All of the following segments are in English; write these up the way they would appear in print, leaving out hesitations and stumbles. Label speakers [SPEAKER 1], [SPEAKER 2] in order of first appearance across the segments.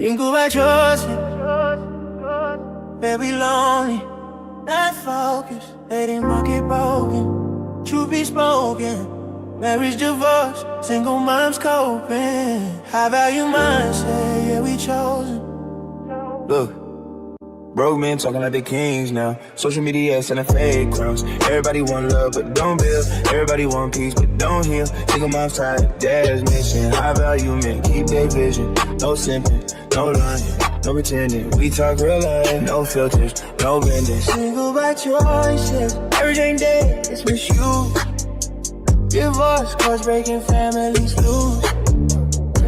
[SPEAKER 1] Single by choice, very lonely, not focused, letting market broken. Truth be spoken, marriage divorce, single moms coping. High value mindset, yeah we chosen. Look, broke men talking like they kings now. Social media sending fake crowns. Everybody want love but don't build. Everybody want peace but don't heal. Single moms tired, dad's missing. High value men keep their vision. No simping, no lying, no pretending. We talk real life, no filters, no bending. Single by choices, everything dead, it's misuse. Divorce cause breaking families loose.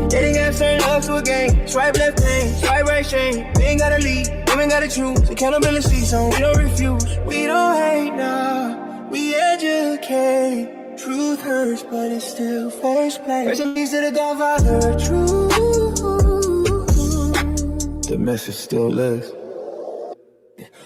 [SPEAKER 1] Dating apps turn love to a game. Swipe left pain, swipe right shame. Men gotta lead, women gotta choose. Accountability, so we don't refuse. We don't hate now, we educate. Truth hurts, but it's still first place. Rest in peace to the Godfather of truth. The message still lives.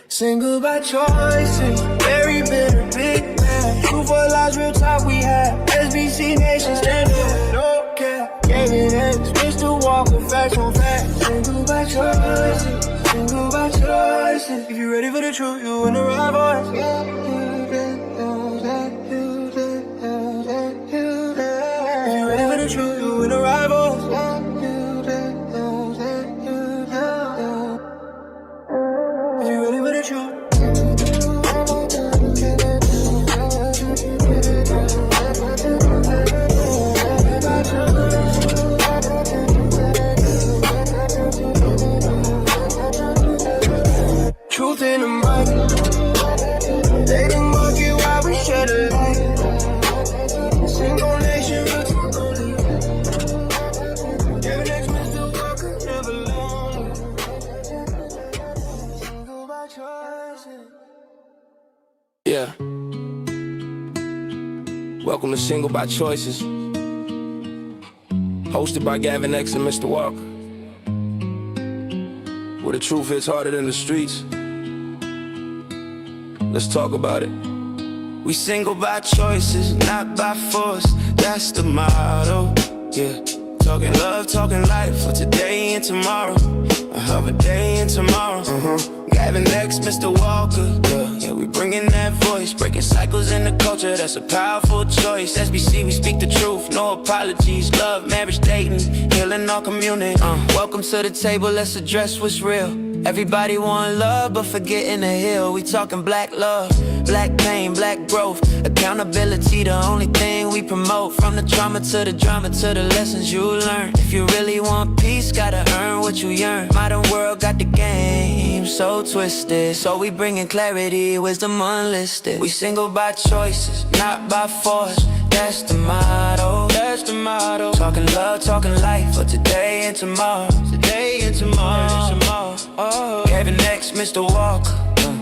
[SPEAKER 1] Single by choices, very bitter, big man. Truth for lies, real talk we have. SBC Nation, stand up, no care. Gavin X Mr. Walker, facts on facts. Single by choices, single by choices. If you're ready for the truth, you in the right voice. If you're ready for the truth, you in the right voice. If you're ready for the truth. Truth in the mic. They the market while we shed a light. Single nation, Gavin X Mr. Walker, never lonely. Single by choices.
[SPEAKER 2] Yeah. Welcome to Single by Choices. Hosted by Gavin X and Mr. Walker. Where the truth hits harder than the streets. Let's talk about it. We single by choices, not by force. That's the motto. Yeah. Talking love, talking life for today and tomorrow. I have a day and tomorrow. Gavin X Mr. Walker. Yeah, we bringing that voice, breaking cycles in the culture. That's a powerful choice. SBC, we speak the truth, no apologies. Love, marriage, dating, healing our community. Welcome to the table, let's address what's real. Everybody want love, but forgetting to heal. We talking black love, black pain, black growth. Accountability, the only thing we promote. From the trauma to the drama to the lessons you learn. If you really want peace, gotta earn what you yearn. Modern world got the game so twisted. So we bringing clarity, wisdom unlisted. We single by choices, not by force. That's the motto, that's the motto. Talking love, talking life for today and tomorrow. Today and tomorrow. Oh, Gavin X Mr. Walker.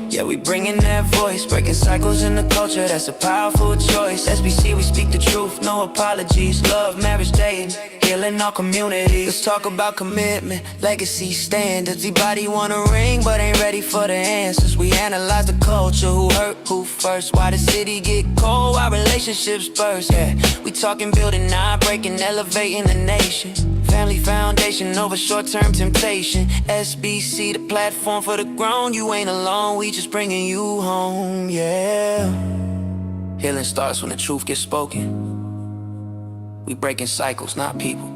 [SPEAKER 2] Yeah, we bringing that voice, breaking cycles in the culture. That's a powerful choice. SBC, we speak the truth, no apologies. Love, marriage, dating, healing our community. Let's talk about commitment, legacy, standards. Everybody want a ring, but ain't ready for the answers. We analyze the culture, who hurt, who first. Why the city get cold, why relationships burst. Yeah, we talking building, not breaking, elevating the nation. Family foundation over short-term temptation. SBC, the platform for the grown. You ain't alone, we just bringing you home, yeah. Healing starts when the truth gets spoken. We breaking cycles, not people.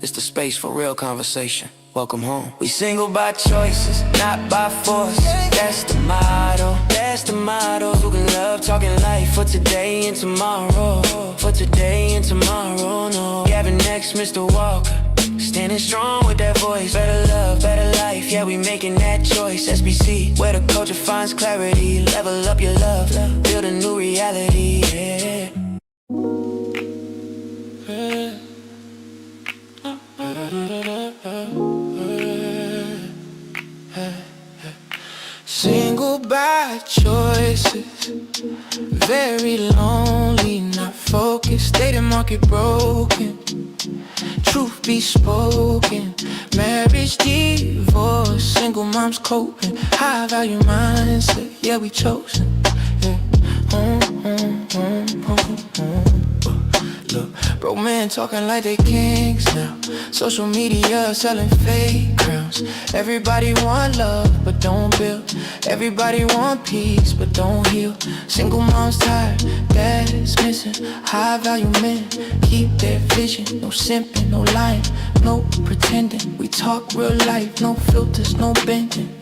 [SPEAKER 2] It's the space for real conversation. Welcome home. We single by choices, not by force. That's the motto, that's the motto. Talking love, talking life for today and tomorrow. For today and tomorrow, no. Gavin X Mr. Walker, standing strong with that voice. Better love, better life, yeah, we making that choice. SBC, where the culture finds clarity. Level up your love, build a new reality, yeah.
[SPEAKER 3] Single by choices, very lonely, not focused. Dating market broken, truth be spoken. Marriage, divorce, single moms coping. High value mindset, yeah we chosen. Yeah. Look, bro, men talking like they kings now. Social media selling fake crowns. Everybody want love, but don't build. Everybody want peace, but don't heal. Single moms tired, dad's missing. High value men keep their vision. No simping, no lying, no pretending. We talk real life, no filters, no bending.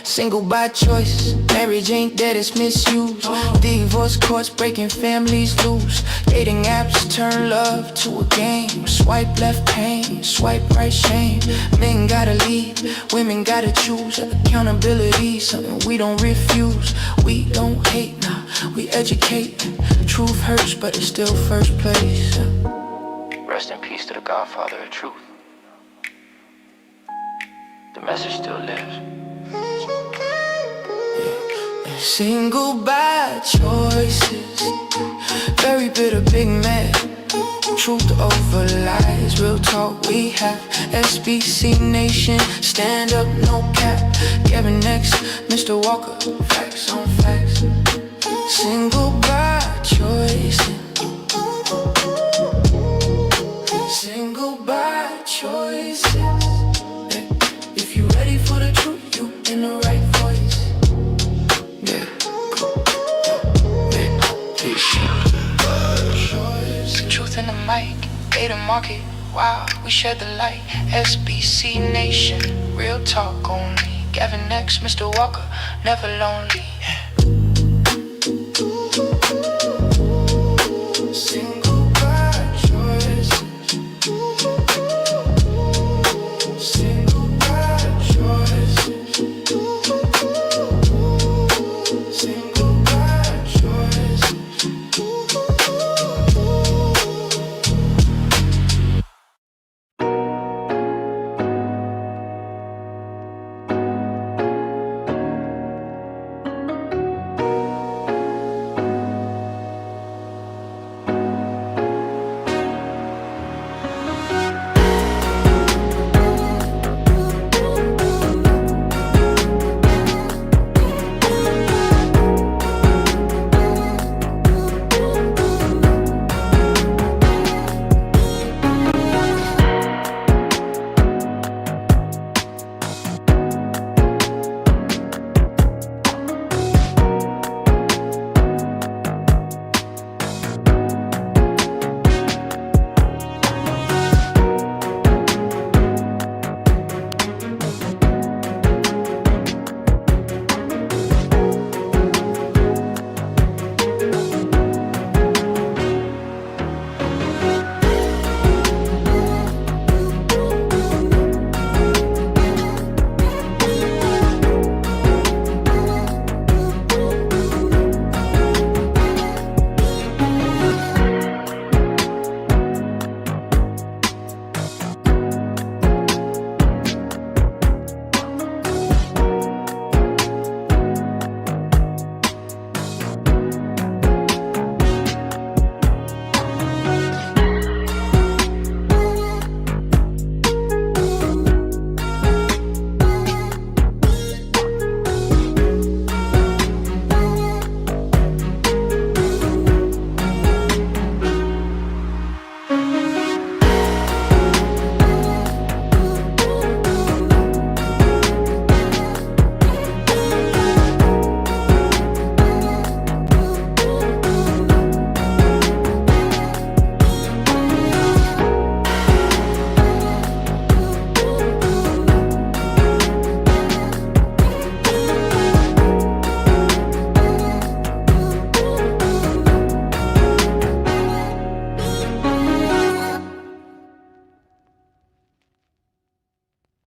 [SPEAKER 3] Single by choice, marriage ain't dead, it's misused. Divorce courts breaking families loose. Dating apps turn love to a game. Swipe left pain, swipe right shame. Men gotta lead, women gotta choose. Accountability, something we don't refuse. We don't hate, nah, we educate. Truth hurts, but it's still first place. Rest in peace to the godfather of truth. The message still lives. Single by choices, very bitter, big mad. Truth over lies, real talk we have. SBC Nation, stand up, no cap. Gavin X Mr. Walker, facts on facts. Single by choices, single by choices. If you ready for the truth, you in the right voice. Truth in the mic, data market, wow, we shed the light. SBC Nation, real talk only. Gavin X Mr. Walker, never lonely. Single by choices. Single by choices. Single by choices.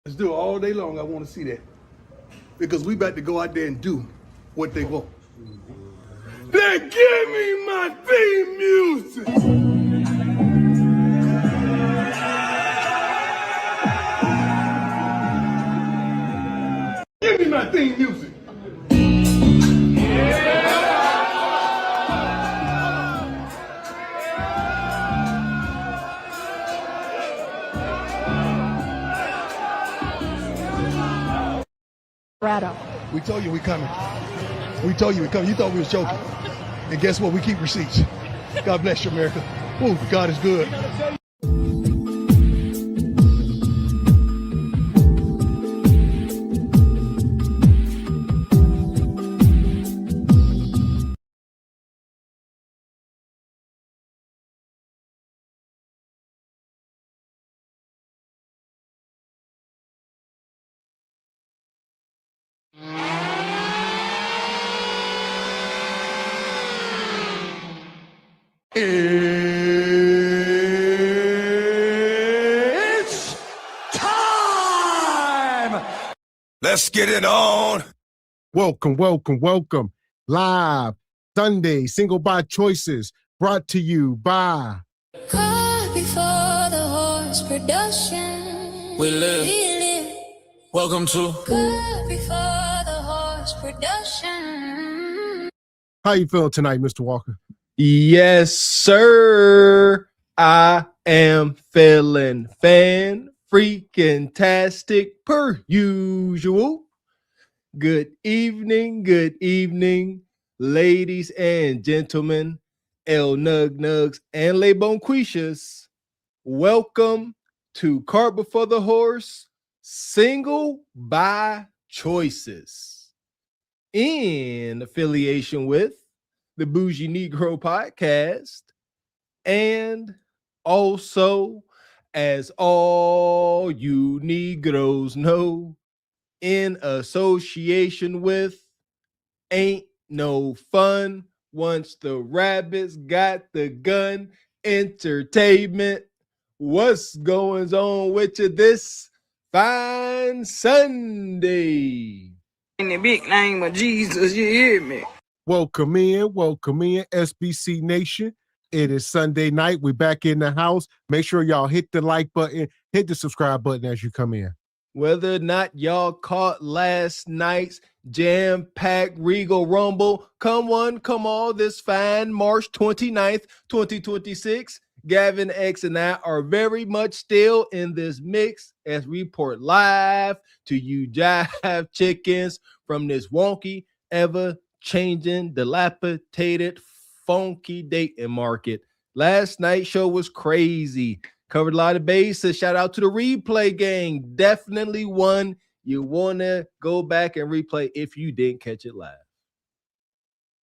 [SPEAKER 4] Let's do it all day long. I want to see that. Because we about to go out there and do what they want. Then give me my theme music. Give me my theme music. We told you we coming. We told you we coming. You thought we was joking. And guess what? We keep receipts. God bless you, America. Oh, God is good. It's time!
[SPEAKER 5] Let's get it on.
[SPEAKER 6] Welcome. Live Sunday Single by Choices, brought to you by
[SPEAKER 7] Car before the horse production.
[SPEAKER 3] We live. Welcome to
[SPEAKER 7] Car before the horse production.
[SPEAKER 6] How you feeling tonight, Mr. Walker?
[SPEAKER 8] Yes, sir. I am feeling freaking-tastic per usual. Good evening, ladies and gentlemen, El Nug Nugs and Le Bonquishas. Welcome to Cart Before the Horse, Single by Choices, in affiliation with the Bougie Negro Podcast, and also, as all you Negroes know, in association with Ain't No Fun Once the Rabbits Got the Gun Entertainment. What's going on with you this fine Sunday?
[SPEAKER 9] In the big name of Jesus, you hear me?
[SPEAKER 6] Welcome in, SBC Nation. It is Sunday night. We're back in the house. Make sure y'all hit the like button, hit the subscribe button as you come in.
[SPEAKER 8] Whether or not y'all caught last night's jam-packed Regal Rumble, come on, this fine March 29th, 2026, Gavin X and I are very much still in this mix as we report live to you jive chickens from this wonky, ever-changing, dilapidated, funky dating market. Last night's show was crazy. Covered a lot of bases. Shout out to the replay gang. Definitely one you want to go back and replay if you didn't catch it live.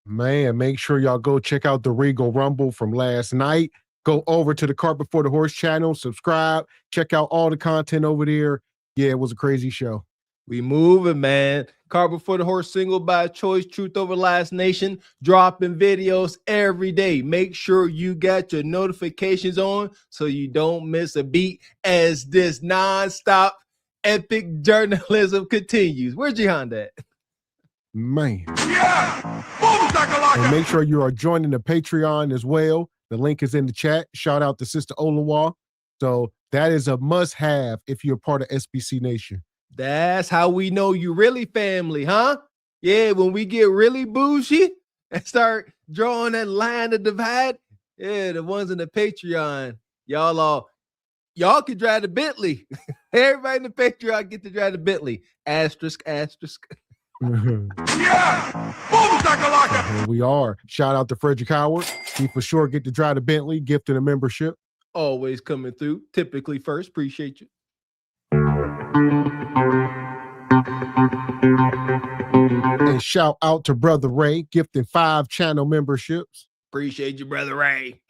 [SPEAKER 6] Man, make sure y'all go check out the Regal Rumble from last night. Go over to the Cart Before the Horse channel, subscribe, check out all the content over there. Yeah, it was a crazy show.
[SPEAKER 8] We moving, man. Cart Before the Horse, Single by Choice, Truth Over Last Nation, dropping videos every day. Make sure you got your notifications on so you don't miss a beat as this nonstop epic journalism continues. Where's Jihan at?
[SPEAKER 6] Man.
[SPEAKER 5] Yeah! Boom, shakalaka!
[SPEAKER 6] And make sure you are joining the Patreon as well. The link is in the chat. Shout out to Sister Olawa. So that is a must-have if you're part of SBC Nation.
[SPEAKER 8] That's how we know you really family, huh? Yeah, when we get really bougie and start drawing that line to divide, yeah, the ones in the Patreon, y'all can drive the Bentley. Everybody in the Patreon get to drive the Bentley. Asterisk.
[SPEAKER 5] Yeah! Boom, shakalaka!
[SPEAKER 6] Here we are. Shout out to Frederick Howard. He for sure get to drive the Bentley, gifted a membership.
[SPEAKER 8] Always coming through. Typically first. Appreciate you.
[SPEAKER 6] And shout out to Brother Ray, gifting 5 channel memberships.
[SPEAKER 8] Appreciate you, Brother Ray.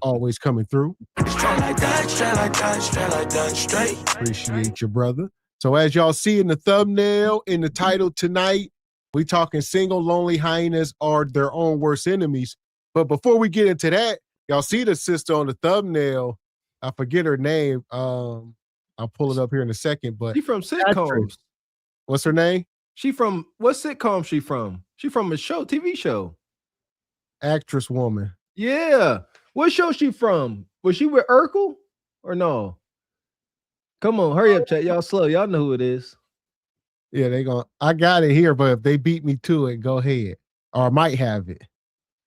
[SPEAKER 6] Always coming through.
[SPEAKER 2] Straight like that, straight.
[SPEAKER 6] Appreciate you, brother. So as y'all see in the thumbnail, in the title tonight, we talking single lonely hyenas are their own worst enemies. But before we get into that, y'all see the sister on the thumbnail. I forget her name. I'll pull it up here in a second. But
[SPEAKER 8] She from sitcoms.
[SPEAKER 6] What's her name?
[SPEAKER 8] What sitcom she from? She from a show, TV show.
[SPEAKER 6] Actress woman.
[SPEAKER 8] Yeah. What show she from? Was she with Urkel or no? Come on, hurry up, chat. Y'all slow. Y'all know who it is.
[SPEAKER 6] Yeah, I got it here, but if they beat me to it, go ahead. Or I might have it.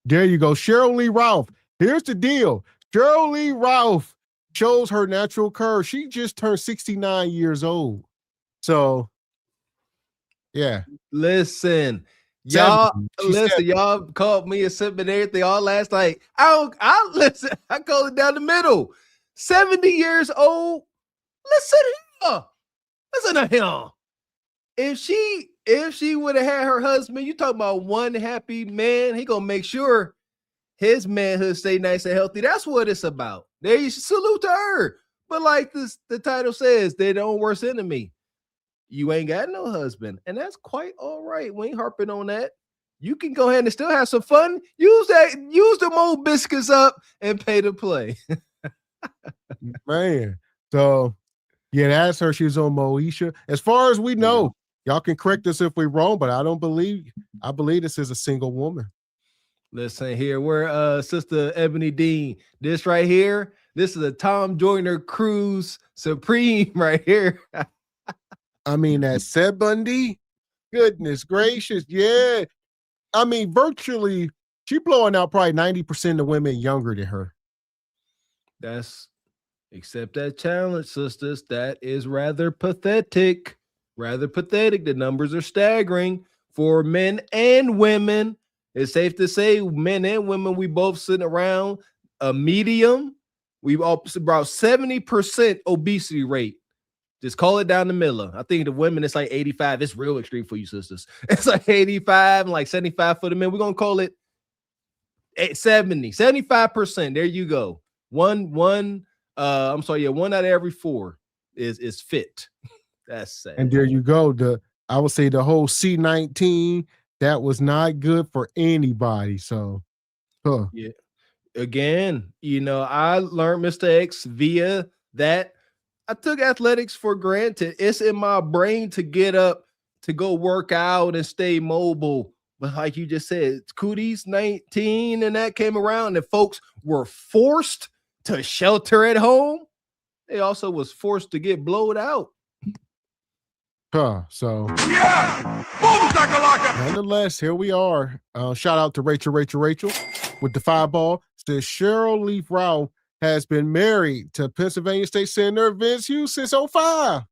[SPEAKER 6] There you go. Cheryl Lee Ralph. Here's the deal. Cheryl Lee Ralph shows her natural curve. She just turned 69 years old. So, yeah.
[SPEAKER 8] Listen, Y'all
[SPEAKER 6] 70. She's
[SPEAKER 8] listen,
[SPEAKER 6] 70.
[SPEAKER 8] y'all called me a simp and everything all last night. I listen, I called it down the middle. 70 years old. Listen here. Listen to him. If she would have had her husband, you talking about one happy man, he gonna make sure his manhood stay nice and healthy. That's what it's about. There you salute to her. But like the title says, they're the own worst enemy. You ain't got no husband, and that's quite all right. We ain't harping on that. You can go ahead and still have some fun. Use the old biscuits up and pay to play.
[SPEAKER 6] Man. So yeah, that's her. She was on Moesha. As far as we know, y'all can correct us if we're wrong, but I believe this is a single woman.
[SPEAKER 8] Listen here, we're Sister Ebony Dean. This right here, this is a Tom Joyner Cruise Supreme right here.
[SPEAKER 6] I mean, that Seb Bundy, goodness gracious, yeah. I mean, virtually, she blowing out probably 90% of women younger than her.
[SPEAKER 8] Accept that challenge, sisters. That is rather pathetic. Rather pathetic. The numbers are staggering for men and women. It's safe to say, men and women, we both sitting around a medium. We've about 70% obesity rate. Just call it down the middle. I think the women, it's like 85. It's real extreme for you, sisters. It's like 85 and like 75 for the men. We're going to call it 70, 75%. There you go. One out of every four is fit. That's sad.
[SPEAKER 6] And there you go. I would say the whole C19, that was not good for anybody. So,
[SPEAKER 8] yeah. Again, I learned Mr. X via that. I took athletics for granted. It's in my brain to get up, to go work out and stay mobile. But like you just said, Cooties 19 and that came around and folks were forced to shelter at home. They also was forced to get blowed out.
[SPEAKER 6] So
[SPEAKER 5] Yeah! Boom, shakalaka!
[SPEAKER 6] Nonetheless, here we are. Shout out to Rachel with the 5-ball. Says Cheryl Lee Ralph has been married to Pennsylvania State Senator Vince Hughes since 2005.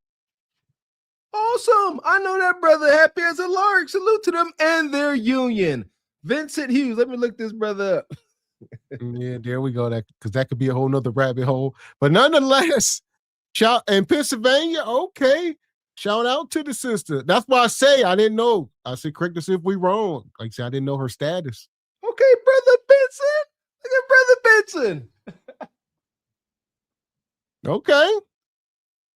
[SPEAKER 8] Awesome. I know that brother. Happy as a lark. Salute to them and their union. Vincent Hughes. Let me look this brother up.
[SPEAKER 6] Yeah, there we go. Because that could be a whole nother rabbit hole. But nonetheless, shout in Pennsylvania, okay. Shout out to the sister. That's why I say I didn't know. I said, correct us if we wrong. Like I said, I didn't know her status.
[SPEAKER 8] Okay, Brother Benson. Look at Brother Benson.
[SPEAKER 6] Okay.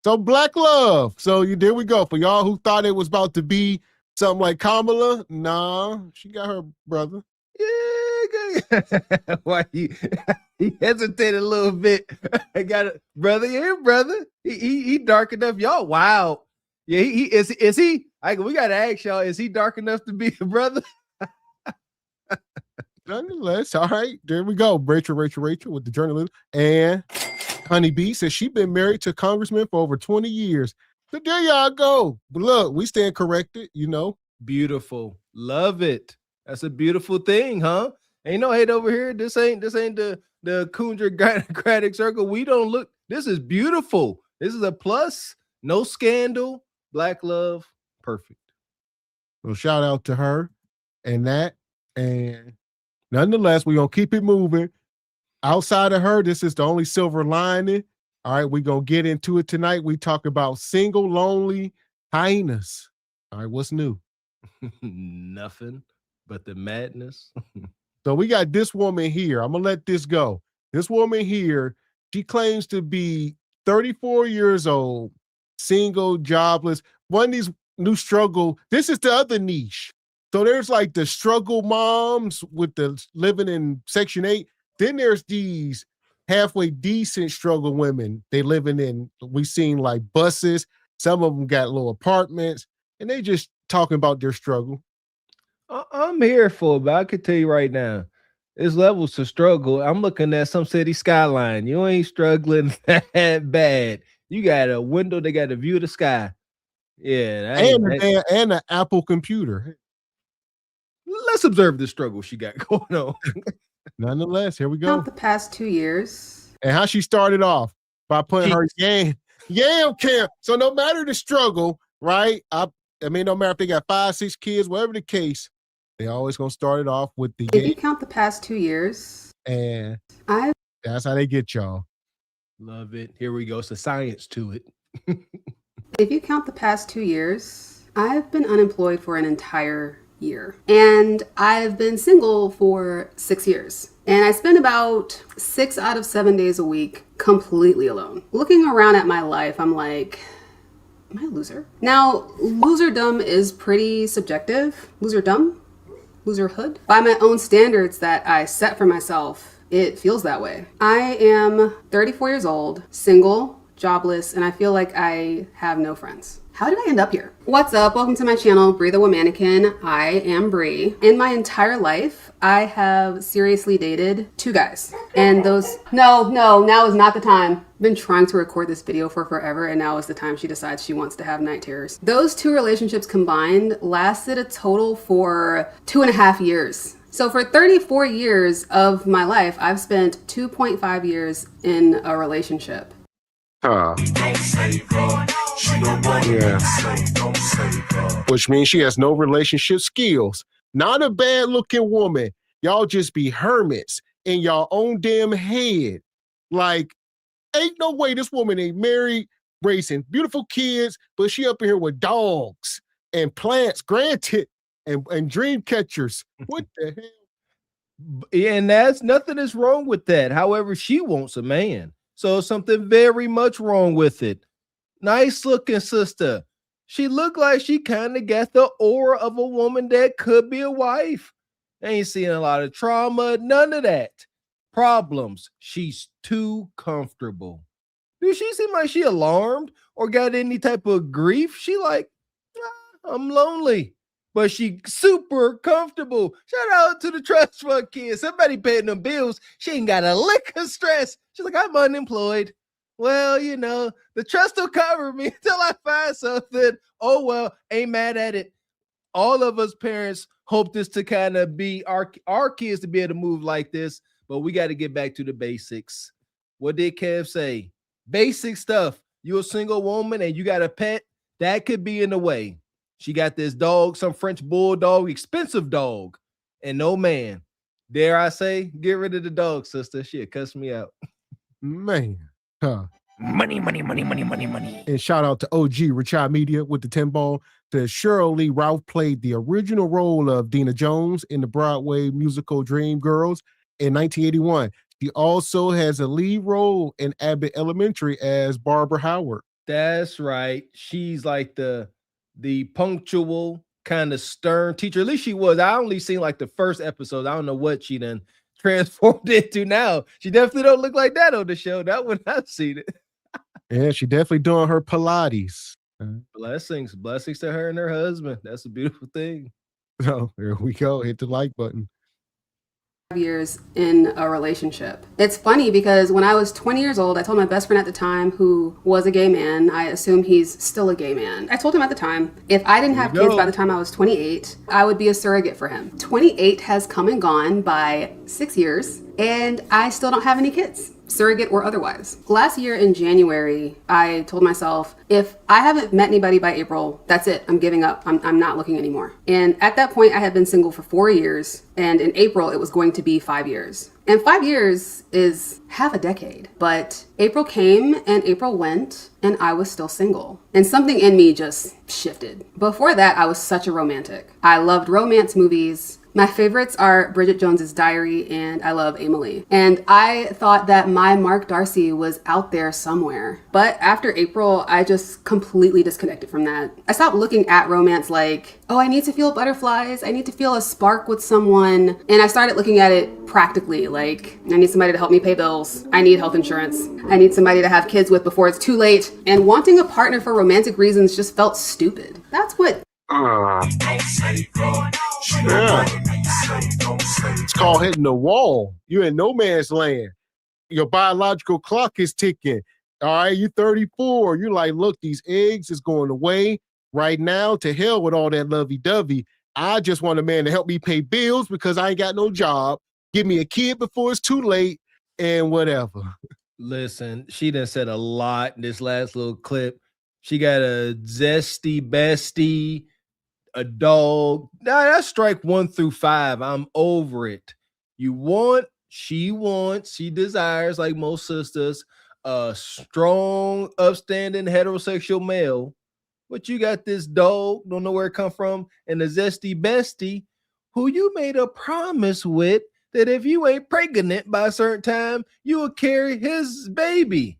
[SPEAKER 6] So Black Love. So there we go. For y'all who thought it was about to be something like Kamala, nah, she got her brother.
[SPEAKER 8] Yeah, why he hesitated a little bit. I got it, brother. Yeah, brother. He dark enough. Y'all, wow. Yeah, he is he? We gotta ask y'all, is he dark enough to be a brother?
[SPEAKER 6] Nonetheless, all right, there we go. Rachel with the journalism. And Honeybee says she's been married to a congressman for over 20 years. So there y'all go. But look, we stand corrected,
[SPEAKER 8] Beautiful. Love it. That's a beautiful thing, huh? Ain't no hate over here. This ain't the Kunja circle. We don't look. This is beautiful. This is a plus. No scandal. Black love. Perfect.
[SPEAKER 6] Well, shout out to her and that. And nonetheless, we're going to keep it moving. Outside of her, this is the only silver lining. All right, we're going to get into it tonight. We talk about single, lonely hyenas. All right, what's new?
[SPEAKER 8] Nothing but the madness.
[SPEAKER 6] So we got this woman here. I'm going to let this go. This woman here, she claims to be 34 years old, single, jobless. One of these new struggle. This is the other niche. So there's like the struggle moms with the living in Section 8. Then there's these halfway decent struggle women. They living in, we seen like buses. Some of them got little apartments and they just talking about their struggle.
[SPEAKER 8] I'm here for it, but I can tell you right now, there's levels to struggle. I'm looking at some city skyline. You ain't struggling that bad. You got a window, they got a view of the sky. Yeah.
[SPEAKER 6] And an Apple computer.
[SPEAKER 8] Let's observe the struggle she got going on.
[SPEAKER 6] Nonetheless, here we go.
[SPEAKER 10] Not the past 2 years.
[SPEAKER 6] And how she started off by putting her yam camp. So no matter the struggle, right? I mean, no matter if they got 5, 6 kids, whatever the case, They always gonna start it off with the
[SPEAKER 10] If you
[SPEAKER 6] game,
[SPEAKER 10] count the past 2 years,
[SPEAKER 6] and
[SPEAKER 10] I've
[SPEAKER 6] that's how they get y'all.
[SPEAKER 8] Love it. Here we go. It's the science to it.
[SPEAKER 10] if you count the past 2 years, I've been unemployed for an entire year. And I've been single for 6 years. And I spend about 6 out of 7 days a week completely alone. Looking around at my life, I'm like, am I a loser? Now, loserdom is pretty subjective. Loserdom? Loserhood? By my own standards that I set for myself, it feels that way. I am 34 years old, single, jobless, and I feel like I have no friends. How did I end up here? What's up? Welcome to my channel, Bree the Womanican. I am Bree. In my entire life, I have seriously dated 2 guys. And those, no, now is not the time. I've been trying to record this video for forever, and now is the time she decides she wants to have night terrors. Those 2 relationships combined lasted a total for 2.5 years. So for 34 years of my life, I've spent 2.5 years in a relationship.
[SPEAKER 6] Yeah. Which means she has no relationship skills. Not a bad looking woman. Y'all just be hermits in y'all own damn head. Like, ain't no way this woman ain't married, raising beautiful kids, but she up in here with dogs and plants, granted, and dream catchers. What the hell?
[SPEAKER 8] And that's nothing is wrong with that. However, she wants a man. So something very much wrong with it. Nice looking sister. She looked like she kind of got the aura of a woman that could be a wife. Ain't seeing a lot of trauma, none of that. Problems. She's too comfortable. Do she seem like she alarmed or got any type of grief? She like, I'm lonely. But she super comfortable. Shout out to the trust fund kids. Somebody paying them bills. She ain't got a lick of stress. She's like, I'm unemployed. Well, you know, the trust will cover me until I find something. Oh, well, ain't mad at it. All of us parents hope this to kind of be our kids to be able to move like this, but we got to get back to the basics. What did Kev say? Basic stuff. You're a single woman and you got a pet, that could be in the way. She got this dog, some French bulldog, expensive dog, and no man. Dare I say, get rid of the dog, sister. Shit, cuss me out.
[SPEAKER 6] Man. Huh.
[SPEAKER 5] Money.
[SPEAKER 6] And shout out to OG Richard Media with the 10 ball. To Cheryl Lee Ralph played the original role of Dina Jones in the Broadway musical Dreamgirls in 1981. She also has a lead role in Abbott Elementary as Barbara Howard.
[SPEAKER 8] That's right. She's like the punctual, kind of stern teacher. At least she was. I only seen like the first episode. I don't know what she done transformed into now. She definitely don't look like that on the show. That one I've seen it.
[SPEAKER 6] Yeah, she definitely doing her Pilates.
[SPEAKER 8] Blessings to her and her husband. That's a beautiful thing.
[SPEAKER 6] So here we go. Hit the like button.
[SPEAKER 10] Years in a relationship. It's funny because when I was 20 years old, I told my best friend at the time, who was a gay man, I assume he's still a gay man. I told him at the time, if I didn't have kids by the time I was 28, I would be a surrogate for him. 28 has come and gone by 6 years, and I still don't have any kids, surrogate or otherwise. Last year in January, I told myself, if I haven't met anybody by April, that's it. I'm giving up. I'm not looking anymore. And at that point, I had been single for 4 years. And in April, it was going to be 5 years. And 5 years is half a decade. But April came and April went, and I was still single. And something in me just shifted. Before that, I was such a romantic. I loved romance movies. My favorites are Bridget Jones's Diary and I Love Emily. And I thought that my Mark Darcy was out there somewhere. But after April, I just completely disconnected from that. I stopped looking at romance like, oh, I need to feel butterflies. I need to feel a spark with someone. And I started looking at it practically, like, I need somebody to help me pay bills. I need health insurance. I need somebody to have kids with before it's too late. And wanting a partner for romantic reasons just felt stupid. That's what
[SPEAKER 6] Yeah. It's called hitting the wall. You're in no man's land. Your biological clock is ticking. All right, you're 34. You're like, look, these eggs is going away right now. To hell with all that lovey-dovey. I just want a man to help me pay bills because I ain't got no job. Give me a kid before it's too late and whatever.
[SPEAKER 8] Listen, she done said a lot in this last little clip. She got a zesty bestie, a dog. Now that's strike 1 through 5. I'm over it. You want, she wants, she desires, like most sisters, a strong, upstanding, heterosexual male. But you got this dog, don't know where it come from, and a zesty bestie who you made a promise with that if you ain't pregnant by a certain time, you will carry his baby.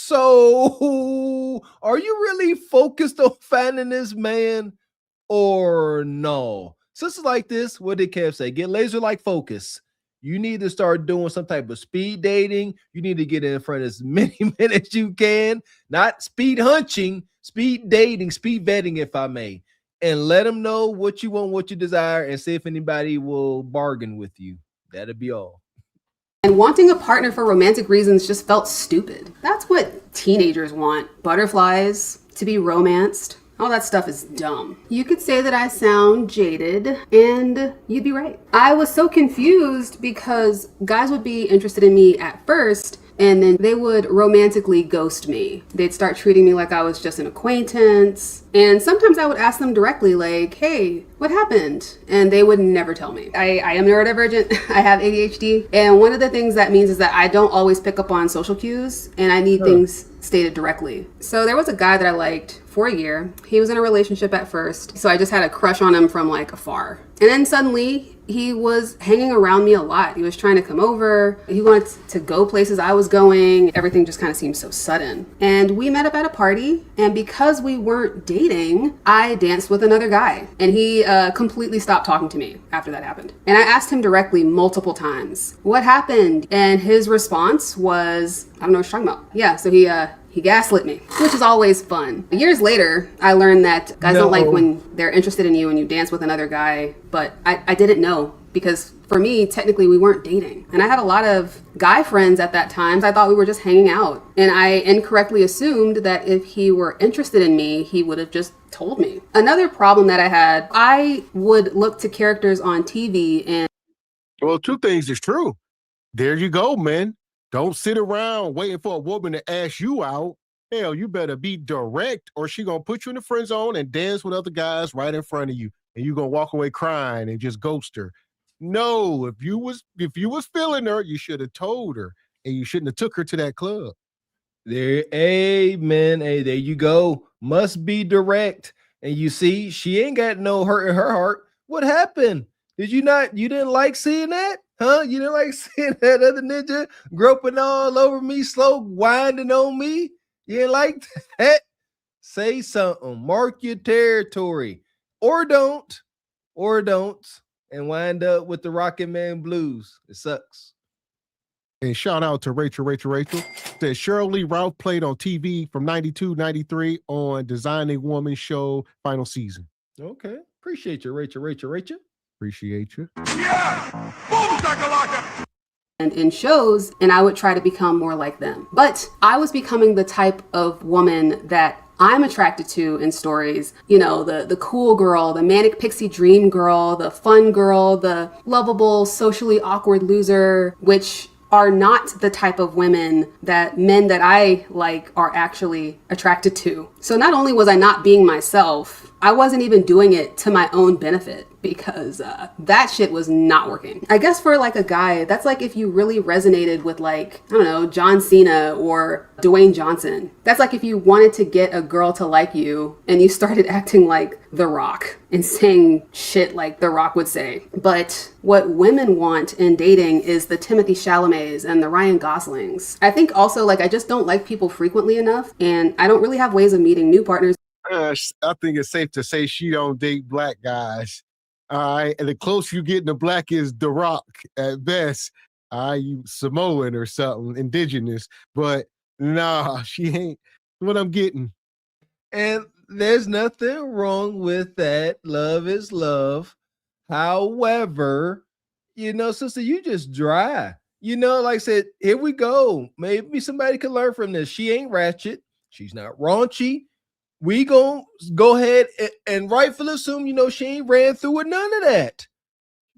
[SPEAKER 8] So, are you really focused on finding this man or no? Sisters like this, what did Kev say? Get laser-like focus. You need to start doing some type of speed dating. You need to get in front of as many men as you can. Not speed hunching, speed dating, speed vetting, if I may. And let them know what you want, what you desire, and see if anybody will bargain with you. That'll be all.
[SPEAKER 10] And wanting a partner for romantic reasons just felt stupid. That's what teenagers want. Butterflies, to be romanced. All that stuff is dumb. You could say that I sound jaded, and you'd be right. I was so confused because guys would be interested in me at first, and then they would romantically ghost me. They'd start treating me like I was just an acquaintance. And sometimes I would ask them directly, like, hey, what happened? And they would never tell me. I am neurodivergent. I have ADHD. And one of the things that means is that I don't always pick up on social cues, and I need things stated directly. So there was a guy that I liked for a year. He was in a relationship at first, so I just had a crush on him from like afar. And then suddenly he was hanging around me a lot. He was trying to come over. He wanted to go places I was going. Everything just kind of seemed so sudden. And we met up at a party, and because we weren't dating, I danced with another guy, and he completely stopped talking to me after that happened. And I asked him directly multiple times, what happened? And his response was, I don't know what you're talking about. Yeah, so he gaslit me, which is always fun. Years later, I learned that guys don't like when they're interested in you and you dance with another guy, but I didn't know, because for me, technically we weren't dating. And I had a lot of guy friends at that time, so I thought we were just hanging out. And I incorrectly assumed that if he were interested in me, he would have just told me. Another problem that I had, I would look to characters on TV and...
[SPEAKER 6] Well, two things is true. There you go, man. Don't sit around waiting for a woman to ask you out. Hell, you better be direct, or she gonna put you in the friend zone and dance with other guys right in front of you, and you gonna walk away crying and just ghost her. No, if you was feeling her, you should have told her, and you shouldn't have took her to that club.
[SPEAKER 8] There, amen. Hey, there you go. Must be direct. And you see, she ain't got no hurt in her heart. What happened? You didn't like seeing that? Huh? You didn't like seeing that other ninja groping all over me, slow winding on me? You didn't like that? Say something. Mark your territory. Or don't, and wind up with the Rocket Man blues. It sucks.
[SPEAKER 6] And shout out to Rachel. Says Cheryl Lee Ralph played on TV from 92, 93 on Designing Woman show final season.
[SPEAKER 8] Okay. Appreciate you, Rachel.
[SPEAKER 6] Appreciate you.
[SPEAKER 5] Yeah! Boom, shakalaka!
[SPEAKER 10] And in shows, and I would try to become more like them. But I was becoming the type of woman that I'm attracted to in stories. You know, the cool girl, the manic pixie dream girl, the fun girl, the lovable, socially awkward loser, which are not the type of women that men that I like are actually attracted to. So not only was I not being myself, I wasn't even doing it to my own benefit, because that shit was not working. I guess for like a guy, that's like if you really resonated with, like, I don't know, John Cena or Dwayne Johnson. That's like if you wanted to get a girl to like you and you started acting like The Rock and saying shit like The Rock would say. But what women want in dating is the Timothy Chalamets and the Ryan Goslings. I think also, like, I just don't like people frequently enough, and I don't really have ways of meeting new partners.
[SPEAKER 6] I think it's safe to say she don't date black guys. All right, and the closer you get to black is The Rock at best. You Samoan or something, indigenous, but nah, she ain't what I'm getting.
[SPEAKER 8] And there's nothing wrong with that. Love is love. However, sister, you just dry. Like I said, here we go. Maybe somebody can learn from this. She ain't ratchet. She's not raunchy. We gonna go ahead and rightfully assume, she ain't ran through with none of that.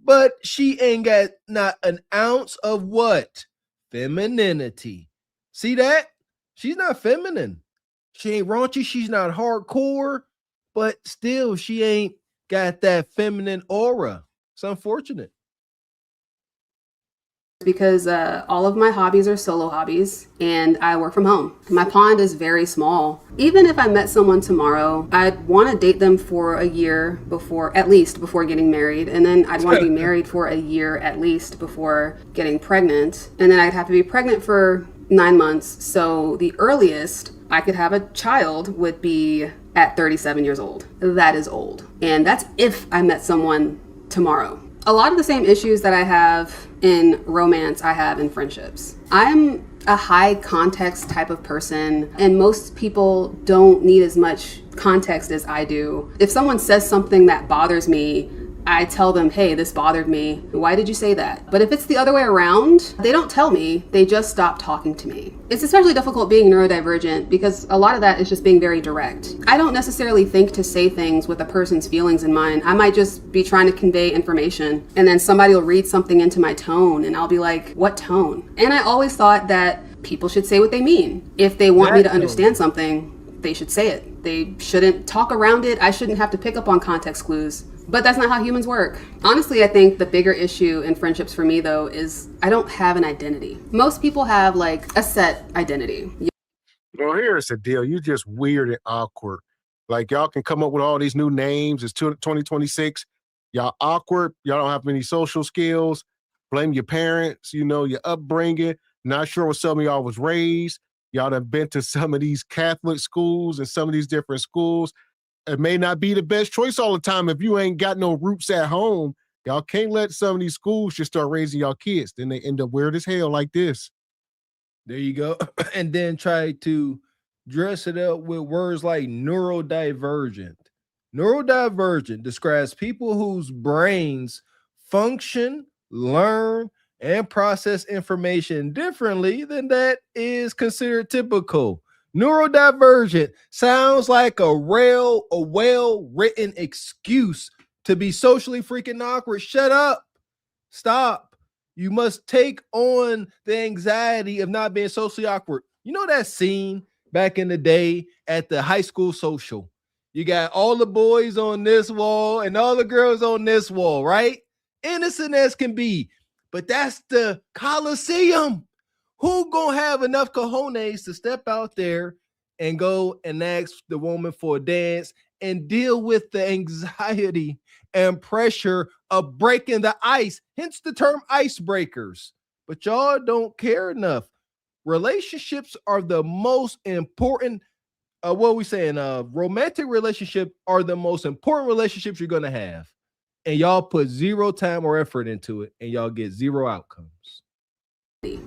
[SPEAKER 8] But she ain't got not an ounce of what? Femininity. See that? She's not feminine. She ain't raunchy. She's not hardcore. but still she ain't got that feminine aura. It's unfortunate.
[SPEAKER 10] Because all of my hobbies are solo hobbies and I work from home. My pond is very small. Even if I met someone tomorrow, I'd want to date them for a year before, at least before getting married. And then I'd want to be married for a year at least before getting pregnant. And then I'd have to be pregnant for 9 months. So the earliest I could have a child would be at 37 years old. That is old. And that's if I met someone tomorrow. A lot of the same issues that I have in romance, I have in friendships. I'm a high context type of person, and most people don't need as much context as I do. If someone says something that bothers me, I tell them, hey, this bothered me. Why did you say that? But if it's the other way around, they don't tell me, they just stop talking to me. It's especially difficult being neurodivergent because a lot of that is just being very direct. I don't necessarily think to say things with a person's feelings in mind. I might just be trying to convey information, and then somebody will read something into my tone and I'll be like, what tone? And I always thought that people should say what they mean. If they want me to understand something, they should say it. They shouldn't talk around it. I shouldn't have to pick up on context clues. But that's not how humans work. Honestly, I think the bigger issue in friendships for me, though, is I don't have an identity. Most people have like a set identity.
[SPEAKER 6] Well, here's the deal. You just weird and awkward. Like y'all can come up with all these new names. It's 2026. Y'all awkward. Y'all don't have many social skills. Blame your parents, your upbringing. Not sure what some of y'all was raised. Y'all done been to some of these Catholic schools and some of these different schools. It may not be the best choice all the time if you ain't got no roots at home. Y'all can't let some of these schools just start raising y'all kids. Then they end up weird as hell like this.
[SPEAKER 8] There you go. And then try to dress it up with words like neurodivergent. Neurodivergent describes people whose brains function, learn, and process information differently than that is considered typical. Neurodivergent sounds like a well-written excuse to be socially freaking awkward. Shut up. Stop. You must take on the anxiety of not being socially awkward. You know that scene back in the day at the high school social? You got all the boys on this wall and all the girls on this wall, right? Innocent as can be. But that's the Coliseum. Who gonna have enough cojones to step out there and go and ask the woman for a dance and deal with the anxiety and pressure of breaking the ice? Hence the term icebreakers. But y'all don't care enough. Relationships are the most important. What are we saying? Romantic relationships are the most important relationships you're gonna have. And y'all put zero time or effort into it, and y'all get zero outcomes.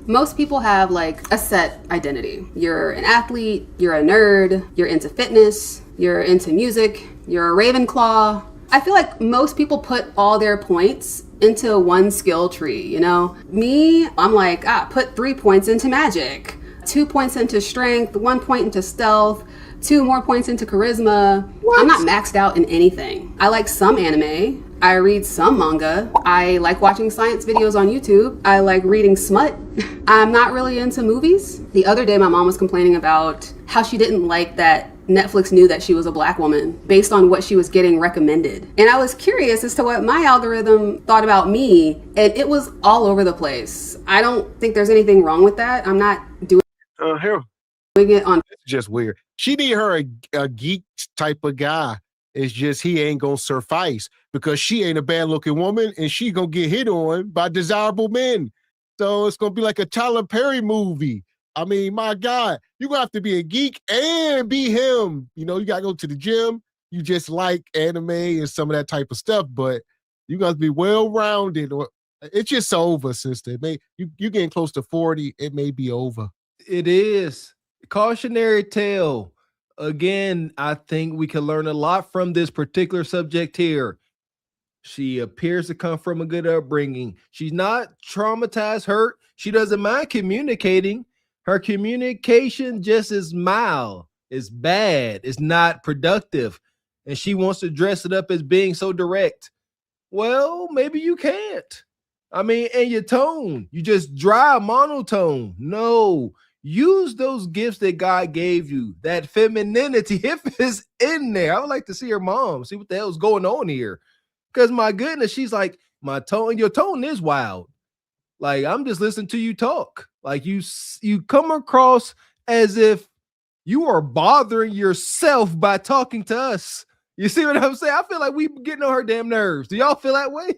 [SPEAKER 10] Most people have like a set identity. You're an athlete, you're a nerd, you're into fitness, you're into music, you're a Ravenclaw. I feel like most people put all their points into one skill tree, Me, I'm like, put 3 points into magic, 2 points into strength, 1 point into stealth, 2 more points into charisma. What? I'm not maxed out in anything. I like some anime. I read some manga. I like watching science videos on YouTube. I like reading smut. I'm not really into movies. The other day, my mom was complaining about how she didn't like that Netflix knew that she was a black woman based on what she was getting recommended. And I was curious as to what my algorithm thought about me, and it was all over the place. I don't think there's anything wrong with that. I'm not doing it on.
[SPEAKER 6] It's just weird. She need her a geek type of guy. It's just he ain't gonna suffice because she ain't a bad looking woman and she gonna get hit on by desirable men. So it's gonna be like a Tyler Perry movie. I mean, my God, you're gonna have to be a geek and be him. You gotta go to the gym. You just like anime and some of that type of stuff, but you gotta be well-rounded. Or it's just over, sister. You getting close to 40, it may be over.
[SPEAKER 8] It is. Cautionary tale. Again, I think we can learn a lot from this particular subject here. She appears to come from a good upbringing. She's not traumatized, hurt. She doesn't mind communicating. Her communication just is mild. It's bad. It's not productive. And she wants to dress it up as being so direct. Well, maybe you can't. I mean, and your tone, you just dry monotone. No, use those gifts that God gave you. That femininity, if it's in there. I would like to see her mom, see what the hell's going on here. Because my goodness, she's like, your tone is wild. Like, I'm just listening to you talk. Like, you come across as if you are bothering yourself by talking to us. You see what I'm saying? I feel like we getting on her damn nerves. Do y'all feel that way?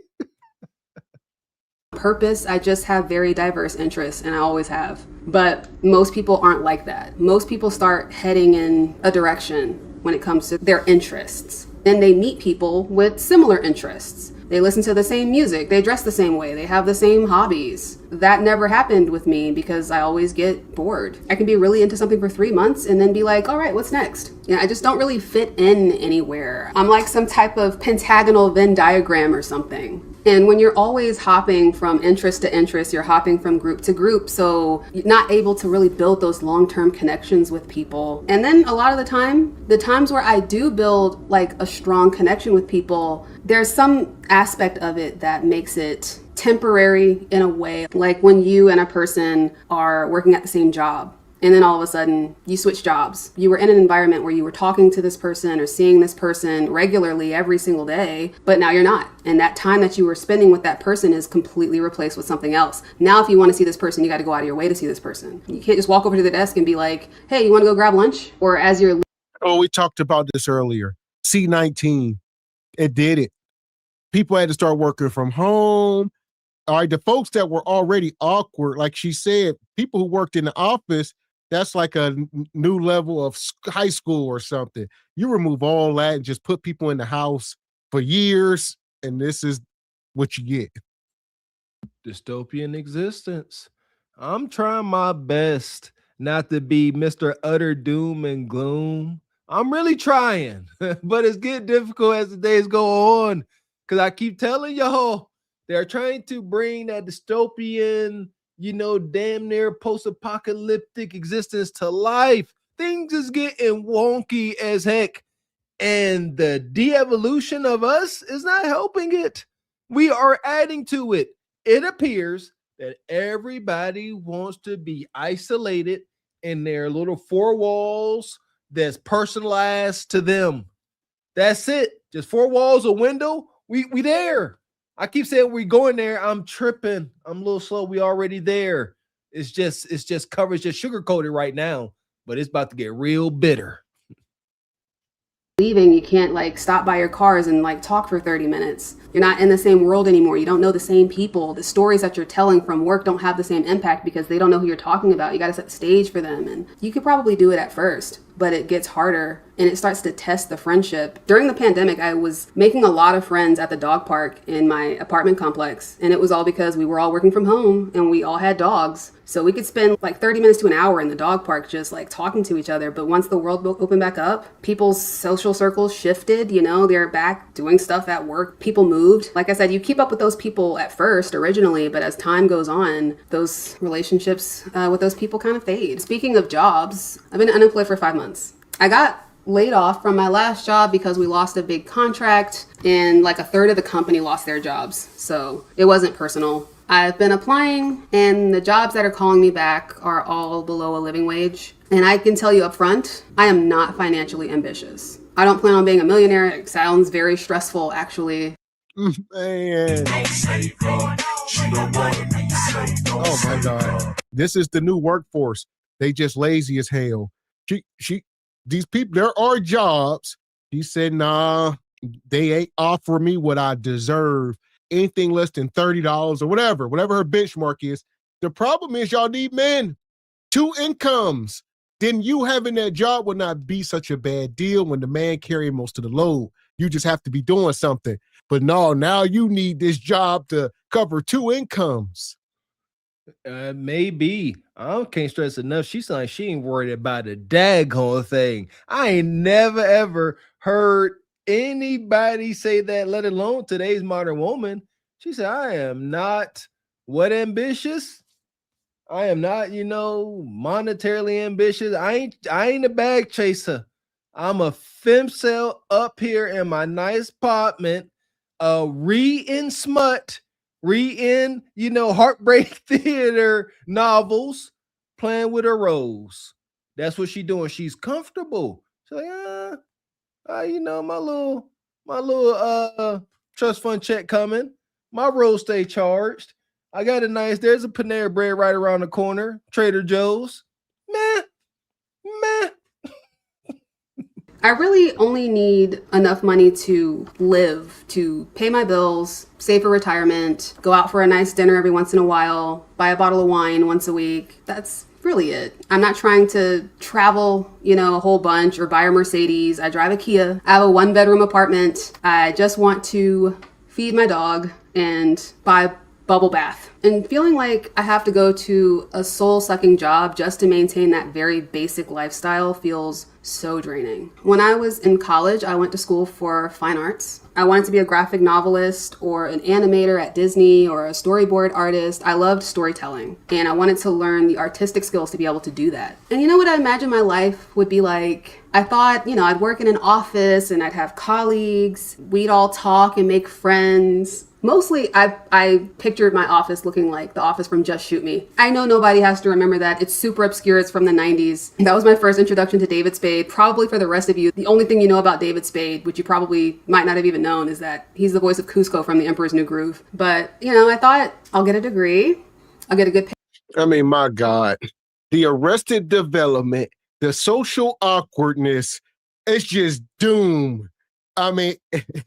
[SPEAKER 10] Purpose, I just have very diverse interests, and I always have. But most people aren't like that. Most people start heading in a direction when it comes to their interests. Then they meet people with similar interests. They listen to the same music, they dress the same way, they have the same hobbies. That never happened with me because I always get bored. I can be really into something for 3 months and then be like, all right, what's next? You know, I just don't really fit in anywhere. I'm like some type of pentagonal Venn diagram or something. And when you're always hopping from interest to interest, you're hopping from group to group, so you're not able to really build those long-term connections with people. And then a lot of the times where I do build like a strong connection with people, there's some aspect of it that makes it temporary in a way, like when you and a person are working at the same job. And then all of a sudden you switch jobs. You were in an environment where you were talking to this person or seeing this person regularly every single day, but now you're not. And that time that you were spending with that person is completely replaced with something else. Now, if you want to see this person, you got to go out of your way to see this person. You can't just walk over to the desk and be like, hey, you want to go grab lunch? Or as you're...
[SPEAKER 6] Oh, we talked about this earlier. C-19, it did it. People had to start working from home. All right, the folks that were already awkward, like she said, people who worked in the office, that's like a new level of high school or something. You remove all that and just put people in the house for years, and this is what you get.
[SPEAKER 8] Dystopian existence. I'm trying my best not to be Mr. Utter Doom and Gloom. I'm really trying, but it's getting difficult as the days go on because I keep telling y'all they're trying to bring that dystopian, damn near post-apocalyptic existence to life. Things is getting wonky as heck. And the de-evolution of us is not helping it. We are adding to it. It appears that everybody wants to be isolated in their little four walls that's personalized to them. That's it. Just four walls, a window. We there. I keep saying we're going there. I'm tripping. I'm a little slow. We already there. It's just coverage, just sugar coated right now, but it's about to get real bitter.
[SPEAKER 10] Leaving, you can't like stop by your cars and like talk for 30 minutes. You're not in the same world anymore. You don't know the same people. The stories that you're telling from work don't have the same impact because they don't know who you're talking about. You got to set the stage for them. And you could probably do it at first, but it gets harder and it starts to test the friendship. During the pandemic, I was making a lot of friends at the dog park in my apartment complex. And it was all because we were all working from home and we all had dogs. So we could spend like 30 minutes to an hour in the dog park just like talking to each other. But once the world opened back up, people's social circles shifted, they're back doing stuff at work. People moved. Like I said, you keep up with those people at first originally, but as time goes on, those relationships with those people kind of fade. Speaking of jobs, I've been unemployed for 5 months. I got laid off from my last job because we lost a big contract and like a third of the company lost their jobs. So it wasn't personal. I've been applying and the jobs that are calling me back are all below a living wage. And I can tell you up front, I am not financially ambitious. I don't plan on being a millionaire. It sounds very stressful, actually.
[SPEAKER 6] Man. Oh my God. This is the new workforce. They just lazy as hell. These people, there are jobs. He said, nah, they ain't offer me what I deserve. Anything less than $30 or whatever her benchmark is. The problem is y'all need men, 2 incomes. Then you having that job would not be such a bad deal when the man carrying most of the load. You just have to be doing something. But no, now you need this job to cover 2 incomes.
[SPEAKER 8] Maybe. I can't stress enough. She's like, she ain't worried about a daggone thing. I ain't never, ever heard anybody say that, let alone today's modern woman. She said, I am not ambitious. I am not, monetarily ambitious. I ain't a bag chaser. I'm a femcel up here in my nice apartment, reading smut, reading, heartbreak theater novels, playing with her rose. That's what she's doing. She's comfortable. She's like, you know, my little trust fund check coming. My rose stay charged. I got there's a Panera Bread right around the corner. Trader Joe's. Meh.
[SPEAKER 10] I really only need enough money to live, to pay my bills, save for retirement, go out for a nice dinner every once in a while, buy a bottle of wine once a week. That's really it. I'm not trying to travel, a whole bunch or buy a Mercedes. I drive a Kia. I have a 1-bedroom apartment. I just want to feed my dog and buy bubble bath. And feeling like I have to go to a soul-sucking job just to maintain that very basic lifestyle feels so draining. When I was in college, I went to school for fine arts. I wanted to be a graphic novelist or an animator at Disney or a storyboard artist. I loved storytelling and I wanted to learn the artistic skills to be able to do that. And you know what I imagined my life would be like? I thought, I'd work in an office and I'd have colleagues. We'd all talk and make friends. Mostly, I pictured my office looking like the office from Just Shoot Me. I know nobody has to remember that. It's super obscure. It's from the 90s. That was my first introduction to David Spade. Probably for the rest of you, the only thing you know about David Spade, which you probably might not have even known, is that he's the voice of Cusco from The Emperor's New Groove. But, I thought I'll get a degree. I'll get a good pay.
[SPEAKER 6] I mean, my God, the Arrested Development, the social awkwardness, it's just doom. I mean,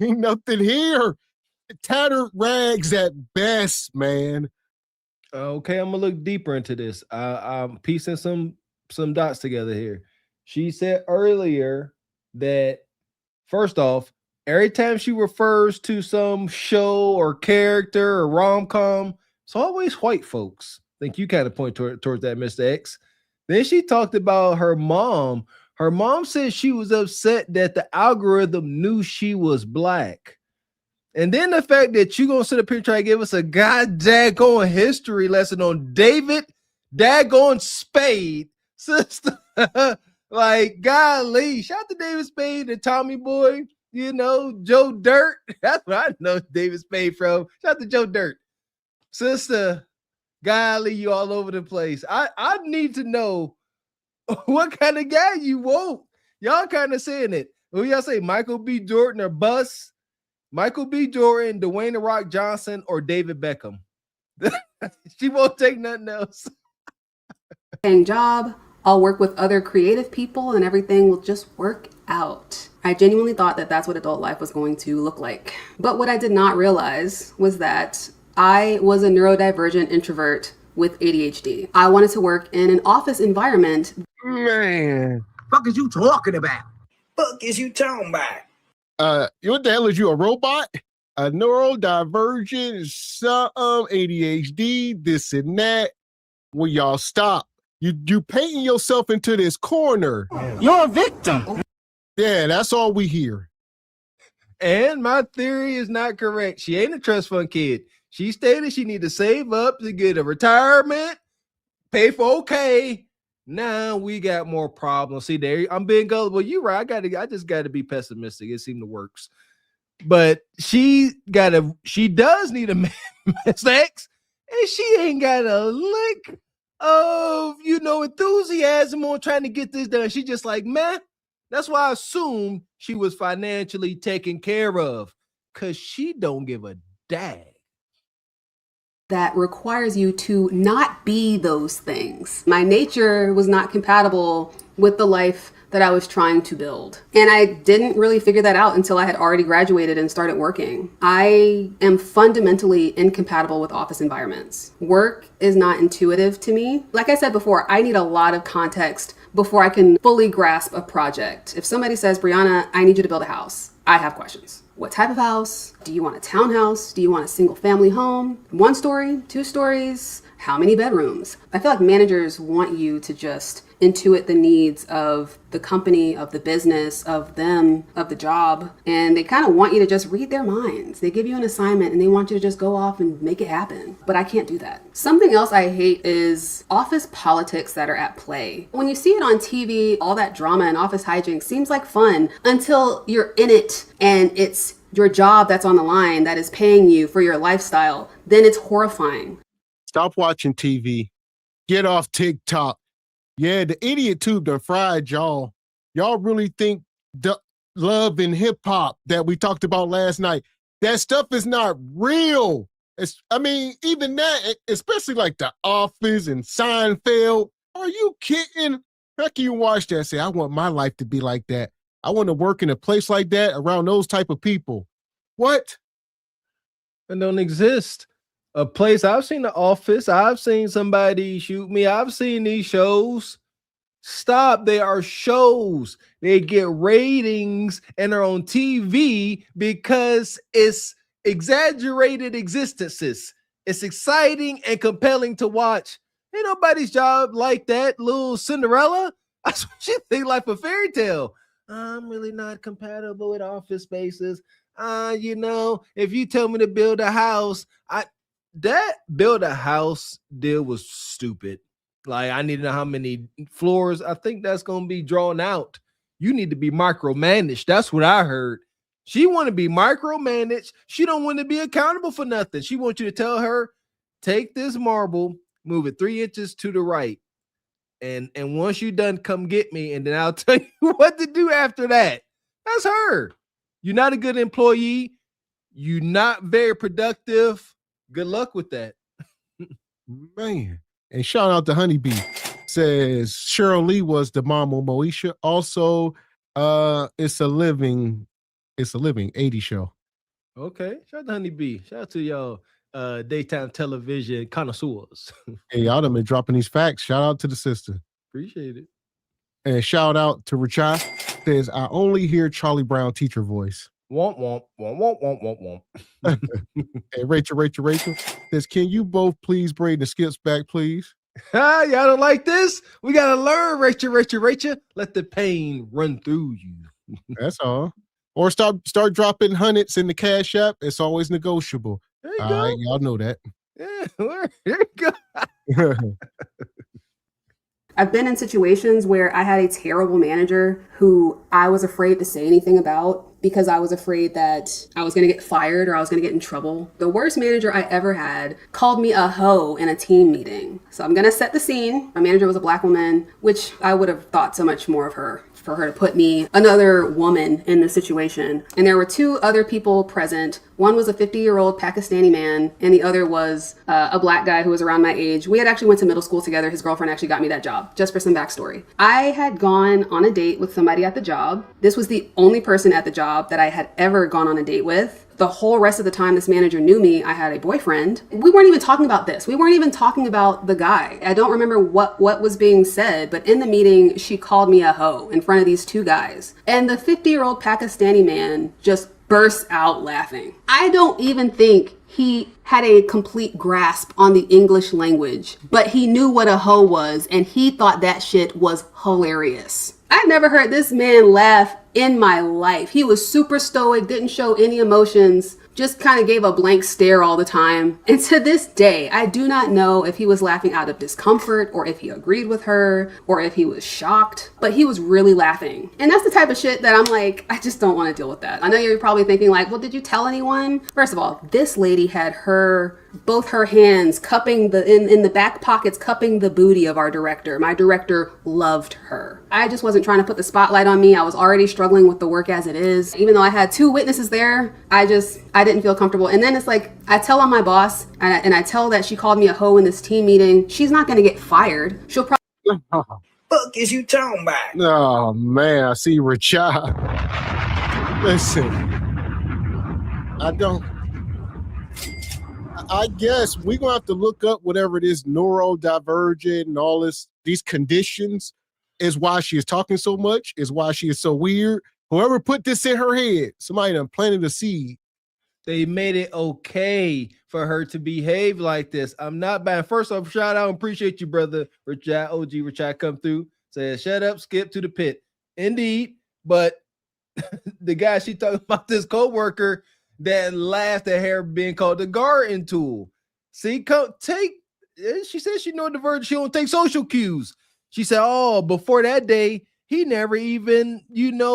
[SPEAKER 6] ain't nothing here. Tattered rags at best, man.
[SPEAKER 8] Okay, I'm gonna look deeper into this. I'm piecing some dots together here. She said earlier that first off, every time she refers to some show or character or rom-com, it's always white folks. I think you kind of point towards that, Mr. X. Then she talked about her mom. Her mom said she was upset that the algorithm knew she was black. And then the fact that you gonna sit up here and try to give us a goddamn history lesson on David daggone Spade, sister. Like, golly, shout out to David Spade and Tommy Boy, Joe Dirt. That's what I know David Spade from. Shout out to Joe Dirt. Sister, golly, you all over the place. I need to know what kind of guy you want. Y'all kind of saying it. Who y'all say, Michael B. Jordan or Bus? Michael B. Jordan, Dwayne "The Rock" Johnson, or David Beckham? She won't take nothing else.
[SPEAKER 10] Paying job, I'll work with other creative people and everything will just work out. I genuinely thought that that's what adult life was going to look like. But what I did not realize was that I was a neurodivergent introvert with ADHD. I wanted to work in an office environment.
[SPEAKER 6] Man.
[SPEAKER 11] Fuck is you talking about?
[SPEAKER 9] Fuck is you talking about?
[SPEAKER 6] What the hell is you, a robot? A neurodivergent, some ADHD, this and that. Well, y'all stop. You painting yourself into this corner.
[SPEAKER 11] You're a victim.
[SPEAKER 6] Yeah, that's all we hear.
[SPEAKER 8] And my theory is not correct. She ain't a trust fund kid. She stated she need to save up to get a retirement, pay for okay. Now we got more problems. See, there I'm being gullible. You're right. I just gotta be pessimistic. It seemed to works. But she does need a sex, and she ain't got a lick of enthusiasm on trying to get this done. She just like, man. That's why I assumed she was financially taken care of, because she don't give a dag.
[SPEAKER 10] That requires you to not be those things. My nature was not compatible with the life that I was trying to build. And I didn't really figure that out until I had already graduated and started working. I am fundamentally incompatible with office environments. Work is not intuitive to me. Like I said before, I need a lot of context before I can fully grasp a project. If somebody says, Brianna, I need you to build a house, I have questions. What type of house? Do you want a townhouse? Do you want a single family home? 1 story, 2 stories? How many bedrooms? I feel like managers want you to just intuit the needs of the company, of the business, of them, of the job. And they kind of want you to just read their minds. They give you an assignment and they want you to just go off and make it happen. But I can't do that. Something else I hate is office politics that are at play. When you see it on TV, all that drama and office hijinks seems like fun until you're in it and it's your job that's on the line that is paying you for your lifestyle. Then it's horrifying.
[SPEAKER 6] Stop watching TV. Get off TikTok. Yeah, the idiot tube done fried y'all. Y'all really think the love and hip hop that we talked about last night, that stuff is not real. I mean, even that, especially like The Office and Seinfeld. Are you kidding? How can you watch that and say, I want my life to be like that? I want to work in a place like that around those type of people. What?
[SPEAKER 8] It don't exist. A place, I've seen The Office. I've seen Somebody Shoot Me. I've seen these shows. Stop. They are shows. They get ratings and are on TV because it's exaggerated existences. It's exciting and compelling to watch. Ain't nobody's job like that. Little Cinderella. That's what she think, like a fairy tale. I'm really not compatible with office spaces. If you tell me to build a house, that build a house deal was stupid. Like, I need to know how many floors. I think that's going to be drawn out. You need to be micromanaged. That's what I heard. She want to be micromanaged. She don't want to be accountable for nothing. She wants you to tell her, take this marble, move it 3 inches to the right. And once you're done, come get me. And then I'll tell you what to do after that. That's her. You're not a good employee. You're not very productive. Good luck with that.
[SPEAKER 6] Man. And shout out to Honeybee. Says Cheryl Lee was the mom of Moesha. Also, it's a living 80 show.
[SPEAKER 8] Okay. Shout out to Honeybee. Shout out to y'all daytime television connoisseurs.
[SPEAKER 6] Hey, y'all done been dropping these facts. Shout out to the sister.
[SPEAKER 8] Appreciate it.
[SPEAKER 6] And shout out to Richard. Says, I only hear Charlie Brown teacher voice.
[SPEAKER 8] Womp, womp, womp, womp, womp, womp, womp.
[SPEAKER 6] Hey, Rachel says, can you both please bring the skips back, please?
[SPEAKER 8] Y'all don't like this? We got to learn, Rachel. Let the pain run through you.
[SPEAKER 6] That's all. Or start dropping hundreds in the Cash App. It's always negotiable.
[SPEAKER 8] There you go.
[SPEAKER 6] Y'all know that.
[SPEAKER 8] Yeah, here you go.
[SPEAKER 10] I've been in situations where I had a terrible manager who I was afraid to say anything about because I was afraid that I was going to get fired or I was going to get in trouble. The worst manager I ever had called me a hoe in a team meeting. So I'm going to set the scene. My manager was a Black woman, which I would have thought so much more of her for her to put me, another woman, in this situation. And there were 2 other people present. One was a 50-year-old Pakistani man, and the other was a Black guy who was around my age. We had actually went to middle school together. His girlfriend actually got me that job, just for some backstory. I had gone on a date with somebody at the job. This was the only person at the job that I had ever gone on a date with. The whole rest of the time this manager knew me, I had a boyfriend. We weren't even talking about this. We weren't even talking about the guy. I don't remember what was being said, but in the meeting, she called me a hoe in front of these 2 guys. And the 50-year-old Pakistani man just burst out laughing. I don't even think he had a complete grasp on the English language, but he knew what a hoe was, and he thought that shit was hilarious. I've never heard this man laugh in my life. He was super stoic, didn't show any emotions, just kind of gave a blank stare all the time. And to this day, I do not know if he was laughing out of discomfort or if he agreed with her or if he was shocked, but he was really laughing. And that's the type of shit that I'm like, I just don't want to deal with that. I know you're probably thinking like, well, did you tell anyone? First of all, this lady had both her hands cupping in the back pockets, cupping the booty of our director. My director loved her. I just wasn't trying to put the spotlight on me. I was already struggling with the work as it is. Even though I had 2 witnesses there, I didn't feel comfortable. And then it's like, I tell on my boss and I tell that she called me a hoe in this team meeting. She's not going to get fired. She'll probably...
[SPEAKER 9] Fuck is you talking about?
[SPEAKER 6] Oh, man. I see Richard. Listen. I guess we're going to have to look up whatever it is, neurodivergent and all these conditions is why she is talking so much, is why she is so weird. Whoever put this in her head, somebody done planted a seed.
[SPEAKER 8] They made it okay for her to behave like this. I'm not bad. First off, shout out and appreciate you, brother. Richard, OG Richard come through, says, shut up, skip to the pit. Indeed, but the guy she talking about, this co-worker that laughed at her being called the garden tool. See, she said she know the verge. She don't take social cues. She said, oh, before that day, he never even,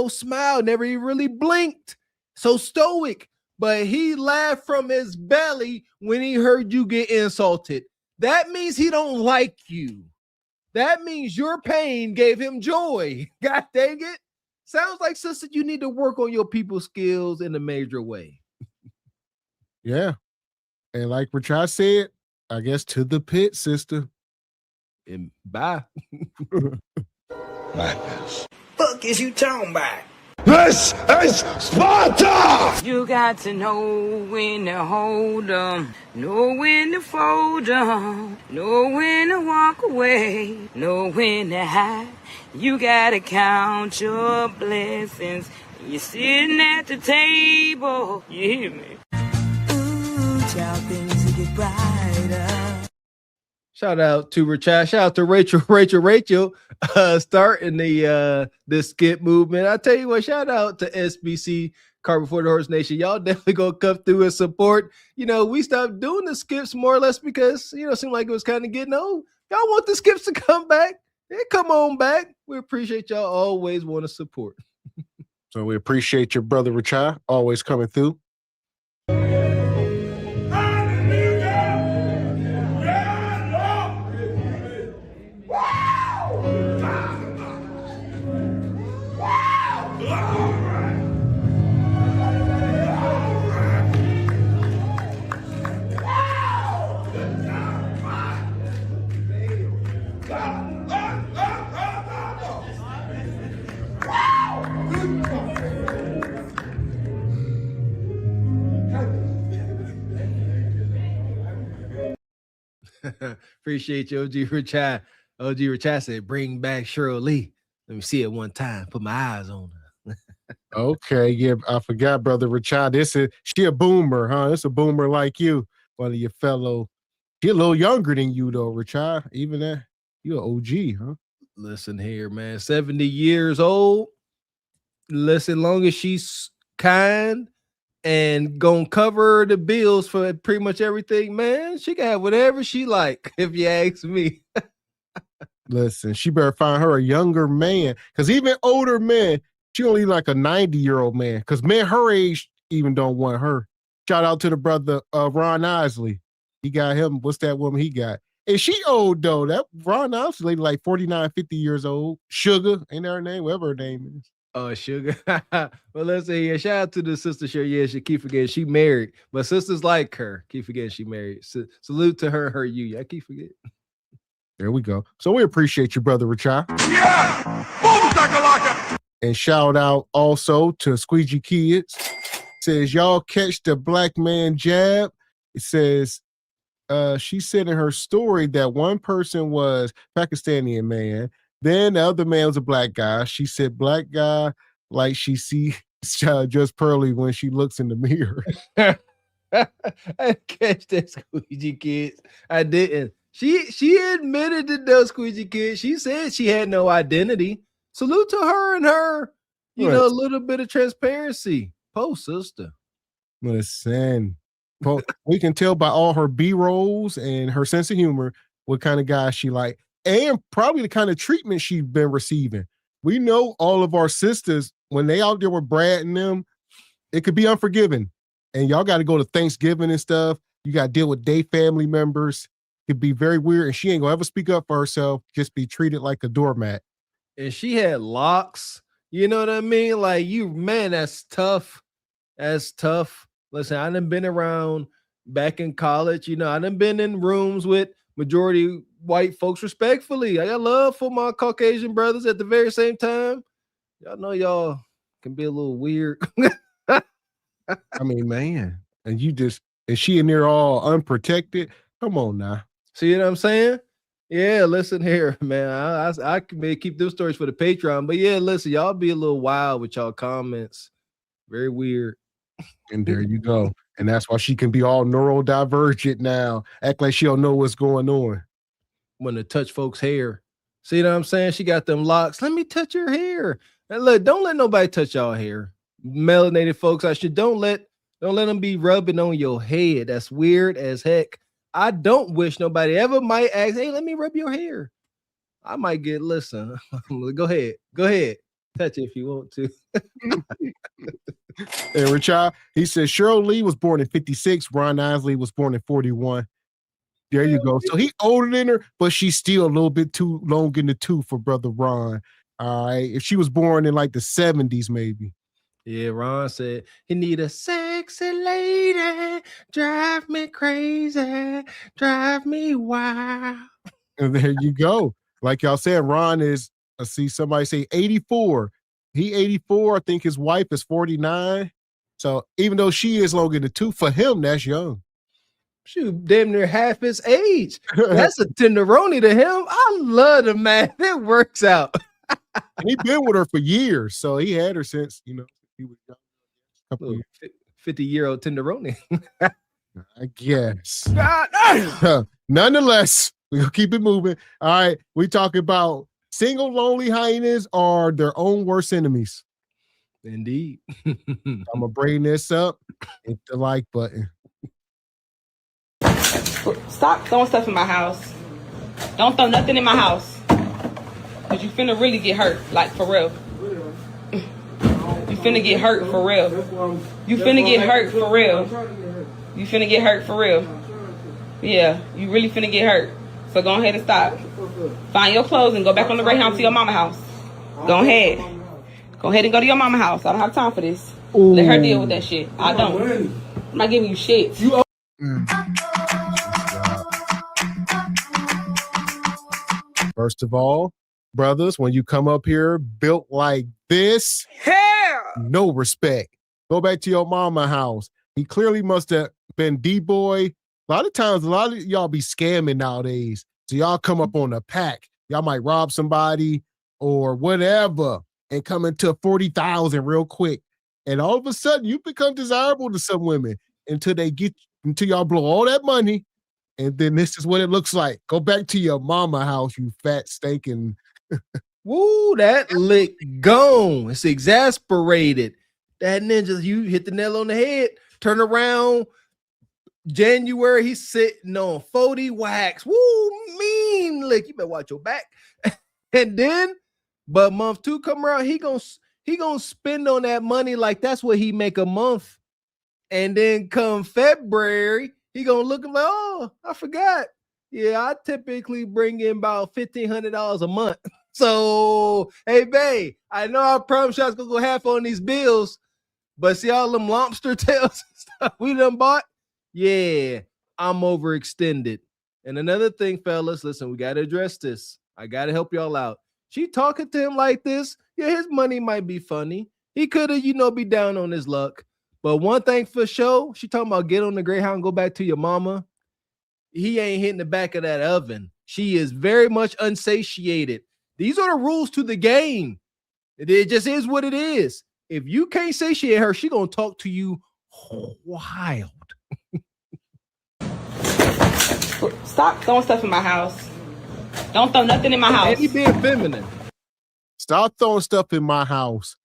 [SPEAKER 8] smiled, never even really blinked. So stoic. But he laughed from his belly when he heard you get insulted. That means he don't like you. That means your pain gave him joy. God dang it. Sounds like, sister, you need to work on your people skills in a major way.
[SPEAKER 6] Yeah. And like Rashad said, I guess to the pit, sister.
[SPEAKER 8] And bye.
[SPEAKER 5] Madness.
[SPEAKER 9] Fuck is you talking about?
[SPEAKER 5] This is Sparta!
[SPEAKER 12] You got to know when to hold 'em, know when to fold 'em, know when to walk away, know when to hide. You gotta count your blessings. You're sitting at the table. You hear me? Ooh, child, things will get brighter.
[SPEAKER 8] Shout out to Rachel. Shout out to Rachel, starting the this skip movement. I tell you what, shout out to SBC, Car Before the Horse Nation. Y'all definitely gonna come through and support. You know, we stopped doing the skips more or less because, you know, it seemed like it was kind of getting old. Y'all want the skips to come back? Yeah, come on back. We appreciate y'all always want to support.
[SPEAKER 6] So we appreciate your brother Rachel always coming through.
[SPEAKER 8] Appreciate you, OG Richard. OG Richard said, bring back Cheryl Lee. Let me see it one time. Put my eyes on her.
[SPEAKER 6] Okay, yeah, I forgot, brother Richard. She a boomer, huh? It's a boomer like you, one of your fellow. She a little younger than you, though, Richard. Even that, you an OG, huh?
[SPEAKER 8] Listen here, man. 70 years old. Listen, long as she's kind and gonna cover the bills for pretty much everything, man, she can have whatever she like, if you ask me.
[SPEAKER 6] Listen, she better find her a younger man, because even older men, she only like a 90-year-old man, because men her age even don't want her. Shout out to the brother Ron Isley. He got him. What's that woman he got? And she old, though. That Ron Isley like 49, 50 years old. Sugar, ain't that her name? Whatever her name is.
[SPEAKER 8] Oh, Sugar. Well, let's say, yeah, shout out to the sister. Sure, yeah, she keep forgetting she married, but sisters like her keep forgetting she married. Salute to her you. I keep forgetting.
[SPEAKER 6] There we go. So we appreciate you, brother Richard.
[SPEAKER 5] Yeah! Boom, shakalaka!
[SPEAKER 6] And shout out also to Squeegee Kids. Says, y'all catch the black man jab. It says, she said in her story that one person was Pakistani man. Then the other man was a black guy. She said, black guy, like she sees just pearly when she looks in the mirror.
[SPEAKER 8] I catch that, Squeegee Kids. I didn't. She admitted it though, Squeegee Kids. She said she had no identity. Salute to her and her, you know, a little bit of transparency. Post sister.
[SPEAKER 6] Listen, we can tell by all her B-rolls and her sense of humor what kind of guy she like, and probably the kind of treatment she's been receiving. We know all of our sisters, when they out there with Brad and them, it could be unforgiving. And y'all got to go to Thanksgiving and stuff. You got to deal with their family members. It could be very weird. And she ain't going to ever speak up for herself, just be treated like a doormat.
[SPEAKER 8] And she had locks. You know what I mean? Like, man, that's tough. That's tough. Listen, I done been around back in college. You know, I done been in rooms with majority white folks respectfully. I got love for my Caucasian brothers at the very same time. Y'all know y'all can be a little weird.
[SPEAKER 6] I mean, man, and she in there all unprotected. Come on now.
[SPEAKER 8] See what I'm saying? Yeah, listen here, man. I may keep those stories for the Patreon, but yeah, listen, y'all be a little wild with y'all comments. Very weird.
[SPEAKER 6] And there you go. And that's why she can be all neurodivergent now. Act like she don't know what's going on.
[SPEAKER 8] When to touch folks' hair. See what I'm saying? She got them locks. Let me touch your hair. And look, don't let nobody touch y'all hair. Melanated folks, don't let them be rubbing on your head. That's weird as heck. I don't wish nobody ever might ask, hey, let me rub your hair. I might get, listen, go ahead. Touch it if you want to.
[SPEAKER 6] And Richard, he says Cheryl Lee was born in 56. Ron Isley was born in 41. There you go. So he older than her, but she's still a little bit too long in the tooth for brother Ron. All right. If she was born in like the 70s, maybe.
[SPEAKER 8] Yeah, Ron said he need a sexy lady, drive me crazy, drive me wild.
[SPEAKER 6] And there you go. Like y'all said, Ron is, I see somebody say 84. He 84. I think his wife is 49. So even though she is long in the tooth, for him, that's young.
[SPEAKER 8] Shoot, damn near half his age. That's a tenderoni to him. I love the man. It works out.
[SPEAKER 6] And he's been with her for years. So he had her since, he was young.
[SPEAKER 8] 50-year-old tenderoni.
[SPEAKER 6] I guess. Nonetheless, we'll keep it moving. All right. We talk about single lonely hyenas are their own worst enemies.
[SPEAKER 8] Indeed.
[SPEAKER 6] I'm going to bring this up. Hit the like button.
[SPEAKER 12] Stop throwing stuff in my house. Don't throw nothing in my house. Cause you finna really get hurt, like for real. You finna get hurt for real. You finna get hurt for real. You finna get hurt for real. Yeah, you really finna get hurt. So go ahead and stop. Find your clothes and go back on the Greyhound to your mama house. Go ahead. Go ahead and go to your mama house. I don't have time for this. Ooh. Let her deal with that shit. I don't. I'm not giving you shit.
[SPEAKER 6] First of all, brothers, when you come up here built like this, no respect. Go back to your mama house. He clearly must have been D-boy. A lot of times, a lot of y'all be scamming nowadays. So y'all come up on a pack. Y'all might rob somebody or whatever and come into 40,000 real quick. And all of a sudden, you become desirable to some women until y'all blow all that money. And then this is what it looks like. Go back to your mama house, you fat stinking.
[SPEAKER 8] Woo, that lick gone. It's exasperated. That ninja, you hit the nail on the head. Turn around. January, he's sitting on 40 wax. Woo, mean lick. You better watch your back. And then, but month 2 come around, he gonna spend on that money like that's what he make a month. And then come February, he gonna look like, oh, I forgot. Yeah, I typically bring in about $1,500 a month. So, hey, babe, I know I promised you I was gonna go half on these bills, but see all them lobster tails and stuff we done bought? Yeah, I'm overextended. And another thing, fellas, listen, we gotta address this. I gotta help y'all out. She talking to him like this. Yeah, his money might be funny. He could have, be down on his luck. But one thing for sure, she talking about get on the Greyhound and go back to your mama. He ain't hitting the back of that oven. She is very much unsatiated. These are the rules to the game. It just is what it is. If you can't satiate her, she gonna talk to you wild.
[SPEAKER 12] Stop throwing stuff in my house. Don't throw nothing in my house.
[SPEAKER 8] And he being feminine.
[SPEAKER 6] Stop throwing stuff in my house.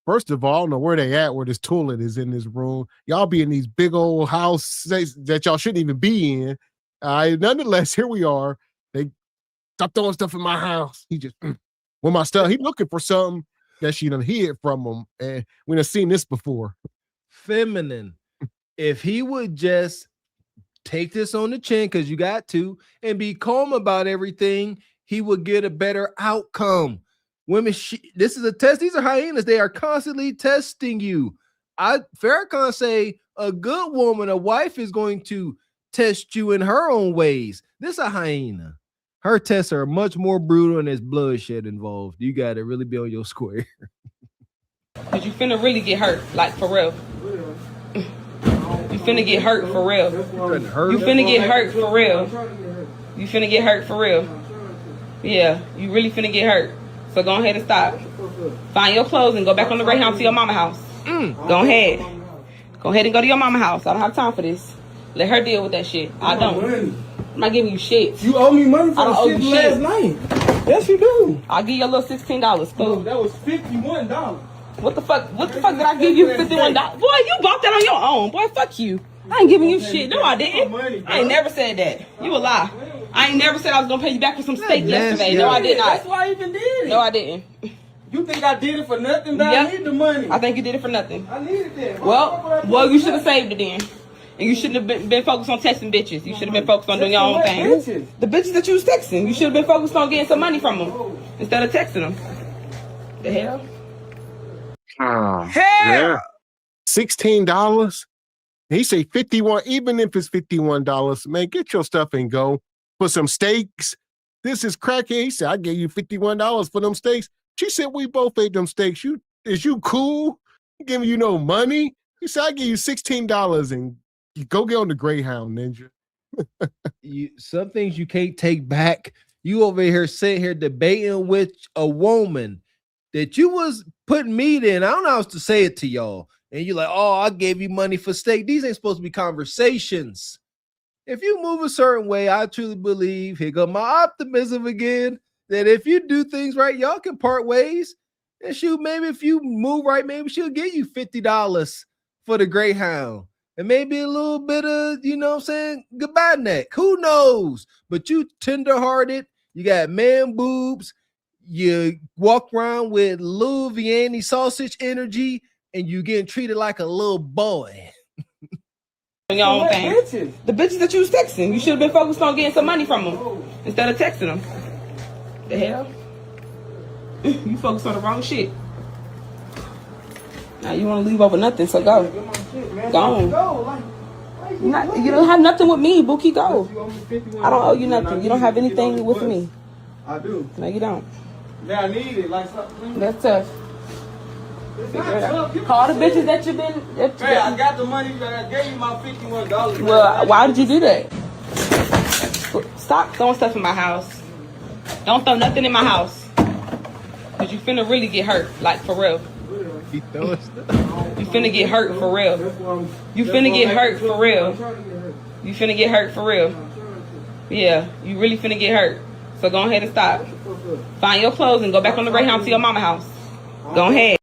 [SPEAKER 6] First of all, I don't know where they at, where this toilet is in this room. Y'all be in these big old houses that y'all shouldn't even be in. Nonetheless, here we are. They stop throwing stuff in my house. He just, with my stuff, he looking for something that she done hid from him. And we done seen this before.
[SPEAKER 8] Feminine. If he would just take this on the chin, because you got to, and be calm about everything, he would get a better outcome. Women, this is a test. These are hyenas. They are constantly testing you. Farrakhan say a good woman, a wife, is going to test you in her own ways. This is a hyena. Her tests are much more brutal and there's bloodshed involved. You got to really be on your square.
[SPEAKER 12] Because you finna really get hurt, like for real. You finna get hurt for real. You finna get hurt for real. You finna get hurt for real. Yeah, you really finna get hurt. So go ahead and stop. Find your clothes and go back on the Greyhound to your mama house. Go ahead. Go ahead and go to your mama house. I don't have time for this. Let her deal with that shit. I don't. I'm not giving you shit.
[SPEAKER 13] You owe me money for the shit last night. Yes, you do.
[SPEAKER 12] I'll give you a little $16. Cool.
[SPEAKER 13] That was $51.
[SPEAKER 12] What the fuck? What the fuck did I give you $51? Boy, you bought that on your own. Boy, fuck you. I ain't giving you shit. No, I didn't. I ain't never said that. You a lie. I ain't never said I was gonna pay you back for some steak yesterday. No, I did not.
[SPEAKER 13] That's why I even did it.
[SPEAKER 12] No, I didn't.
[SPEAKER 13] You think I did it for nothing? But I need the money.
[SPEAKER 12] I think you did it for nothing.
[SPEAKER 13] I needed that.
[SPEAKER 12] Well, you should have saved it then. And you shouldn't have been focused on texting bitches. You should have been focused on doing your own thing. Bitches? The bitches that you was texting. You should have been focused on getting some money from them instead of texting them. The hell?
[SPEAKER 6] Hell.
[SPEAKER 12] Yeah.
[SPEAKER 6] $16? He say 51, even if it's $51, man, get your stuff and go. For some steaks. This is cracking. He said, I gave you $51 for them steaks. She said, we both ate them steaks. Is you cool? I'm giving you no money? He said, I give you $16 and you go get on the Greyhound, ninja.
[SPEAKER 8] Some things you can't take back. You over here sitting here debating with a woman that you was putting meat in. I don't know how else to say it to y'all. And you're like, oh, I gave you money for steak. These ain't supposed to be conversations. If you move a certain way, I truly believe, here go my optimism again, that if you do things right, y'all can part ways. And shoot, maybe if you move right, maybe she'll give you $50 for the Greyhound. And maybe a little bit of, you know what I'm saying, goodbye neck. Who knows? But you tenderhearted, you got man boobs, you walk around with Lil Vianney sausage energy, and you getting treated like a little boy.
[SPEAKER 12] Your own thing. Bitches? The bitches that you was texting. You should have been focused on getting some money from them instead of texting them. The hell? You focused on the wrong shit. Now you want to leave over nothing, so go. Go on. You don't have nothing with me, Bookie. Go. I don't owe you nothing. You don't have anything with me.
[SPEAKER 13] I do.
[SPEAKER 12] No, you don't.
[SPEAKER 13] Yeah, I need it. Like something.
[SPEAKER 12] That's tough. Call the bitches that you've been.
[SPEAKER 13] Hey, I got the money. I gave you my $51.
[SPEAKER 12] Well, why did you do that? Stop throwing stuff in my house. Don't throw nothing in my house. Cause you finna really get hurt, like for real.
[SPEAKER 8] He throwing stuff.
[SPEAKER 12] You finna get hurt for real. You finna get hurt for real. You finna get hurt for real. Yeah, you really finna get hurt. So go ahead and stop. Find your clothes and go back on the Greyhound to your mama house. Go ahead.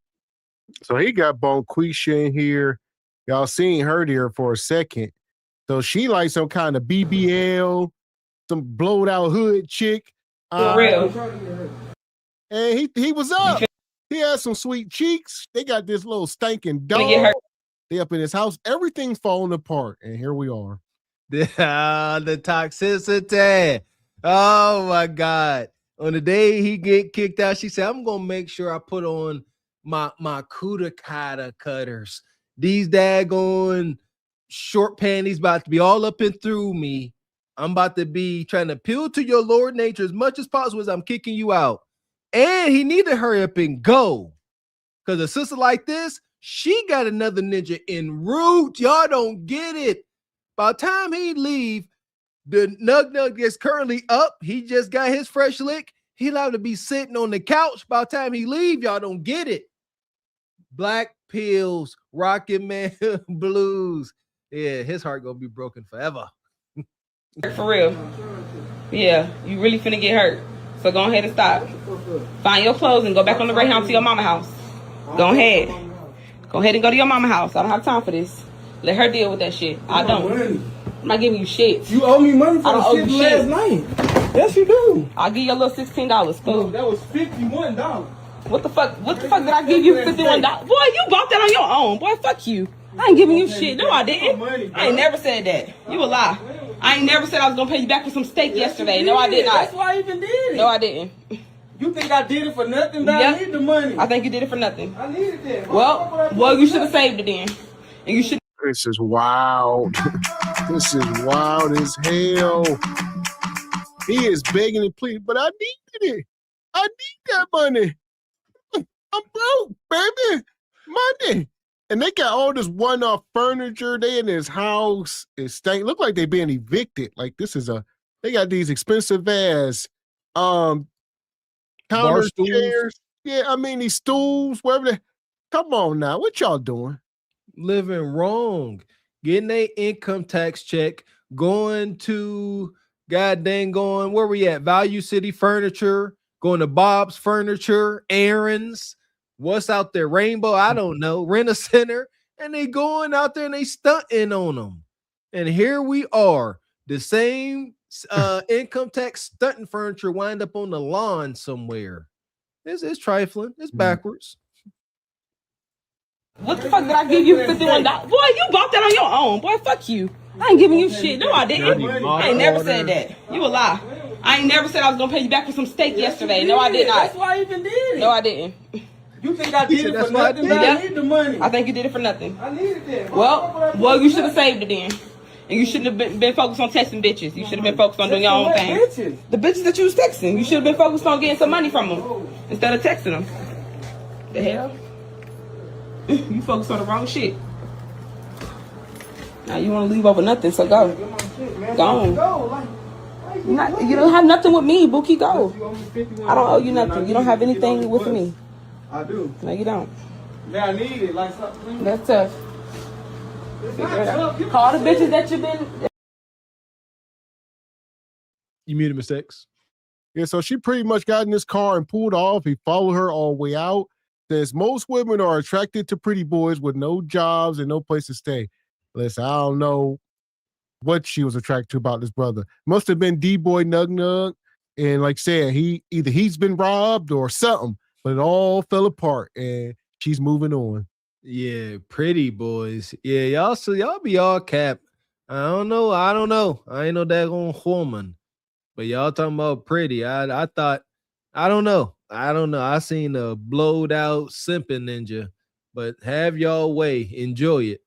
[SPEAKER 6] So he got Bonquisha in here. Y'all seen her there for a second. So she like some kind of BBL, some blowed out hood chick.
[SPEAKER 12] For real.
[SPEAKER 6] And he was up. He had some sweet cheeks. They got this little stinking dog. They up in his house. Everything's falling apart. And here we are.
[SPEAKER 8] The toxicity. Oh my God. On the day he get kicked out, she said, I'm gonna make sure I put on my Kudakata cutters. These daggone short panties about to be all up and through me. I'm about to be trying to appeal to your Lord nature as much as possible as I'm kicking you out. And he need to hurry up and go. Because a sister like this, she got another ninja en route. Y'all don't get it. By the time he leave, the nug is currently up. He just got his fresh lick. He allowed to be sitting on the couch. By the time he leave, y'all don't get it. Black pills, Rocket Man blues. Yeah, his heart gonna be broken forever.
[SPEAKER 12] For real. Yeah, you really finna get hurt. So go ahead and stop. Find your clothes and go back on the Greyhound to your mama house. Go ahead. Go ahead and go to your mama house. I don't have time for this. Let her deal with that shit. I don't. I'm not giving you shit.
[SPEAKER 13] You owe me money for
[SPEAKER 12] I don't
[SPEAKER 13] the shit last night. Yes, you do.
[SPEAKER 12] I'll give you a little $16. Cool.
[SPEAKER 13] No, that was $51.
[SPEAKER 12] What the fuck? What the fuck did I give you $51? Boy, you bought that on your own. Boy, fuck you. I ain't giving you shit. No, I didn't. I ain't never said that. You a lie. I ain't never said I was gonna pay you back for some steak yesterday. No, I did not.
[SPEAKER 13] That's why I even did it.
[SPEAKER 12] No, I didn't.
[SPEAKER 13] You think I did it for nothing? But
[SPEAKER 12] Yep.
[SPEAKER 13] I need the money.
[SPEAKER 12] I think you did it for nothing.
[SPEAKER 13] I needed that.
[SPEAKER 12] Well, you should have saved it then. And you should.
[SPEAKER 6] This is wild. This is wild as hell. He is begging and pleading, but I needed it. I need that money. I'm broke, baby. Money. And they got all this one-off furniture. They in his house. It stank. Look like they being evicted. Like this is they got these expensive ass counter chairs. Yeah, I mean these stools, whatever they. Come on now. What y'all doing?
[SPEAKER 8] Living wrong. Getting a income tax check. Going to going, where we at? Value City Furniture. Going to Bob's Furniture. Aaron's. What's out there? Rainbow, I don't know. Rent a center, and they going out there and they stunting on them. And here we are, the same income tax stunting furniture wind up on the lawn somewhere. It's trifling. It's backwards.
[SPEAKER 12] What the fuck did I give you $51? Boy, you bought that on your own. Boy, fuck you. I ain't giving you shit. No, I didn't. I ain't never said that. You a lie. I ain't never said I was gonna pay you back for some steak yesterday. No, I did not.
[SPEAKER 13] That's why I even did it.
[SPEAKER 12] No, I didn't.
[SPEAKER 13] You think I did it for nothing? I need the money.
[SPEAKER 12] I think you did it for nothing.
[SPEAKER 13] I needed it.
[SPEAKER 12] Well, you should have saved it then. And you shouldn't have been focused on texting bitches. You should have been focused on doing your own thing.
[SPEAKER 13] Bitches?
[SPEAKER 12] The bitches that you was texting. You should have been focused on getting some money from them instead of texting them. The hell? You focused on the wrong shit. Now you want to leave over nothing, so go. Go on. You don't have nothing with me, Bookie. Go. I don't owe you nothing. You don't have anything with me.
[SPEAKER 13] I do.
[SPEAKER 12] No, you don't.
[SPEAKER 13] Yeah, I need it. Like something.
[SPEAKER 12] That's tough. Call the bitches that you've been.
[SPEAKER 8] You muted Miss X.
[SPEAKER 6] Yeah, so she pretty much got in this car and pulled off. He followed her all the way out. Says most women are attracted to pretty boys with no jobs and no place to stay. Listen, I don't know what she was attracted to about this brother. Must have been D-boy Nug Nug. And like I said, he's been robbed or something, but it all fell apart and she's moving on.
[SPEAKER 8] Yeah, pretty boys. Yeah, y'all be all cap. I don't know. I ain't no daggone woman. But y'all talking about pretty. I thought, I don't know. I seen a blowed out simping ninja, but have y'all way. Enjoy it.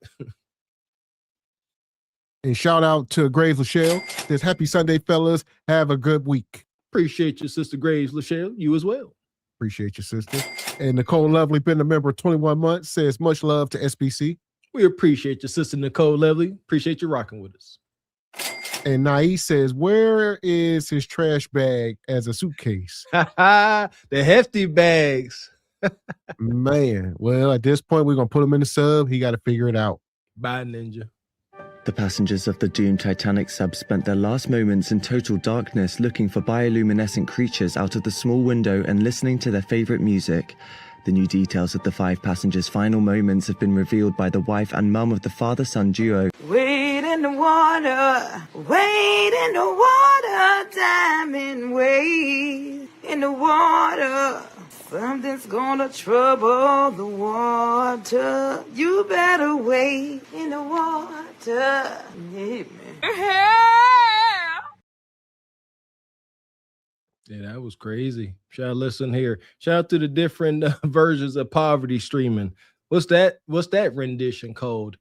[SPEAKER 6] And shout out to Graves Lachelle. Says happy Sunday, fellas. Have a good week.
[SPEAKER 8] Appreciate your sister Graves Lachelle. You as well.
[SPEAKER 6] Appreciate your sister. And Nicole Lovely, been a member 21 months, says much love to SBC.
[SPEAKER 8] We appreciate your sister Nicole Lovely. Appreciate you rocking with us.
[SPEAKER 6] And Nai says, where is his trash bag as a suitcase?
[SPEAKER 8] The hefty bags.
[SPEAKER 6] Man, well, at this point, we're going to put him in the sub. He got to figure it out.
[SPEAKER 8] Bye, Ninja.
[SPEAKER 14] The passengers of the doomed Titanic sub spent their last moments in total darkness looking for bioluminescent creatures out of the small window and listening to their favorite music. The new details of the 5 passengers' final moments have been revealed by the wife and mum of the father-son duo.
[SPEAKER 12] Wade in the water, wade in the water, diamond wade in the water. Something's gonna trouble the water. You better wade in the water. Yeah, man.
[SPEAKER 8] Yeah, that was crazy. Shout out, listen here. Shout out to the different versions of poverty streaming. What's that rendition called?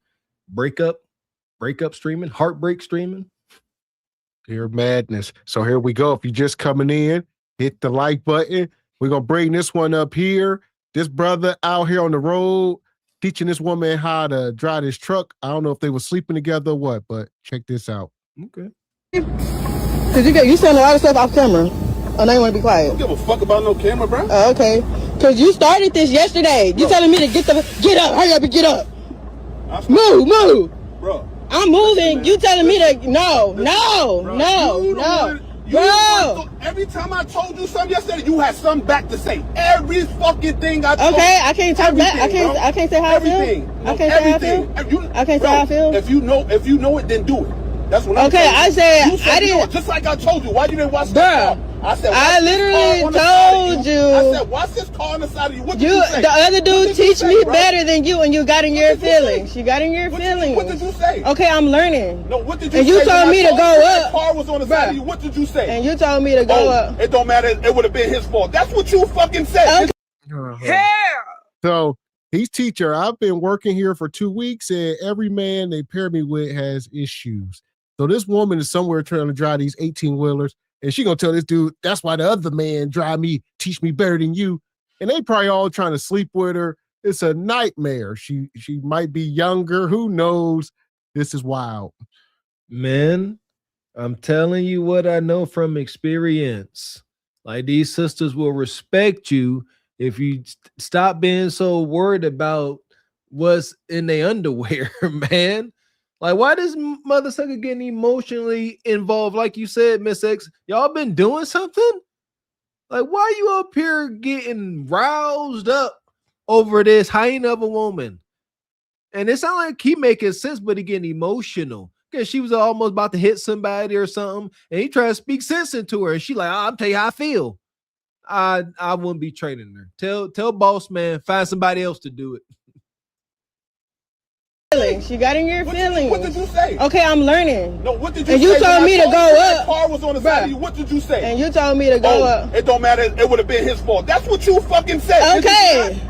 [SPEAKER 8] Breakup streaming, heartbreak streaming.
[SPEAKER 6] Pure madness. So here we go. If you're just coming in, hit the like button. We're going to bring this one up here. This brother out here on the road teaching this woman how to drive this truck. I don't know if they were sleeping together or what, but check this out.
[SPEAKER 8] Okay.
[SPEAKER 15] Because you saying a lot of stuff off camera. Oh, now you want to be quiet.
[SPEAKER 5] I don't give a fuck about no camera, bro.
[SPEAKER 15] Okay. Because you started this yesterday. You telling me to get up. Hurry up and get up. Move.
[SPEAKER 5] Bro.
[SPEAKER 15] I'm moving. You telling me to, no. Bro.
[SPEAKER 5] Every time I told you something yesterday, you had something back to say. Every fucking thing I told you.
[SPEAKER 15] Okay, I can't talk back. I can't say how I feel. I can't say how I feel. I can't say how I feel.
[SPEAKER 5] If you know it, then do it. That's what I'm saying.
[SPEAKER 15] I said I didn't.
[SPEAKER 5] Just like I told you. Why you didn't watch this car? I said,
[SPEAKER 15] I literally told you.
[SPEAKER 5] I said, watch this car on the side of you. What did you say?
[SPEAKER 15] The other dude teach me better than you, and you got in your feelings. You got in your feelings.
[SPEAKER 5] What did you say?
[SPEAKER 15] Okay, I'm learning.
[SPEAKER 5] No, what did you say?
[SPEAKER 15] And you told me to go up.
[SPEAKER 5] The car was on the side of you. What did you say?
[SPEAKER 15] And you told me to go up.
[SPEAKER 5] It don't matter. It would have been his fault. That's what you fucking said.
[SPEAKER 15] Okay.
[SPEAKER 6] So he's teacher. I've been working here for 2 weeks, and every man they pair me with has issues. So this woman is somewhere trying to drive these 18-wheelers, and she gonna tell this dude, that's why the other man teach me better than you. And they probably all trying to sleep with her. It's a nightmare. She might be younger. Who knows? This is wild.
[SPEAKER 8] Man, I'm telling you what I know from experience. Like, these sisters will respect you if you stop being so worried about what's in their underwear, man. Like, why does mother sucker getting emotionally involved? Like you said, Miss X, y'all been doing something? Like, why you up here getting roused up over this hyena of a woman? And it sounds like he making sense, but he getting emotional. Because she was almost about to hit somebody or something, and he tried to speak sense into her, and she like, I'll tell you how I feel. I wouldn't be training her. Tell boss man, find somebody else to do it.
[SPEAKER 15] feelings. You got in your feelings.
[SPEAKER 5] What did you say?
[SPEAKER 15] Okay, I'm learning.
[SPEAKER 5] No, what did you say?
[SPEAKER 15] And you told me to go
[SPEAKER 5] That
[SPEAKER 15] up.
[SPEAKER 5] car was on the side of you. What did you say?
[SPEAKER 15] And you told me to go up.
[SPEAKER 5] It don't matter. It would have been his fault. That's what you fucking said.
[SPEAKER 15] Okay.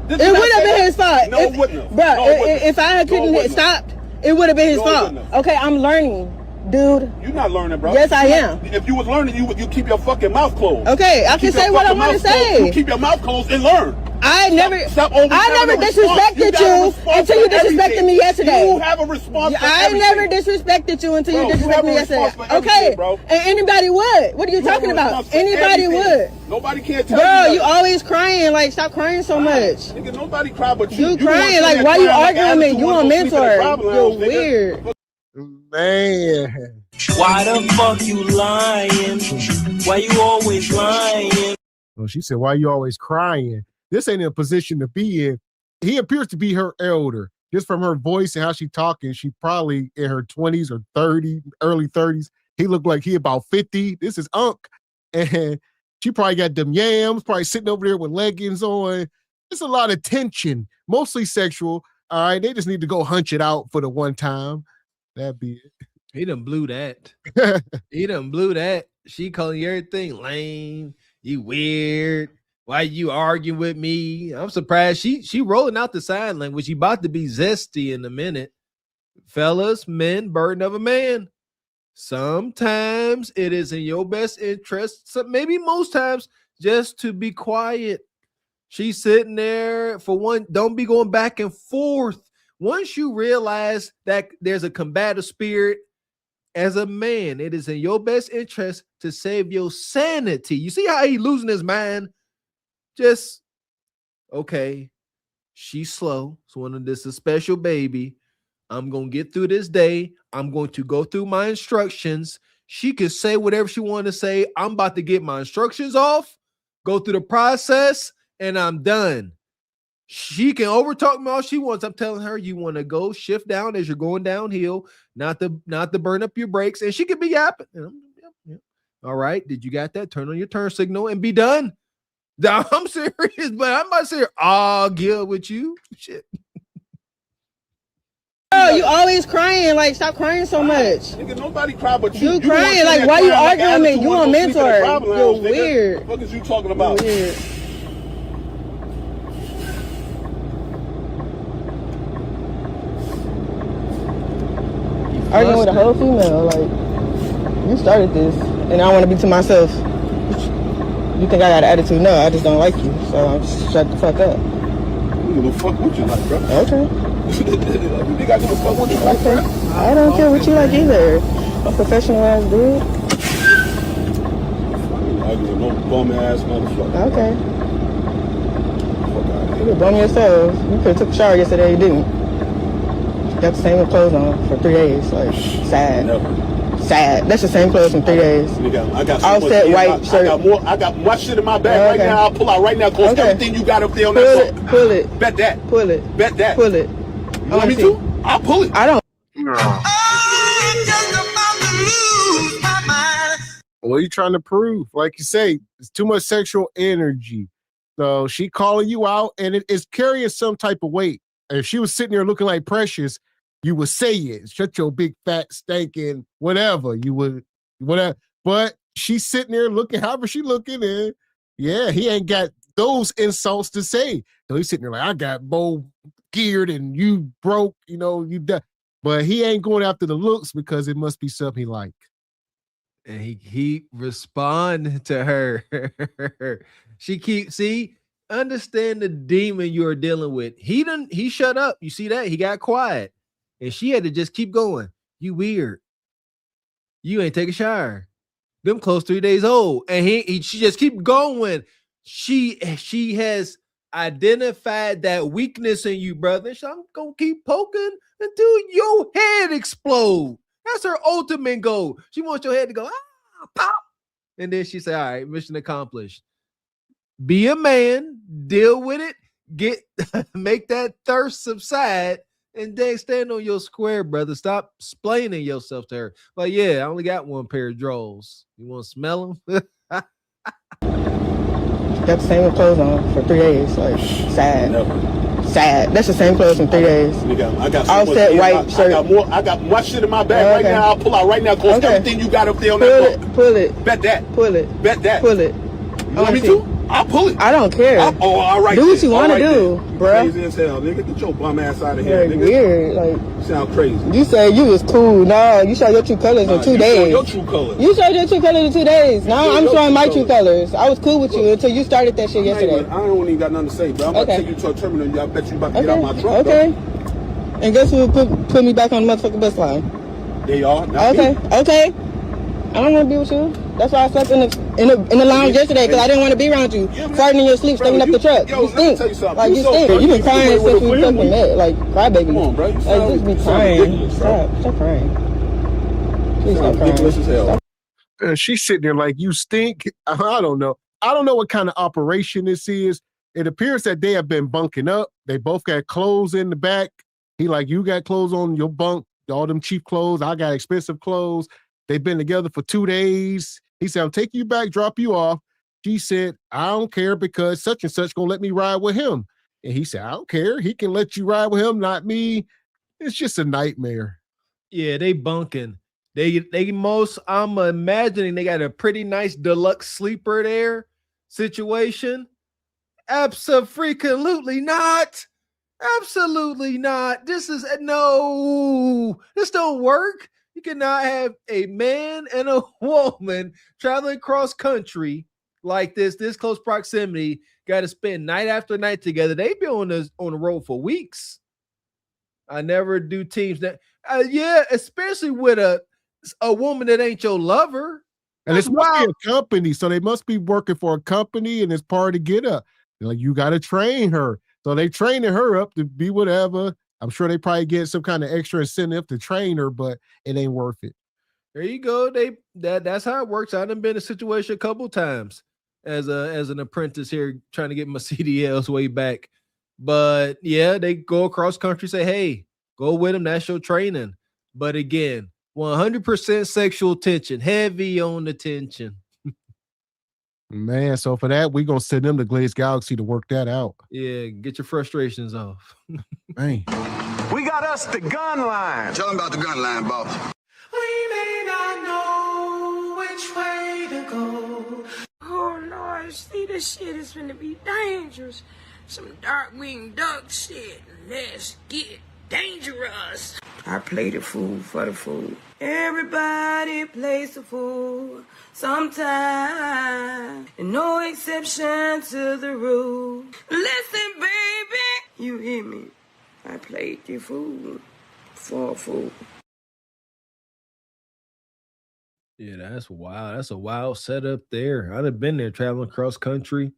[SPEAKER 15] It would have been his fault.
[SPEAKER 5] No, it wouldn't have.
[SPEAKER 15] Bro, if I couldn't hit stopped, it would have been his fault. Okay, I'm learning, dude.
[SPEAKER 5] You're not learning, bro.
[SPEAKER 15] Yes, I am.
[SPEAKER 5] If you was learning, you keep your fucking mouth closed.
[SPEAKER 15] Okay, I can say what I want to say.
[SPEAKER 5] You keep your mouth closed and learn.
[SPEAKER 15] I never disrespected you until you disrespected me yesterday.
[SPEAKER 5] You have a response for
[SPEAKER 15] I
[SPEAKER 5] everything.
[SPEAKER 15] never disrespected you until you disrespected me yesterday. Okay, and anybody would. What are you talking about? Anybody would.
[SPEAKER 5] Nobody can't tell
[SPEAKER 15] Bro,
[SPEAKER 5] you.
[SPEAKER 15] You always crying. Like, stop crying so much.
[SPEAKER 5] Nigga, nobody cry but you.
[SPEAKER 15] You crying. Like, why you arguing with me? You a mentor. You're weird.
[SPEAKER 6] Man.
[SPEAKER 9] Why the fuck you lying? Why you always lying?
[SPEAKER 6] Well, she said, why you always crying? This ain't a position to be in. He appears to be her elder. Just from her voice and how she talking, she probably in her 20s or 30, early 30s. He looked like he about 50. This is Unc. And she probably got them yams, probably sitting over there with leggings on. There's a lot of tension, mostly sexual. All right, they just need to go hunch it out for the one time. That'd be it.
[SPEAKER 8] He done blew that. He done blew that. She calling you everything lame. You weird. Why you arguing with me? I'm surprised she rolling out the sign language. She about to be zesty in a minute. Fellas, men, burden of a man. Sometimes it is in your best interest, so maybe most times, just to be quiet. She's sitting there for one. Don't be going back and forth. Once you realize that there's a combative spirit, as a man, it is in your best interest to save your sanity. You see how he losing his mind? Just, okay, she's slow. So this is a special baby. I'm going to get through this day. I'm going to go through my instructions. She can say whatever she want to say. I'm about to get my instructions off, go through the process, and I'm done. She can overtalk me all she wants. I'm telling her, you want to go shift down as you're going downhill, not to burn up your brakes. And she could be yapping. Yeah. All right. Did you got that? Turn on your turn signal and be done. I'm serious, but I'm not serious. Argue with you. Shit.
[SPEAKER 15] Bro, you always crying. Like, stop crying so much.
[SPEAKER 5] Nigga, nobody cry but you.
[SPEAKER 15] You crying. Like, why you arguing with me? You a mentor. You're weird.
[SPEAKER 5] What is you talking about?
[SPEAKER 15] You're weird. Arguing with a whole female. Like, you started this, and I want to be to myself. You think I got an attitude? No, I just don't like you. So I'm just shut the fuck up.
[SPEAKER 5] You give a fuck what you like, bro.
[SPEAKER 15] Okay.
[SPEAKER 5] You think I give a fuck what you like, bro?
[SPEAKER 15] I don't care what you like either. A professional ass dude.
[SPEAKER 5] I give a no bum ass motherfucker.
[SPEAKER 15] Okay. You could bum yourself. You could have took a shower yesterday. You didn't. Got the same clothes on for 3 days. Like, sad.
[SPEAKER 5] Never.
[SPEAKER 15] Sad. That's the same clothes from 3 days.
[SPEAKER 5] I got so
[SPEAKER 15] offset
[SPEAKER 5] much
[SPEAKER 15] white shirt.
[SPEAKER 5] I got more shit in my bag right now. I'll pull out right now. Cause everything you got up there on that phone.
[SPEAKER 15] Pull it.
[SPEAKER 5] Bet that.
[SPEAKER 15] Pull it.
[SPEAKER 5] Bet that.
[SPEAKER 15] Pull it.
[SPEAKER 5] You want me to? I'll pull it.
[SPEAKER 15] I don't.
[SPEAKER 6] What are you trying to prove? Like you say, it's too much sexual energy. So she calling you out, and it is carrying some type of weight. If she was sitting there looking like Precious, you would say it. Shut your big fat stinking whatever. You would whatever. But she's sitting there looking however she looking, and yeah, he ain't got those insults to say. So he's sitting there like, I got bow geared and you broke, you know, you done. But he ain't going after the looks because it must be something he like.
[SPEAKER 8] And he keep responding to her. She understand the demon you're dealing with. He shut up. You see that? He got quiet. And she had to just keep going. You weird. You ain't take a shower. Them close 3 days old. And she just keep going. She has identified that weakness in you, brother. So I'm gonna keep poking until your head explode. That's her ultimate goal. She wants your head to go, pop. And then she say, all right, mission accomplished. Be a man, deal with it, make that thirst subside, and then stand on your square, brother. Stop explaining yourself to her. But yeah, I only got one pair of drawers. You want to smell them?
[SPEAKER 15] Got the same clothes on for 3 days. Like, sad. sad. That's the same clothes in 3 days.
[SPEAKER 5] Nigga, I got so
[SPEAKER 15] All
[SPEAKER 5] much
[SPEAKER 15] set
[SPEAKER 5] in
[SPEAKER 15] white shirt.
[SPEAKER 5] I got my shit in my bag right now. I'll pull out right now. Cause everything you got up there on that book.
[SPEAKER 15] Pull it.
[SPEAKER 5] Bet that.
[SPEAKER 15] Pull it.
[SPEAKER 5] Bet that.
[SPEAKER 15] Pull it.
[SPEAKER 5] You want me to? I'll pull it.
[SPEAKER 15] I don't care.
[SPEAKER 5] All right.
[SPEAKER 15] Do what you want to do, bro.
[SPEAKER 5] Crazy as hell, nigga. Get your bum ass out of here,
[SPEAKER 15] Like,
[SPEAKER 5] nigga.
[SPEAKER 15] weird. Like,
[SPEAKER 5] You sound crazy.
[SPEAKER 15] you said you was cool. No, you showed your true colors in 2 days.
[SPEAKER 5] Your true colors.
[SPEAKER 15] You showed your true colors in 2 days. Now I'm showing my true colors. I was cool with you until you started that shit yesterday.
[SPEAKER 5] I don't even got nothing to say, bro. I'm about to take you to a terminal. I bet you about to get out my truck.
[SPEAKER 15] Okay. And guess who put me back on the motherfucking bus line?
[SPEAKER 5] They are.
[SPEAKER 15] Okay. Okay. I don't want to be with you. That's why I slept in the lounge yesterday, because I didn't want to be around you. Farting in your sleep, stinking up the truck. You stink. Like, you stink. You've been crying since we fucking met. Like, crybaby. Come on, bro. Like, just be crying. Stop crying. Please stop crying.
[SPEAKER 6] She's sitting there like, you stink. I don't know. I don't know what kind of operation this is. It appears that they have been bunking up. They both got clothes in the back. He like, you got clothes on your bunk, all them cheap clothes. I got expensive clothes. They've been together for 2 days. He said, I'm taking you back, drop you off. She said, I don't care because such and such gonna let me ride with him. And he said, I don't care. He can let you ride with him, not me. It's just a nightmare.
[SPEAKER 8] Yeah, they bunking. I'm imagining they got a pretty nice deluxe sleeper there situation. Absolutely not. Absolutely not. This don't work. You cannot have a man and a woman traveling cross country like this close proximity, got to spend night after night together. They be on the road for weeks. I never do teams that, especially with a woman that ain't your lover.
[SPEAKER 6] And this must be a company, so they must be working for a company, and it's part of get up. Like, you got to train her. So they training her up to be whatever. I'm sure they probably get some kind of extra incentive to train her, but it ain't worth it.
[SPEAKER 8] There you go. That's how it works. I've been in a situation a couple times as an apprentice here trying to get my CDLs way back. But yeah, they go across country, say, hey, go with them. That's your training. But again, 100% sexual tension, heavy on the tension.
[SPEAKER 6] Man, so for that, we're going to send them to Glaze Galaxy to work that out.
[SPEAKER 8] Yeah, get your frustrations off.
[SPEAKER 6] Man.
[SPEAKER 16] We got us the gun line. Tell them about the gun line, boss.
[SPEAKER 1] We may not know which way to go.
[SPEAKER 12] Oh Lord, see, this shit is gonna be dangerous. Some dark-winged duck shit. Let's get dangerous. I play the fool for the fool. Everybody plays the fool sometime. And no exception to the rule. Listen, baby, you hear me? I played the fool for a fool.
[SPEAKER 8] Yeah, that's wild. That's a wild setup there. I'd have been there traveling cross country.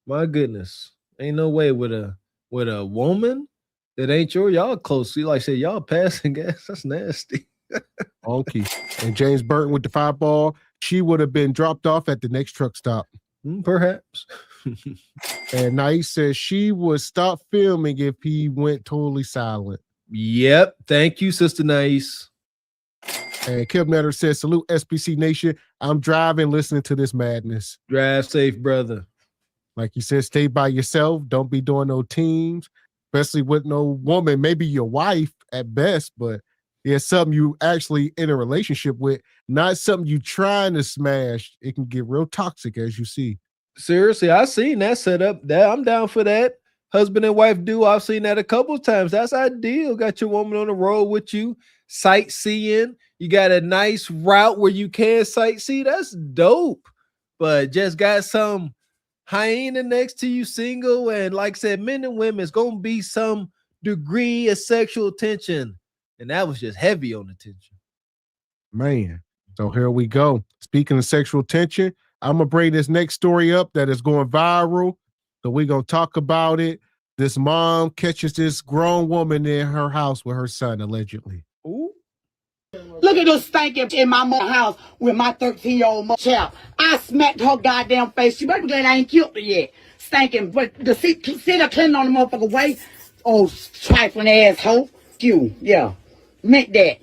[SPEAKER 8] My goodness. Ain't no way with a woman that ain't y'all close. See, like I said, y'all passing gas. That's nasty.
[SPEAKER 6] Okay. And James Burton with the 5-ball, she would have been dropped off at the next truck stop.
[SPEAKER 8] Perhaps.
[SPEAKER 6] And Nice says she would stop filming if he went totally silent.
[SPEAKER 8] Yep. Thank you, Sister Nice.
[SPEAKER 6] And Kim Netter says, salute SBC Nation. I'm driving, listening to this madness.
[SPEAKER 8] Drive safe, brother.
[SPEAKER 6] Like you said, stay by yourself. Don't be doing no teams, especially with no woman, maybe your wife at best, but it's something you actually in a relationship with, not something you trying to smash. It can get real toxic, as you see.
[SPEAKER 8] Seriously, I've seen that setup. I'm down for that. Husband and wife duo, I've seen that a couple of times. That's ideal. Got your woman on the road with you, sightseeing. You got a nice route where you can sightsee. That's dope. But just got some hyena next to you, single. And like I said, men and women, it's going to be some degree of sexual tension. And that was just heavy on the tension.
[SPEAKER 6] Man, so here we go. Speaking of sexual tension, I'm going to bring this next story up that is going viral. So we're going to talk about it. This mom catches this grown woman in her house with her son, allegedly.
[SPEAKER 11] Ooh. Look at this stinking in my house with my 13-year-old child. I smacked her goddamn face. She better glad I ain't killed her yet. Stinking, but the sit her cleaning on the motherfucker way. Oh, trifling asshole. You, yeah. Meant that.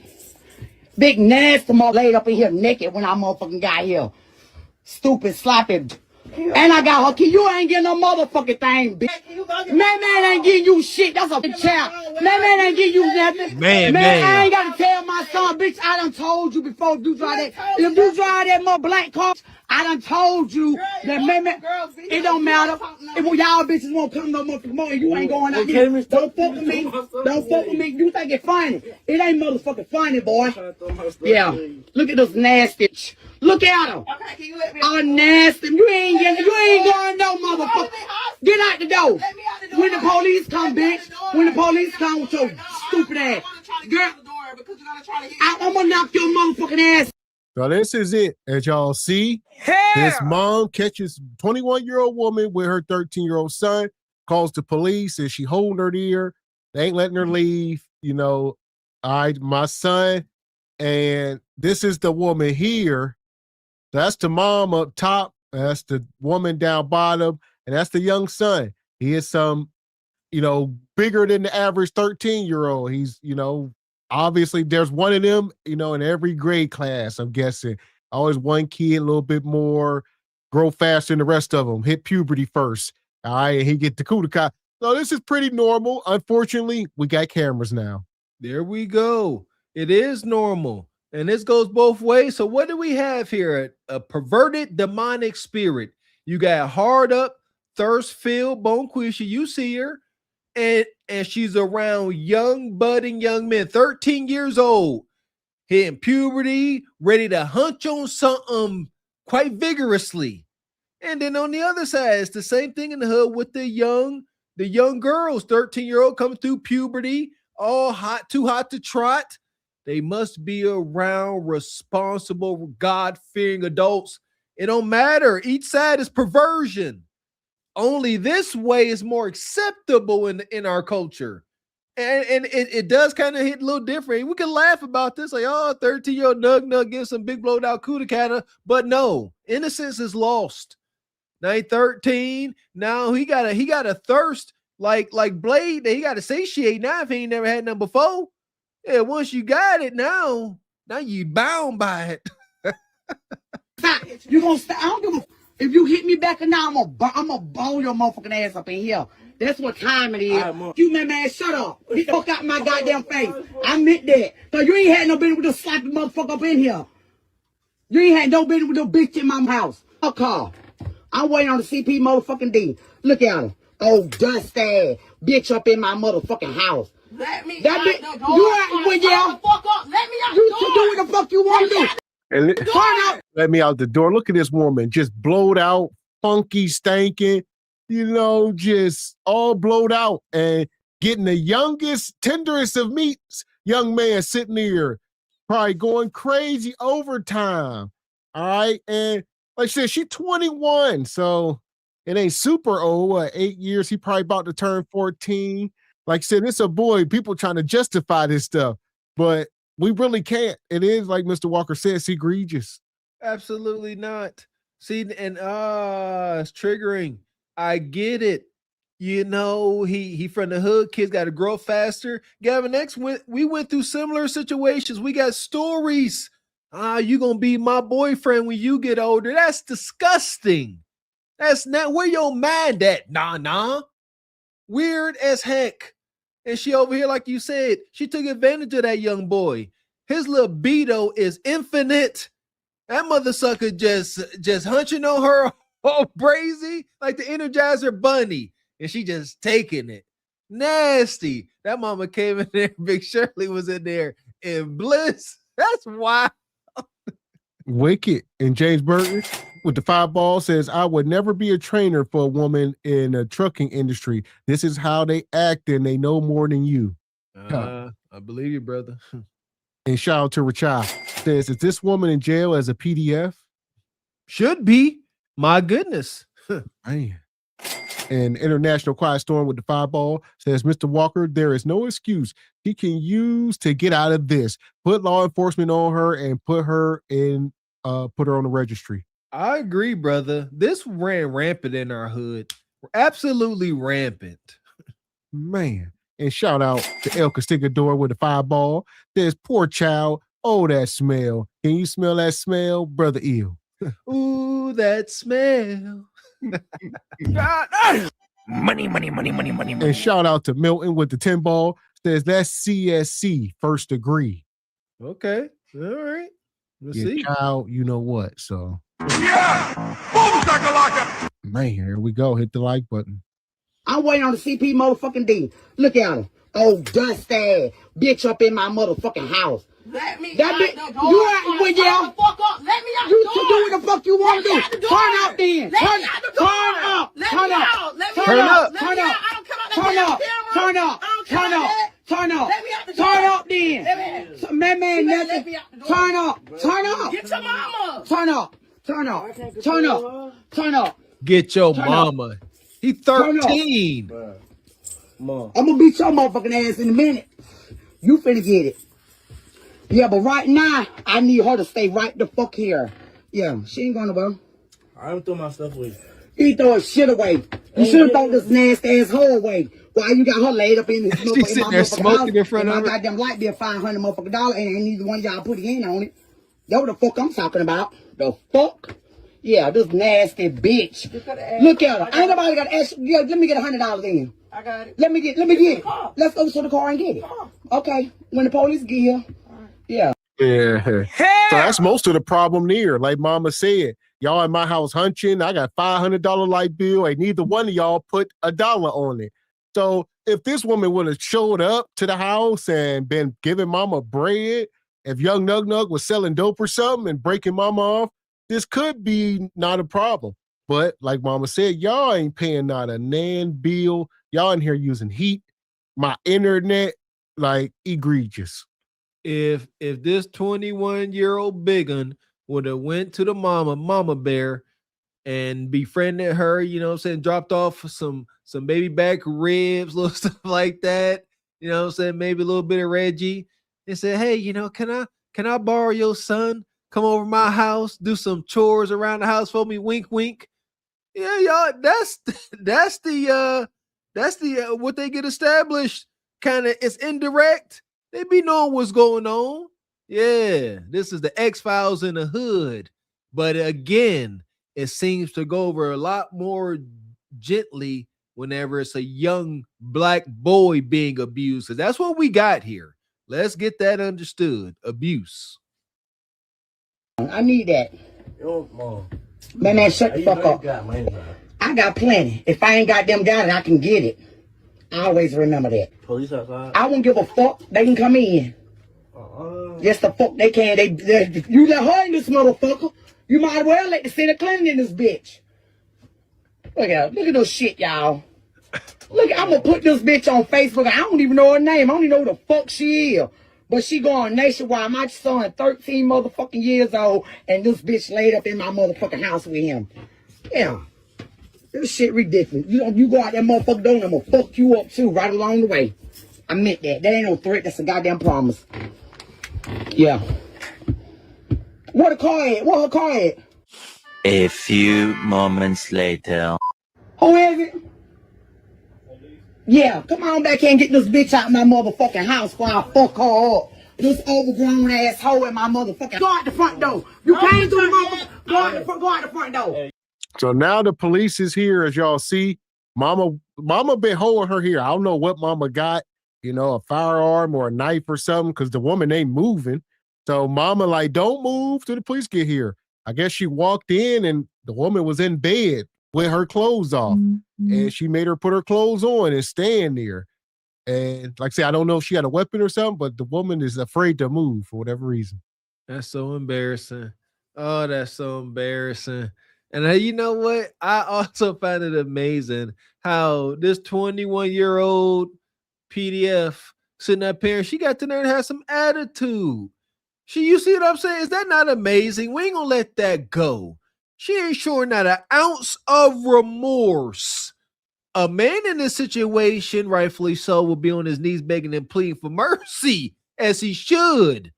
[SPEAKER 11] Big nasty mother laid up in here naked when I motherfucking got here. Stupid, sloppy, And I got her key. You ain't getting no motherfucking thing, bitch. Man ain't getting you shit. That's a child. Man ain't getting you nothing. Man, I ain't got to tell my son, bitch, I done told you before if you drive that. If you drive that more black car, I done told you that man, it don't matter. If y'all bitches won't come no more, and you ain't going out there. Don't fuck with me. Don't fuck with me. You think it's funny. It ain't motherfucking funny, boy. Yeah. Look at this nasty. Look at him. Oh, nasty. You ain't going no motherfucker. Get out the door. When the police come, bitch. When the police come with your stupid ass. Girl, I'm gonna knock your motherfucking ass.
[SPEAKER 6] So this is it. As y'all see, this mom catches 21-year-old woman with her 13-year-old son, calls the police, and she holding her there. They ain't letting her leave. You know, my son, and this is the woman here. That's the mom up top. That's the woman down bottom. And that's the young son. He is bigger than the average 13-year-old. He's, obviously there's one of them, in every grade class, I'm guessing. Always one kid, a little bit more, grow faster than the rest of them, hit puberty first. All right, and he get the Kudaka. So this is pretty normal. Unfortunately, we got cameras now.
[SPEAKER 8] There we go. It is normal. And this goes both ways. So what do we have here? A perverted demonic spirit. You got hard up, thirst-filled Bonquisha. You see her. And she's around budding young men, 13 years old, hitting puberty, ready to hunch on something quite vigorously. And then on the other side, it's the same thing in the hood with the young girls, 13-year-old coming through puberty, all hot, too hot to trot. They must be around responsible, God-fearing adults. It don't matter. Each side is perversion. Only this way is more acceptable in our culture. And it does kind of hit a little different. We can laugh about this, like, 13-year-old nug gives some big blowed out cootie, but no, innocence is lost. Now he's 13. Now he got a thirst like Blade that he got to satiate now if he ain't never had none before. Yeah, once you got it, now you bound by it.
[SPEAKER 11] You gonna stop? I don't give a. If you hit me back and now, I'm gonna bone your motherfucking ass up in here. That's what time it is. You man, shut up. Get the fuck out my goddamn face. I meant that. So you ain't had no business with the slapping motherfucker up in here. You ain't had no business with no bitch in my house. I'll call. I'm waiting on the CP motherfucking D. Look at him. Oh, dusty bitch up in my motherfucking house.
[SPEAKER 17] Let me
[SPEAKER 11] that
[SPEAKER 17] out
[SPEAKER 11] bitch,
[SPEAKER 17] the door.
[SPEAKER 11] you out with yeah.
[SPEAKER 17] Fuck up. Let me out
[SPEAKER 11] you
[SPEAKER 17] the door.
[SPEAKER 11] You do what the fuck you want to do.
[SPEAKER 6] And let me out the door. Look at this woman, just blowed out, funky, stanking, just all blowed out and getting the youngest, tenderest of meats young man sitting there, probably going crazy overtime. All right. And like I said, she's 21. So it ain't super old. 8 years. He probably about to turn 14. Like I said, it's a boy. People trying to justify this stuff, but we really can't. It is, like Mr. Walker says, egregious.
[SPEAKER 8] Absolutely not. See, and it's triggering. I get it. He from the hood. Kids got to grow faster. Gavin X we went through similar situations. We got stories. You gonna be my boyfriend when you get older. That's disgusting. That's not where your mind at. Nah. Weird as heck. And she over here, like you said, she took advantage of that young boy. His libido is infinite. That mother sucker just hunching on her all crazy like the Energizer Bunny. And she just taking it. Nasty. That mama came in there. Big Shirley was in there in bliss. That's wild.
[SPEAKER 6] Wicked. And James Burton with the 5 ball says, I would never be a trainer for a woman in a trucking industry. This is how they act and they know more than you.
[SPEAKER 8] I believe you, brother.
[SPEAKER 6] And shout out to Rachel. Says, is this woman in jail as a PDF?
[SPEAKER 8] Should be. My goodness.
[SPEAKER 6] Man. And International Quiet Storm with the 5 ball says, Mr. Walker, there is no excuse he can use to get out of this. Put law enforcement on her and put her on the registry.
[SPEAKER 8] I agree, brother. This ran rampant in our hood. Absolutely rampant.
[SPEAKER 6] Man. And shout out to El Castigador with the 5 ball. Says, poor child. Oh, that smell. Can you smell that smell? Brother Eel.
[SPEAKER 8] Ooh, that smell.
[SPEAKER 6] Money. And shout out to Milton with the 10 ball. Says that's CSC, first degree.
[SPEAKER 8] Okay. All right. Let's
[SPEAKER 6] Your
[SPEAKER 8] see.
[SPEAKER 6] child, you know what. So
[SPEAKER 16] Yeah! Boom, shakalaka!
[SPEAKER 6] man, here we go. Hit the like button.
[SPEAKER 11] I'm waiting on the CP motherfucking D. Look at him. Oh, dusty bitch up in my motherfucking house.
[SPEAKER 17] Let me
[SPEAKER 11] that
[SPEAKER 17] out
[SPEAKER 11] bitch,
[SPEAKER 17] the door.
[SPEAKER 11] you out when
[SPEAKER 17] Shut the fuck up. Let me out
[SPEAKER 11] you
[SPEAKER 17] the door.
[SPEAKER 11] do what the fuck you want to do.
[SPEAKER 17] Let me out the door.
[SPEAKER 11] Turn out then.
[SPEAKER 17] Let me out the door.
[SPEAKER 11] Turn up.
[SPEAKER 17] Let
[SPEAKER 11] Turn
[SPEAKER 17] me
[SPEAKER 11] up.
[SPEAKER 17] out. Let me
[SPEAKER 11] Turn
[SPEAKER 17] out.
[SPEAKER 11] up.
[SPEAKER 17] Let me
[SPEAKER 11] Turn
[SPEAKER 17] out.
[SPEAKER 11] up.
[SPEAKER 17] I don't care about that
[SPEAKER 11] Turn
[SPEAKER 17] damn
[SPEAKER 11] up.
[SPEAKER 17] camera.
[SPEAKER 11] Turn up.
[SPEAKER 17] I don't care
[SPEAKER 11] Turn
[SPEAKER 17] about
[SPEAKER 11] up.
[SPEAKER 17] that.
[SPEAKER 11] Turn up.
[SPEAKER 17] Let me out the door.
[SPEAKER 11] Turn up then.
[SPEAKER 17] Let me out.
[SPEAKER 11] Man,
[SPEAKER 17] Let
[SPEAKER 11] nothing.
[SPEAKER 17] me out the door.
[SPEAKER 11] Turn up. Turn up.
[SPEAKER 17] Get your mama.
[SPEAKER 11] Turn up. Turn up. Turn up. Turn up.
[SPEAKER 8] Get your
[SPEAKER 11] Turn
[SPEAKER 8] mama. He 13.
[SPEAKER 11] I'm gonna beat your motherfucking ass in a minute. You finna get it. Yeah, but right now, I need her to stay right the fuck here. Yeah, she ain't going nowhere.
[SPEAKER 13] I don't throw my stuff away.
[SPEAKER 11] He throw his shit away. You should have thrown this nasty ass hoe away. Why you got her laid up in this
[SPEAKER 8] She's sitting there smoking in front of her.
[SPEAKER 11] My goddamn light bill $500 motherfucking dollar, and neither one of y'all put in on it. That's what the fuck I'm talking about. The fuck? Yeah, this nasty bitch. Look at her. Ain't nobody got to ask. Yeah, let me get $100 in.
[SPEAKER 17] I got it.
[SPEAKER 11] Let me get it. Let's go to the car and get it. Okay. When the police get here. Yeah.
[SPEAKER 6] Yeah. So that's most of the problem there. Like mama said, y'all in my house hunching. I got $500 light bill. And neither one of y'all put $1 on it. So if this woman would have showed up to the house and been giving mama bread, if young Nug Nug was selling dope or something and breaking mama off, this could be not a problem. But like mama said, y'all ain't paying not a nan bill. Y'all in here using heat, my internet, like egregious.
[SPEAKER 8] If this 21-year-old biggin would have went to the mama bear and befriended her, you know what I'm saying, dropped off some baby back ribs, little stuff like that, you know what I'm saying, maybe a little bit of Reggie, and said, hey, you know, can I borrow your son? Come over to my house, do some chores around the house for me, wink, wink. Yeah, y'all, that's the what they get established. Kind of, it's indirect. They be knowing what's going on. Yeah, this is the X-Files in the hood. But again, it seems to go over a lot more gently whenever it's a young black boy being abused. So that's what we got here. Let's get that understood. Abuse.
[SPEAKER 11] I need that. Man, shut the fuck up. I got plenty. If I ain't got them got it, I can get it. I always remember that.
[SPEAKER 13] Police outside.
[SPEAKER 11] I won't give a fuck. They can come in. Yes, the fuck they can. You let her in this motherfucker. You might as well let the city clean in this bitch. Look at this shit, y'all. Look, I'm gonna put this bitch on Facebook. I don't even know her name. I don't even know who the fuck she is. But she going nationwide. My son, 13 motherfucking years old, and this bitch laid up in my motherfucking house with him. Yeah. This shit ridiculous. You go out that motherfucker door and I'm gonna fuck you up too, right along the way. I meant that. That ain't no threat. That's a goddamn promise. Yeah. Where the car at? Where her car at?
[SPEAKER 18] A few moments later.
[SPEAKER 11] Who is it? Yeah, come on back here and get this bitch out of my motherfucking house before I fuck her up. This overgrown ass hoe in my motherfucking. Go out the front door. You came through the motherfucker. Go out the front door.
[SPEAKER 6] So now the police is here, as y'all see. Mama been holding her here. I don't know what mama got, you know, a firearm or a knife or something, because the woman ain't moving. So mama like, don't move till the police get here. I guess she walked in and the woman was in bed with her clothes off. Mm-hmm. And she made her put her clothes on and stand there. And like I say, I don't know if she had a weapon or something, but the woman is afraid to move for whatever reason.
[SPEAKER 8] That's so embarrassing. Oh, that's so embarrassing. And you know what? I also find it amazing how this 21-year-old PDF sitting up here, she got to learn to have some attitude. You see what I'm saying? Is that not amazing? We ain't gonna let that go. She ain't showing not an ounce of remorse. A man in this situation, rightfully so, will be on his knees begging and pleading for mercy, as he should.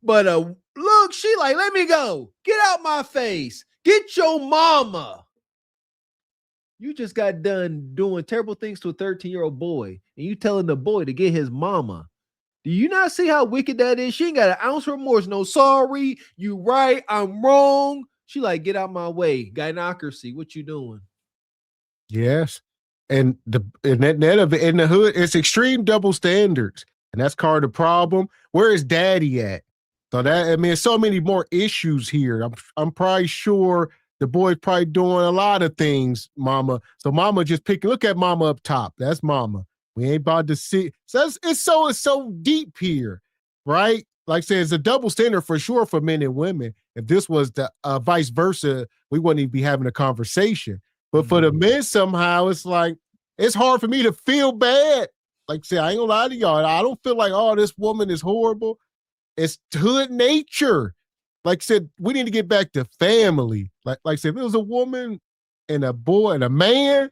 [SPEAKER 8] But look, she like, let me go. Get out my face. Get your mama. You just got done doing terrible things to a 13-year-old boy, and you telling the boy to get his mama. Do you not see how wicked that is? She ain't got an ounce of remorse. No, sorry, you right, I'm wrong. She like, get out my way. Gynocracy, what you doing?
[SPEAKER 6] Yes. And in the hood, it's extreme double standards. And that's part of the problem. Where is daddy at? So so many more issues here. I'm probably sure the boy's probably doing a lot of things, mama. So mama just look at mama up top. That's mama. We ain't about to see. So it's so deep here, right? Like I said, it's a double standard for sure for men and women. If this was the vice versa, we wouldn't even be having a conversation. But for the men, somehow it's like, it's hard for me to feel bad. Like I said, I ain't gonna lie to y'all. I don't feel like, oh, this woman is horrible. It's hood nature. Like I said, we need to get back to family. Like I said, if it was a woman and a boy and a man,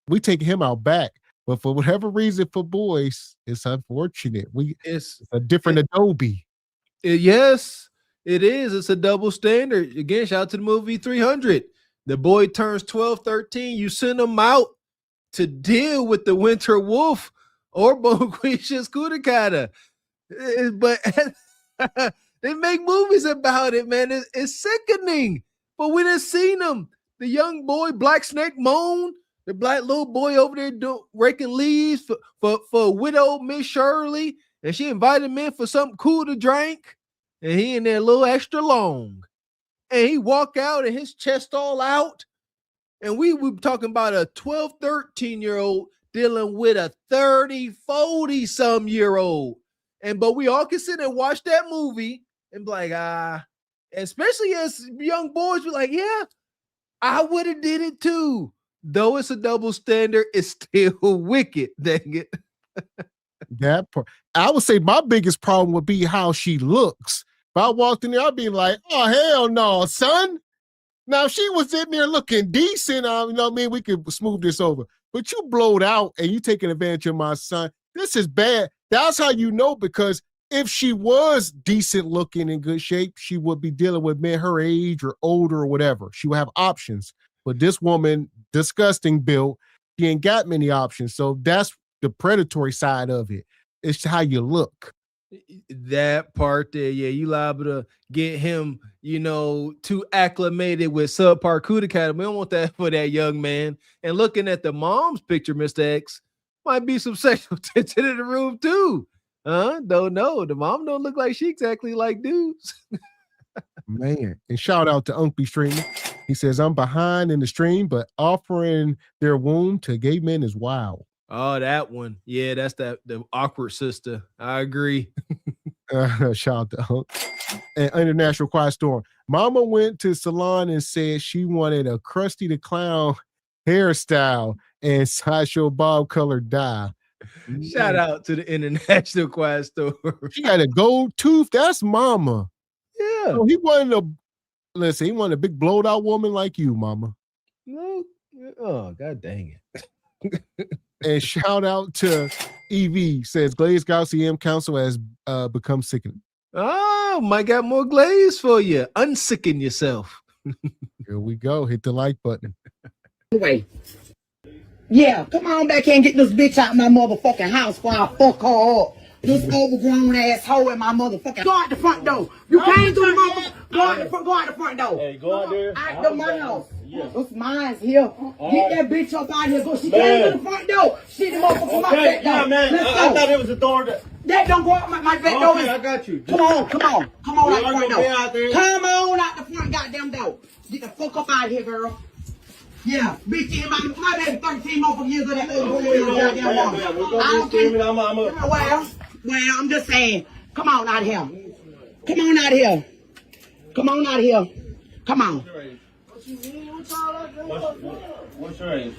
[SPEAKER 6] we take him out back. But for whatever reason, for boys, it's unfortunate. It's a different Adobe.
[SPEAKER 8] Yes, it is. It's a double standard. Again, shout out to the movie 300. The boy turns 12, 13. You send him out to deal with the winter wolf or Bonquisha's Kudakata. But they make movies about it, man. It's sickening. But we done seen them. The young boy, Black Snake Moan, the black little boy over there raking leaves for widow Miss Shirley. And she invited him in for something cool to drink. And he in there a little extra long. And he walk out and his chest all out. And we were talking about a 12, 13-year-old dealing with a 30, 40-some-year-old. But we all can sit and watch that movie and be like, especially as young boys, we're like, yeah, I would have did it too. Though it's a double standard, it's still wicked, dang it.
[SPEAKER 6] That part. I would say my biggest problem would be how she looks. If I walked in there, I'd be like, oh, hell no, son. Now, if she was in there looking decent, you know what I mean? We could smooth this over. But you blowed out and you taking advantage of my son. This is bad. That's how you know, because if she was decent looking in good shape, she would be dealing with men her age or older or whatever. She would have options. But this woman, disgusting built, she ain't got many options. So that's the predatory side of it. It's how you look.
[SPEAKER 8] That part there, yeah, you liable to get him, too acclimated with subpar Kudakata. We don't want that for that young man. And looking at the mom's picture, Mr. X, might be some sexual tension in the room too. Don't know. The mom don't look like she exactly like dudes.
[SPEAKER 6] Man, and shout out to Unky Streamer. He says, I'm behind in the stream, but offering their womb to gay men is wild.
[SPEAKER 8] Oh, that one. Yeah, that's the awkward sister. I agree.
[SPEAKER 6] Shout out to Hunk. And International Quiet Storm. Mama went to salon and said she wanted a Krusty the Clown hairstyle and Sideshow Bob colored dye.
[SPEAKER 8] Shout out to the International Quiet Storm.
[SPEAKER 6] She had a gold tooth. That's mama.
[SPEAKER 8] Yeah.
[SPEAKER 6] So he wanted a big blowed out woman like you, mama.
[SPEAKER 8] No. Oh, god dang it.
[SPEAKER 6] And shout out to EV, says Glaze Galaxy M Council has become sickening.
[SPEAKER 8] Oh, might got more glaze for you. Unsicken yourself.
[SPEAKER 6] Here we go. Hit the like button.
[SPEAKER 11] Anyway. Yeah, come on back here and get this bitch out of my motherfucking house before I fuck her up. This overgrown asshole in my motherfucking. Go out the front door. You came through the motherfucker. Go out the front door.
[SPEAKER 13] Hey, go out there.
[SPEAKER 11] Out the my house. Yeah. It's mine's here. Get that bitch up out here. Go. She came through the front door. She the motherfucker from my back door.
[SPEAKER 13] Yeah, man. I thought it was a door
[SPEAKER 11] that don't go out my back door.
[SPEAKER 13] Okay, I got you.
[SPEAKER 11] Come on out the front door. Come on out the front goddamn door. Get the fuck up out of here, girl. Yeah, bitch, my baby 13 more years of that old goddamn woman. I don't care. Well, I'm just saying, come on out of here. Come on out of here. Come on out of here. Come on.
[SPEAKER 13] What's your age?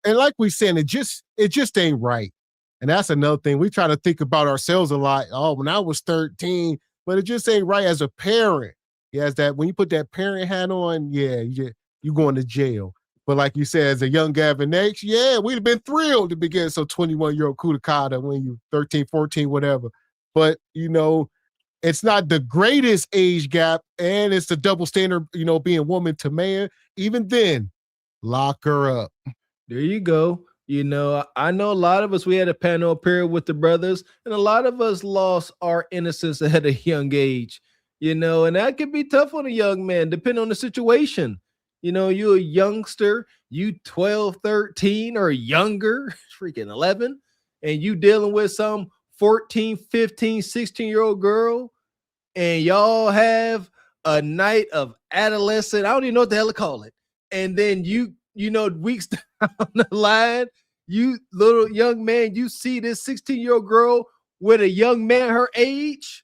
[SPEAKER 6] And like we said, it just ain't right. And that's another thing. We try to think about ourselves a lot. Oh, when I was 13, but it just ain't right as a parent. Yeah, that when you put that parent hat on, yeah, you going to jail. But like you said, as a young Gavin X, yeah, we'd have been thrilled to begin so 21-year-old Kudakata when you 13, 14, whatever. But, it's not the greatest age gap, and it's the double standard, being woman to man. Even then, lock her up.
[SPEAKER 8] There you go. I know a lot of us, we had a panel period with the brothers, and a lot of us lost our innocence at a young age, and that can be tough on a young man, depending on the situation. You know, you a youngster, you 12, 13 or younger, freaking 11, and you dealing with some 14, 15, 16-year-old girl, and y'all have a night of adolescent, I don't even know what the hell to call it. And then you know, weeks down the line, you little young man, you see this 16-year-old girl with a young man her age.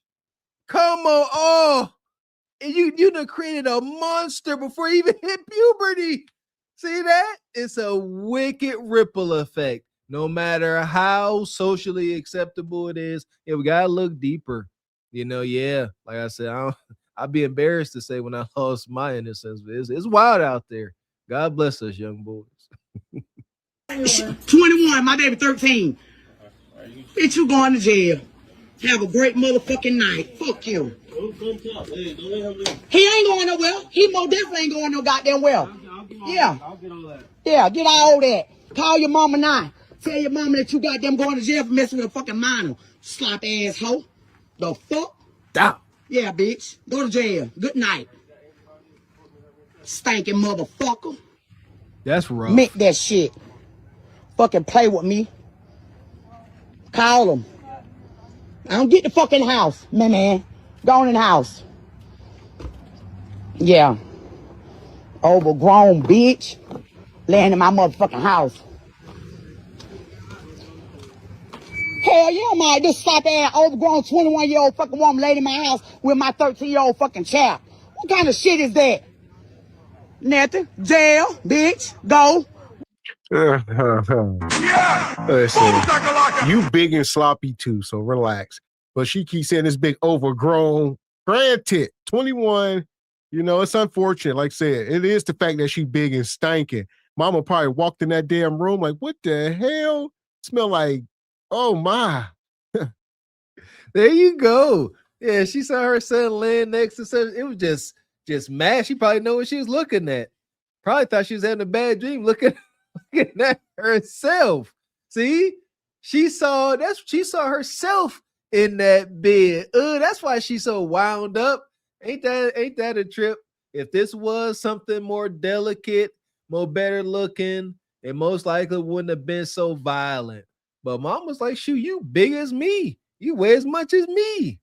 [SPEAKER 8] Come on, oh, and you done created a monster before you even hit puberty. See that? It's a wicked ripple effect. No matter how socially acceptable it is, yeah, we gotta look deeper. You know, yeah, like I said, I'd be embarrassed to say when I lost my innocence, but it's wild out there. God bless us, young boys.
[SPEAKER 11] 21, my baby 13. Bitch, you going to jail. Have a great motherfucking night. Fuck you. He ain't going nowhere. He most definitely ain't going no goddamn well. Yeah. Yeah, get all that. Call your mama now. Tell your mama that you goddamn going to jail for messing with a fucking minor. Slop asshole. The fuck?
[SPEAKER 8] Stop.
[SPEAKER 11] Yeah, bitch. Go to jail. Good night. Stinking motherfucker.
[SPEAKER 8] That's rough.
[SPEAKER 11] Make that shit. Fucking play with me. Call him. I don't get the fucking house, man. Go on in the house. Yeah. Overgrown bitch. Laying in my motherfucking house. Hell yeah, my this slap ass overgrown 21-year-old fucking woman laid in my house with my 13-year-old fucking child. What kind of shit is that? Nothing. Jail, bitch. Go.
[SPEAKER 6] Listen, you big and sloppy too, so relax. But she keeps saying this big overgrown. Granted, 21, you know, it's unfortunate. Like I said, it is the fact that she big and stinking. Mama probably walked in that damn room like, what the hell? Smell like, oh my.
[SPEAKER 8] There you go. Yeah, she saw her son laying next to something. It was just mad. She probably know what she was looking at. Probably thought she was having a bad dream looking at herself. See, she saw herself in that bed. That's why she's so wound up. Ain't that a trip? If this was something more delicate, more better looking, it most likely wouldn't have been so violent. But mom was like, shoot, you big as me. You weigh as much as me.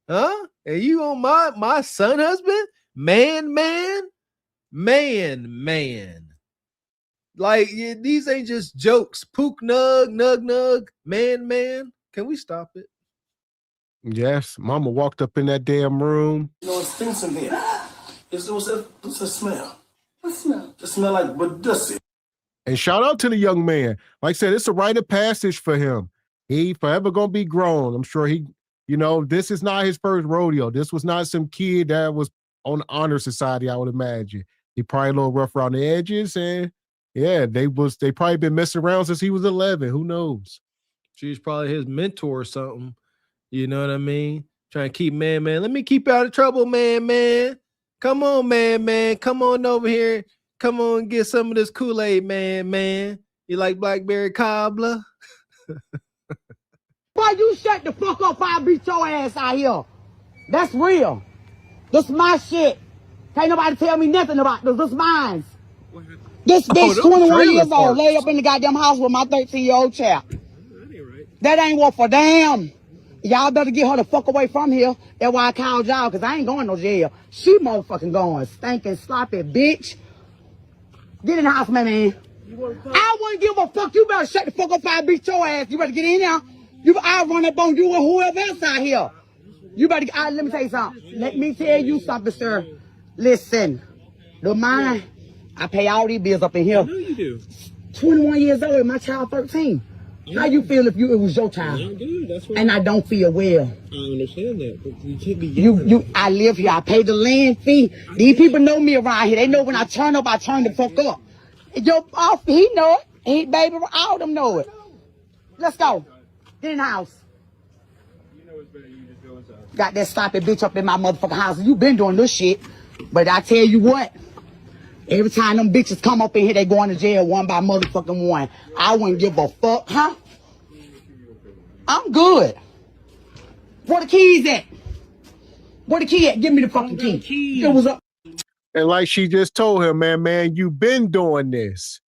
[SPEAKER 8] Huh? And you on my son husband? Man. Like, yeah, these ain't just jokes. Pook nug, man. Can we stop it?
[SPEAKER 6] Yes, mama walked up in that damn room.
[SPEAKER 19] You know, it stinks in here. What's the smell? What smell? It smell like badussy.
[SPEAKER 6] And shout out to the young man. Like I said, it's a rite of passage for him. He forever gonna be grown. I'm sure he, you know, this is not his first rodeo. This was not some kid that was on the honor society, I would imagine. He probably a little rough around the edges, and yeah, they probably been messing around since he was 11. Who knows?
[SPEAKER 8] She's probably his mentor or something. You know what I mean? Trying to keep man. Let me keep you out of trouble, man. Come on, man. Come on over here. Come on and get some of this Kool-Aid, man. You like blackberry cobbler?
[SPEAKER 11] Boy, you shut the fuck up, I'll beat your ass out here. That's real. This my shit. Can't nobody tell me nothing about this. This mine. This bitch, 21 years old, laid up in the goddamn house with my 13-year-old child. That ain't worth a damn. Y'all better get her the fuck away from here. That's why I called y'all, because I ain't going no jail. She motherfucking going. Stinking, sloppy bitch. Get in the house, man. I wouldn't give a fuck. You better shut the fuck up if I beat your ass. You better get in there. I'll run up on you and whoever else out here. You better, let me tell you something. Let me tell you something, sir. Listen, the mine, I pay all these bills up in here. I know you do. 21 years old, my child 13. How you feel if it was your child? I'm good. That's what and I don't feel well. I understand that, but you can't be yelling. I live here. I pay the land fee. These people know me around here. They know when I turn up, I turn the fuck up. He know it. He, baby, all of them know it. Let's go. Get in the house. You know it's better you just go inside. Got that sloppy bitch up in my motherfucking house. You been doing this shit. But I tell you what. Every time them bitches come up in here, they going to jail one by motherfucking one. I wouldn't give a fuck, huh? I'm good. Where the keys at? Where the key at? Give me the fucking key. It was up.
[SPEAKER 6] And like she just told him, man, you've been doing this.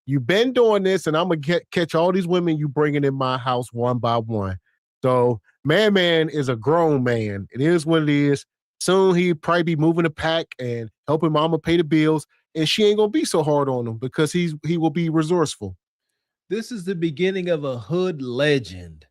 [SPEAKER 6] You've been doing this, and I'm going to catch all these women you bringing in my house one by one. So man is a grown man. It is what it is. Soon he'll probably be moving the pack and helping mama pay the bills. And she ain't going to be so hard on him because he will be resourceful.
[SPEAKER 8] This is the beginning of a hood legend.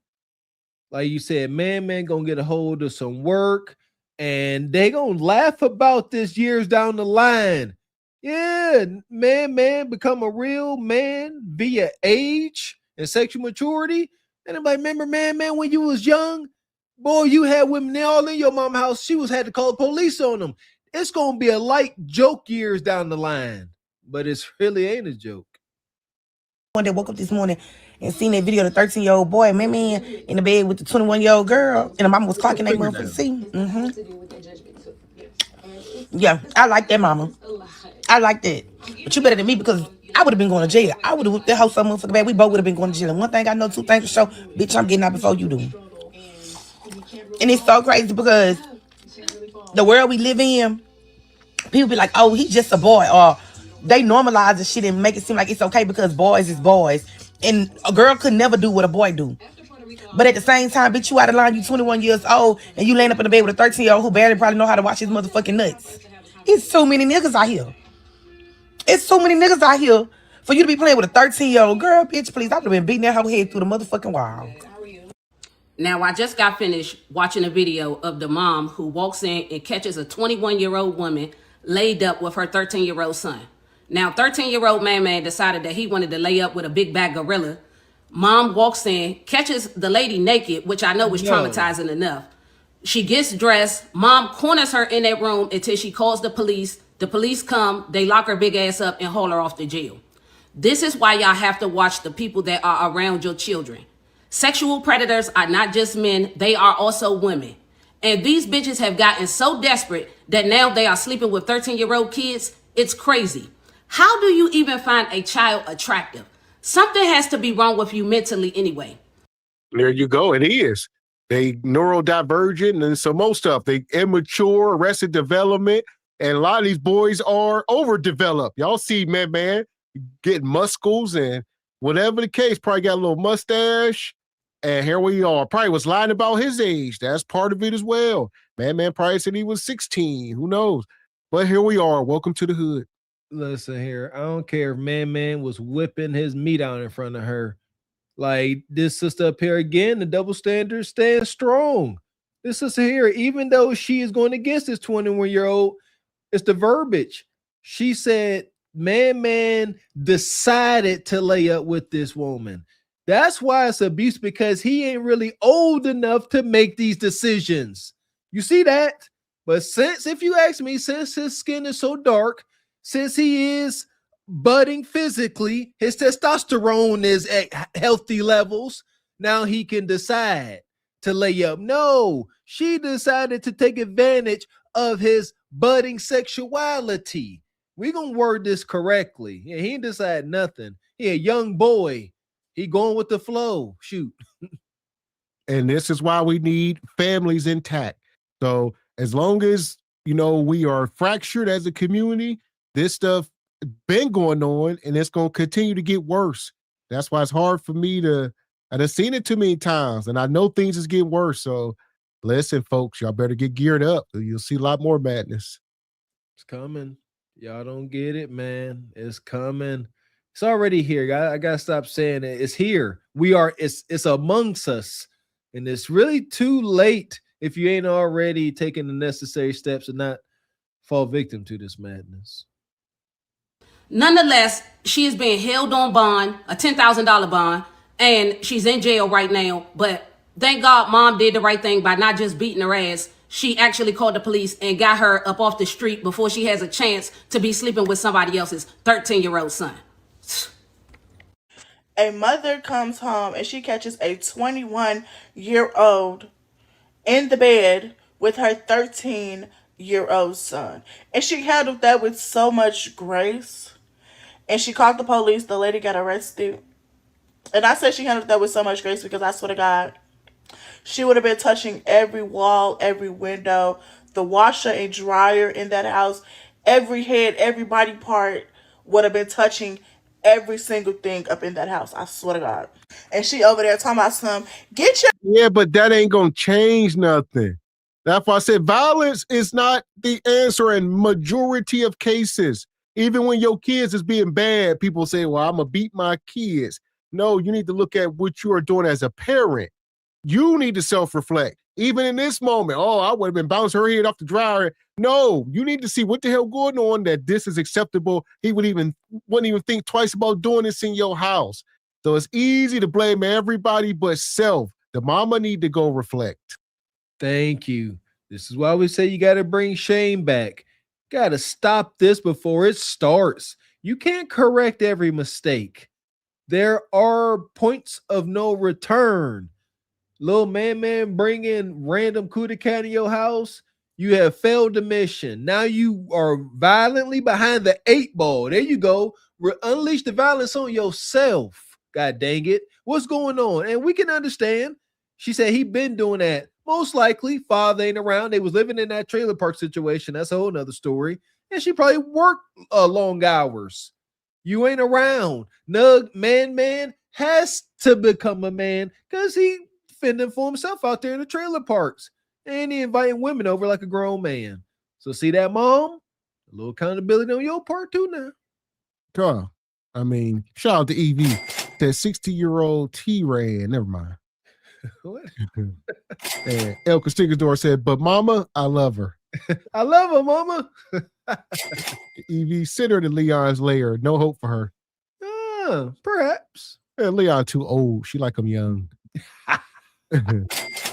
[SPEAKER 8] Like you said, man going to get a hold of some work, and they going to laugh about this years down the line. Yeah, man become a real man via age and sexual maturity. And I'm like, remember, man, when you was young, boy, you had women all in your mama's house. She had to call the police on them. It's going to be a light joke years down the line, but it's really ain't a joke.
[SPEAKER 11] One day woke up this morning and seen that video of the 13-year-old boy, man, in the bed with the 21-year-old girl, and the mama was clocking that motherfucker. See? Yeah, I like that, mama. I like that. But you better than me because I would have been going to jail. I would have whipped that house so motherfucking bad. We both would have been going to jail. And one thing I know, two things for sure, bitch, I'm getting out before you do. And it's so crazy because the world we live in, people be like, oh, he's just a boy, or they normalize the shit and make it seem like it's okay because boys is boys. And a girl could never do what a boy do. But at the same time, bitch, you out of line, you 21 years old, and you laying up in the bed with a 13-year-old who barely probably know how to watch his motherfucking nuts. It's so many niggas out here. It's so many niggas out here for you to be playing with a 13-year-old girl, bitch, please. I would have been beating that whole head through the motherfucking wall.
[SPEAKER 20] Now, I just got finished watching a video of the mom who walks in and catches a 21-year-old woman laid up with her 13-year-old son. Now, 13-year-old man decided that he wanted to lay up with a big bad gorilla. Mom walks in, catches the lady naked, which I know was traumatizing enough. She gets dressed. Mom corners her in that room until she calls the police. The police come, they lock her big ass up and haul her off to jail. This is why y'all have to watch the people that are around your children. Sexual predators are not just men, they are also women. And these bitches have gotten so desperate that now they are sleeping with 13-year-old kids. It's crazy. How do you even find a child attractive? Something has to be wrong with you mentally anyway.
[SPEAKER 6] There you go. It is. They neurodivergent and some more stuff. They immature, arrested development. And a lot of these boys are overdeveloped. Y'all see, man, getting muscles and whatever the case, probably got a little mustache. And here we are. Probably was lying about his age. That's part of it as well. Man probably said he was 16. Who knows? But here we are. Welcome to the hood.
[SPEAKER 8] Listen here. I don't care if man was whipping his meat out in front of her. Like this sister up here again, the double standard stands strong. This sister here, even though she is going against this 21-year-old, it's the verbiage. She said, man decided to lay up with this woman. That's why it's abuse, because he ain't really old enough to make these decisions. You see that? But since, if you ask me, since his skin is so dark, since he is budding physically, his testosterone is at healthy levels, now he can decide to lay up. No, she decided to take advantage of his budding sexuality. We're going to word this correctly. Yeah, he didn't decide nothing. He a young boy. He going with the flow. Shoot.
[SPEAKER 6] And this is why we need families intact. So as long as, we are fractured as a community, this stuff been going on and it's going to continue to get worse. That's why it's hard for me I've seen it too many times and I know things is getting worse. So listen, folks, y'all better get geared up. You'll see a lot more madness.
[SPEAKER 8] It's coming. Y'all don't get it, man. It's coming. It's already here. I gotta stop saying it. It's here. It's amongst us. And it's really too late if you ain't already taking the necessary steps and not fall victim to this madness.
[SPEAKER 20] Nonetheless, she is being held on bond, a $10,000 bond, and she's in jail right now. But thank God mom did the right thing by not just beating her ass. She actually called the police and got her up off the street before she has a chance to be sleeping with somebody else's 13-year-old son.
[SPEAKER 21] A mother comes home and she catches a 21-year-old in the bed with her 13-year-old son. And she handled that with so much grace. And she called the police. The lady got arrested. And I say she handled that with so much grace because I swear to God, she would have been touching every wall, every window, the washer and dryer in that house, every head, every body part would have been touching every single thing up in that house. I swear to God. And she over there talking about some, get your...
[SPEAKER 6] Yeah, but that ain't going to change nothing. That's why I said violence is not the answer in majority of cases. Even when your kids is being bad, people say, well, I'm going to beat my kids. No, you need to look at what you are doing as a parent. You need to self-reflect. Even in this moment, oh, I would have been bouncing her head off the dryer. No, you need to see what the hell going on that this is acceptable. He wouldn't even think twice about doing this in your house. So it's easy to blame everybody but self. The mama need to go reflect.
[SPEAKER 8] Thank you. This is why we say you got to bring shame back. Got to stop this before it starts. You can't correct every mistake. There are points of no return. Little man bringing random cootie cat in your house. You have failed the mission. Now you are violently behind the 8 ball. There you go. Unleash the violence on yourself. God dang it. What's going on? And we can understand. She said he been doing that. Most likely, father ain't around. They was living in that trailer park situation. That's a whole nother story. And she probably worked long hours. You ain't around. Nug man has to become a man because he fending for himself out there in the trailer parks. And he inviting women over like a grown man. So see that, mom? A little accountability on your part too now.
[SPEAKER 6] Girl, I mean, shout out to Evie. That 60-year-old T-Ray. Never mind.
[SPEAKER 8] What?
[SPEAKER 6] And El Castigador said, but mama, I love her.
[SPEAKER 8] I love her, mama.
[SPEAKER 6] Evie, send her to Leon's lair. No hope for her.
[SPEAKER 8] Perhaps.
[SPEAKER 6] Leon too old. She like him young.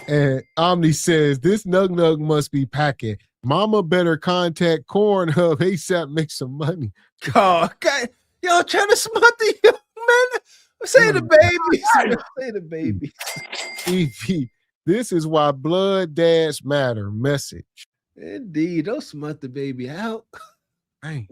[SPEAKER 6] And Omni says, this nug must be packing. Mama better contact Cornhub ASAP, make some money.
[SPEAKER 8] Oh, God. Y'all trying to smut the young man? Say the babies. Say the babies.
[SPEAKER 6] Evie, this is why blood dads matter. Message.
[SPEAKER 8] Indeed. Don't smut the baby out.
[SPEAKER 6] Dang.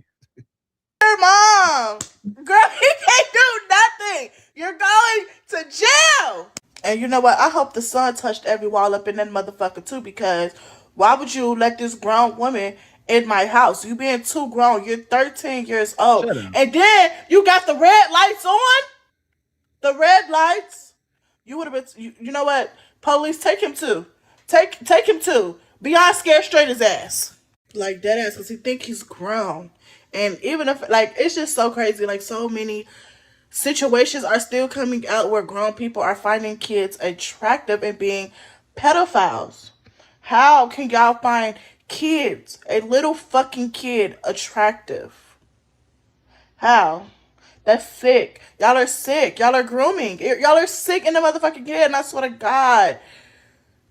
[SPEAKER 21] Your mom. Girl, you can't do nothing. You're going to jail. And you know what? I hope the son touched every wall up in that motherfucker too, because why would you let this grown woman in my house? You being too grown. You're 13 years old. And then you got the red lights on. The red lights. You would have been, you know what? Police, take him to. Take him to. Beyond scared straight his ass. Like dead ass, because he think he's grown. And even if, like, it's just so crazy. Like, so many situations are still coming out where grown people are finding kids attractive and being pedophiles. How can y'all find kids, a little fucking kid, attractive? How? That's sick. Y'all are sick. Y'all are grooming. Y'all are sick in the motherfucking head, and I swear to God.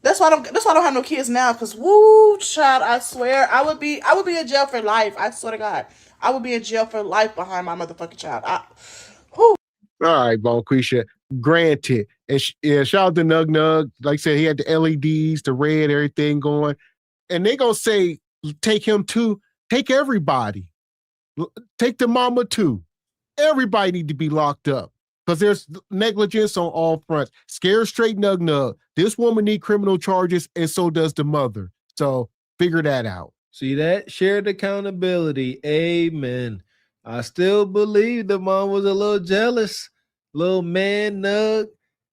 [SPEAKER 21] That's why I don't have no kids now, because woo, child, I swear, I would be in jail for life. I swear to God. I would be in jail for life behind my motherfucking child.
[SPEAKER 6] All right, Bonquisha. Granted. And shout out to Nug. Like I said, he had the LEDs, the red, everything going. And they gonna say, take him too. Take everybody. Take the mama too. Everybody need to be locked up. Because there's negligence on all fronts. Scare straight Nug. This woman need criminal charges, and so does the mother. So figure that out.
[SPEAKER 8] See that? Shared accountability. Amen. I still believe the mom was a little jealous. Little man Nug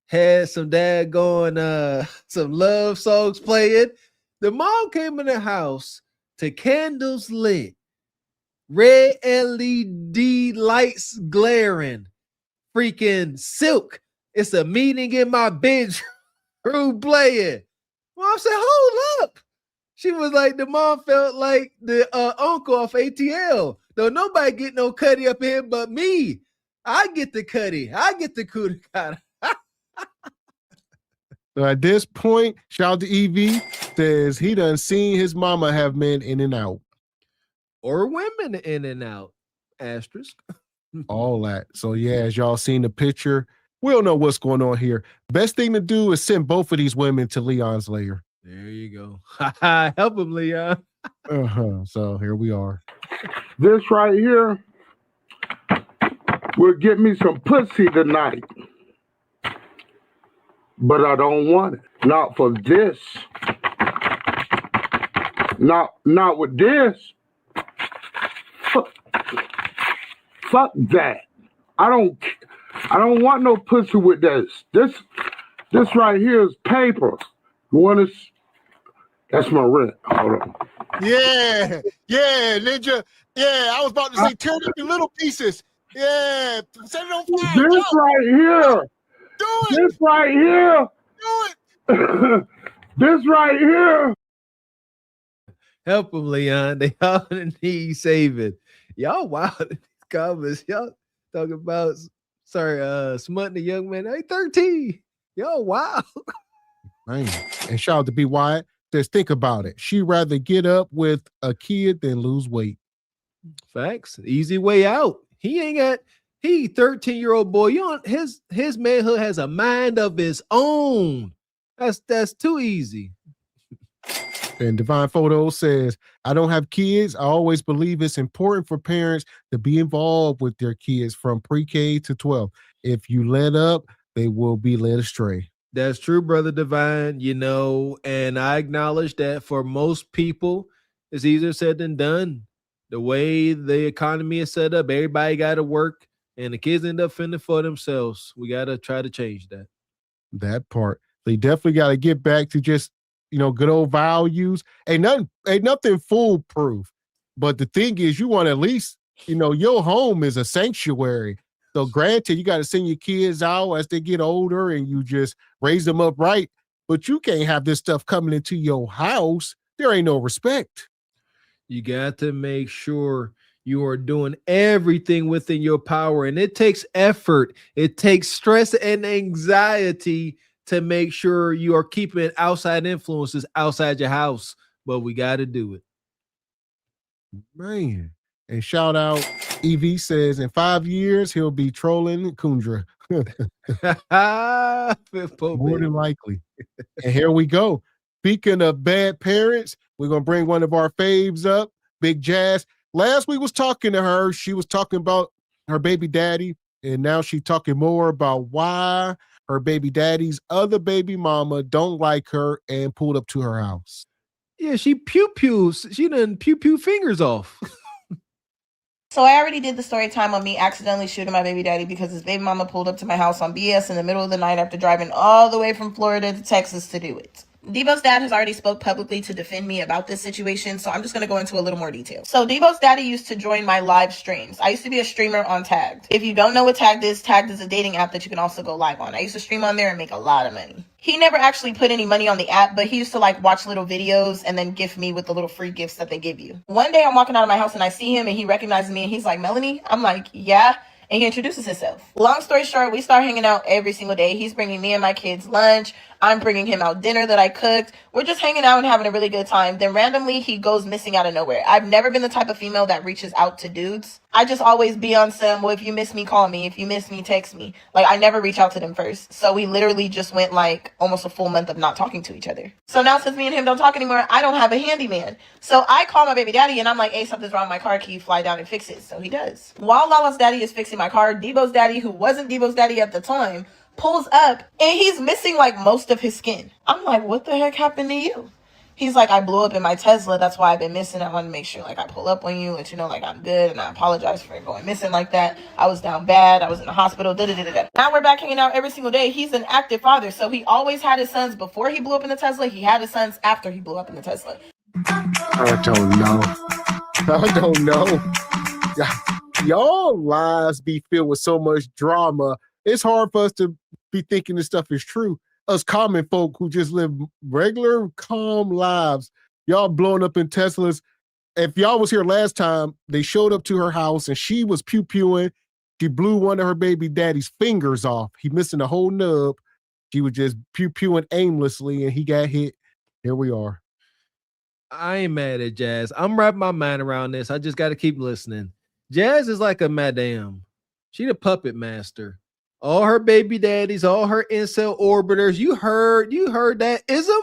[SPEAKER 8] had some daggone some love songs playing. The mom came in the house to candles lit, red LED lights glaring, freaking silk. It's a meeting in my bedroom playing. Mom said, hold up. She was like, the mom felt like the uncle off ATL. Though nobody get no cutty up here but me. I get the cutty. I get the cootie cutter.
[SPEAKER 6] So at this point, shout out to EV, says he done seen his mama have men in and out.
[SPEAKER 8] Or women in and out. Asterisk.
[SPEAKER 6] All that. So yeah, as y'all seen the picture, we don't know what's going on here. Best thing to do is send both of these women to Leon's lair.
[SPEAKER 8] There you go. Help him, Leon.
[SPEAKER 6] So here we are.
[SPEAKER 5] This right here will get me some pussy tonight. But I don't want it. Not for this. Not with this. Fuck that. I don't want no pussy with this. This right here is paper. You want to? That's my rent. Hold on.
[SPEAKER 6] Yeah, Ninja. Yeah, I was about to say tear it up in little pieces. Yeah, set it on fire.
[SPEAKER 5] This right here.
[SPEAKER 6] Do it.
[SPEAKER 5] This right here.
[SPEAKER 6] Do it.
[SPEAKER 5] This right here.
[SPEAKER 8] Help them, Leon. They all need saving. Y'all wild in these comments. Y'all talking about smutting a young man. Hey, 13. Y'all wild.
[SPEAKER 6] Man. And shout out to Be Wyatt. Just think about it. She'd rather get up with a kid than lose weight.
[SPEAKER 8] Facts. Easy way out. He 13-year-old boy. His manhood has a mind of his own. That's too easy.
[SPEAKER 6] And Divine Photo says, I don't have kids. I always believe it's important for parents to be involved with their kids from pre-K to 12. If you let up, they will be led astray.
[SPEAKER 8] That's true, Brother Divine, and I acknowledge that for most people, it's easier said than done. The way the economy is set up, everybody got to work, and the kids end up fending for themselves. We got to try to change that.
[SPEAKER 6] That part. They definitely got to get back to just, good old values. Ain't nothing foolproof. But the thing is, you want at least, your home is a sanctuary. So granted, you got to send your kids out as they get older and you just raise them up right. But you can't have this stuff coming into your house. There ain't no respect.
[SPEAKER 8] You got to make sure you are doing everything within your power. And it takes effort. It takes stress and anxiety to make sure you are keeping outside influences outside your house. But we got to do it.
[SPEAKER 6] Man. And shout out, EV says in 5 years, he'll be trolling Kundra. More than likely. And here we go. Speaking of bad parents, we're going to bring one of our faves up, Big Jazz. Last week was talking to her. She was talking about her baby daddy. And now she's talking more about why her baby daddy's other baby mama don't like her and pulled up to her house.
[SPEAKER 8] Yeah, she pew-pews. She done pew-pew fingers off.
[SPEAKER 21] So I already did the story time on me accidentally shooting my baby daddy because his baby mama pulled up to my house on BS in the middle of the night after driving all the way from Florida to Texas to do it. Debo's dad has already spoke publicly to defend me about this situation, so I'm just going to go into a little more detail. So Debo's daddy used to join my live streams. I used to be a streamer on Tagged. If you don't know what Tagged is a dating app that you can also go live on. I used to stream on there and make a lot of money. He never actually put any money on the app, but he used to watch little videos and then gift me with the little free gifts that they give you. One day I'm walking out of my house and I see him and he recognizes me and he's like, Melanie? I'm like, yeah. And he introduces himself. Long story short, we start hanging out every single day. He's bringing me and my kids lunch. I'm bringing him out dinner that I cooked. We're just hanging out and having a really good time. Then randomly, he goes missing out of nowhere. I've never been the type of female that reaches out to dudes. I just always be on some, well, if you miss me, call me. If you miss me, text me. I never reach out to them first. So we literally just went almost a full month of not talking to each other. So now since me and him don't talk anymore, I don't have a handyman. So I call my baby daddy and I'm like, hey, something's wrong with my car. Can you fly down and fix it? So he does. While Lala's daddy is fixing my car, Debo's daddy, who wasn't Debo's daddy at the time, pulls up and he's missing most of his skin. I'm like, what the heck happened to you? He's like, I blew up in my Tesla. That's why I've been missing. I want to make sure I pull up on you, let you know I'm good. And I apologize for going missing like that. I was down bad. I was in the hospital. Now we're back hanging out every single day. He's an active father. So he always had his sons before he blew up in the Tesla. He had his sons after he blew up in the Tesla.
[SPEAKER 6] I don't know. Y'all lives be filled with so much drama. It's hard for us to be thinking this stuff is true. Us common folk who just live regular, calm lives. Y'all blowing up in Teslas. If y'all was here last time, they showed up to her house and she was pew-pewing. She blew one of her baby daddy's fingers off. He missing a whole nub. She was just pew-pewing aimlessly and he got hit. Here we are.
[SPEAKER 8] I ain't mad at Jazz. I'm wrapping my mind around this. I just got to keep listening. Jazz is like a madame. She the puppet master. All her baby daddies, all her incel orbiters. You heard that ism?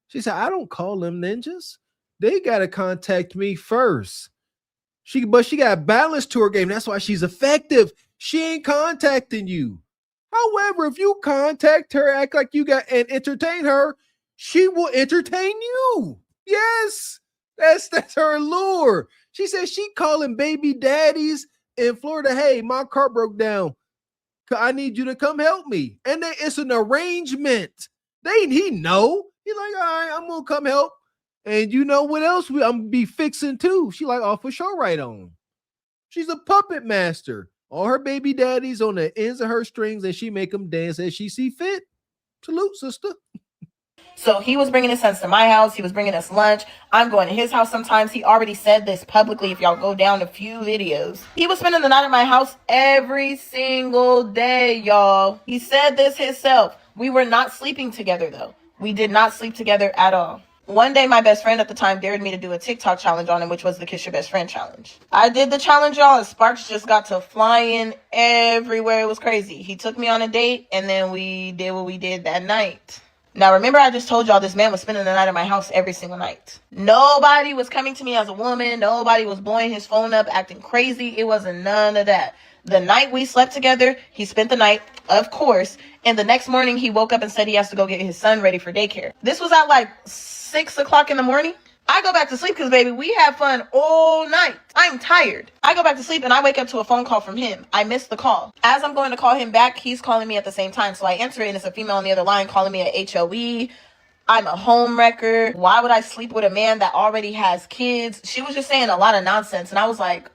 [SPEAKER 8] She said, I don't call them ninjas. They got to contact me first. But she got balance to her game. That's why she's effective. She ain't contacting you. However, if you contact her, act like you got and entertain her, she will entertain you. Yes, That's her lure. She said she calling baby daddies in Florida. Hey, my car broke down. I need you to come help me. And it's an arrangement. He know. He like, all right, I'm gonna come help. And you know what else I'm gonna be fixing too? She like, oh, for sure, right on. She's a puppet master. All her baby daddies on the ends of her strings, and she make them dance as she see fit. Salute, sister.
[SPEAKER 21] So he was bringing his sons to my house. He was bringing us lunch. I'm going to his house sometimes. He already said this publicly. If y'all go down a few videos, he was spending the night at my house every single day, y'all. He said this himself. We were not sleeping together, though. We did not sleep together at all. One day, my best friend at the time dared me to do a TikTok challenge on him, which was the Kiss Your Best Friend challenge. I did the challenge, y'all, and sparks just got to flying everywhere. It was crazy. He took me on a date, and then we did what we did that night. Now, remember, I just told y'all this man was spending the night at my house every single night. Nobody was coming to me as a woman. Nobody was blowing his phone up, acting crazy. It wasn't none of that. The night we slept together, he spent the night, of course, and the next morning he woke up and said he has to go get his son ready for daycare. This was at like 6 o'clock in the morning. I go back to sleep because, baby, we had fun all night. I'm tired. I go back to sleep and I wake up to a phone call from him. I missed the call. As I'm going to call him back, he's calling me at the same time. So I answer it and it's a female on the other line calling me a HOE. I'm a home wrecker. Why would I sleep with a man that already has kids? She was just saying a lot of nonsense. And I was like,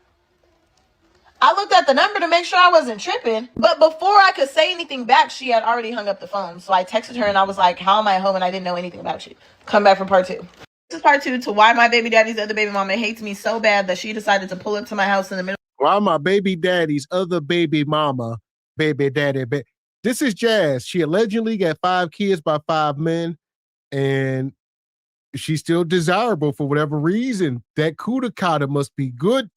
[SPEAKER 21] I looked at the number to make sure I wasn't tripping. But before I could say anything back, she had already hung up the phone. So I texted her and I was like, how am I home and I didn't know anything about you? Come back for part 2. This is part 2 to why my baby daddy's other baby mama hates me so bad that she decided to pull up to my house in the middle.
[SPEAKER 6] Why my baby daddy's other baby mama, baby daddy. This is Jazz. She allegedly got 5 kids by 5 men, and she's still desirable for whatever reason. That kudakata must be good.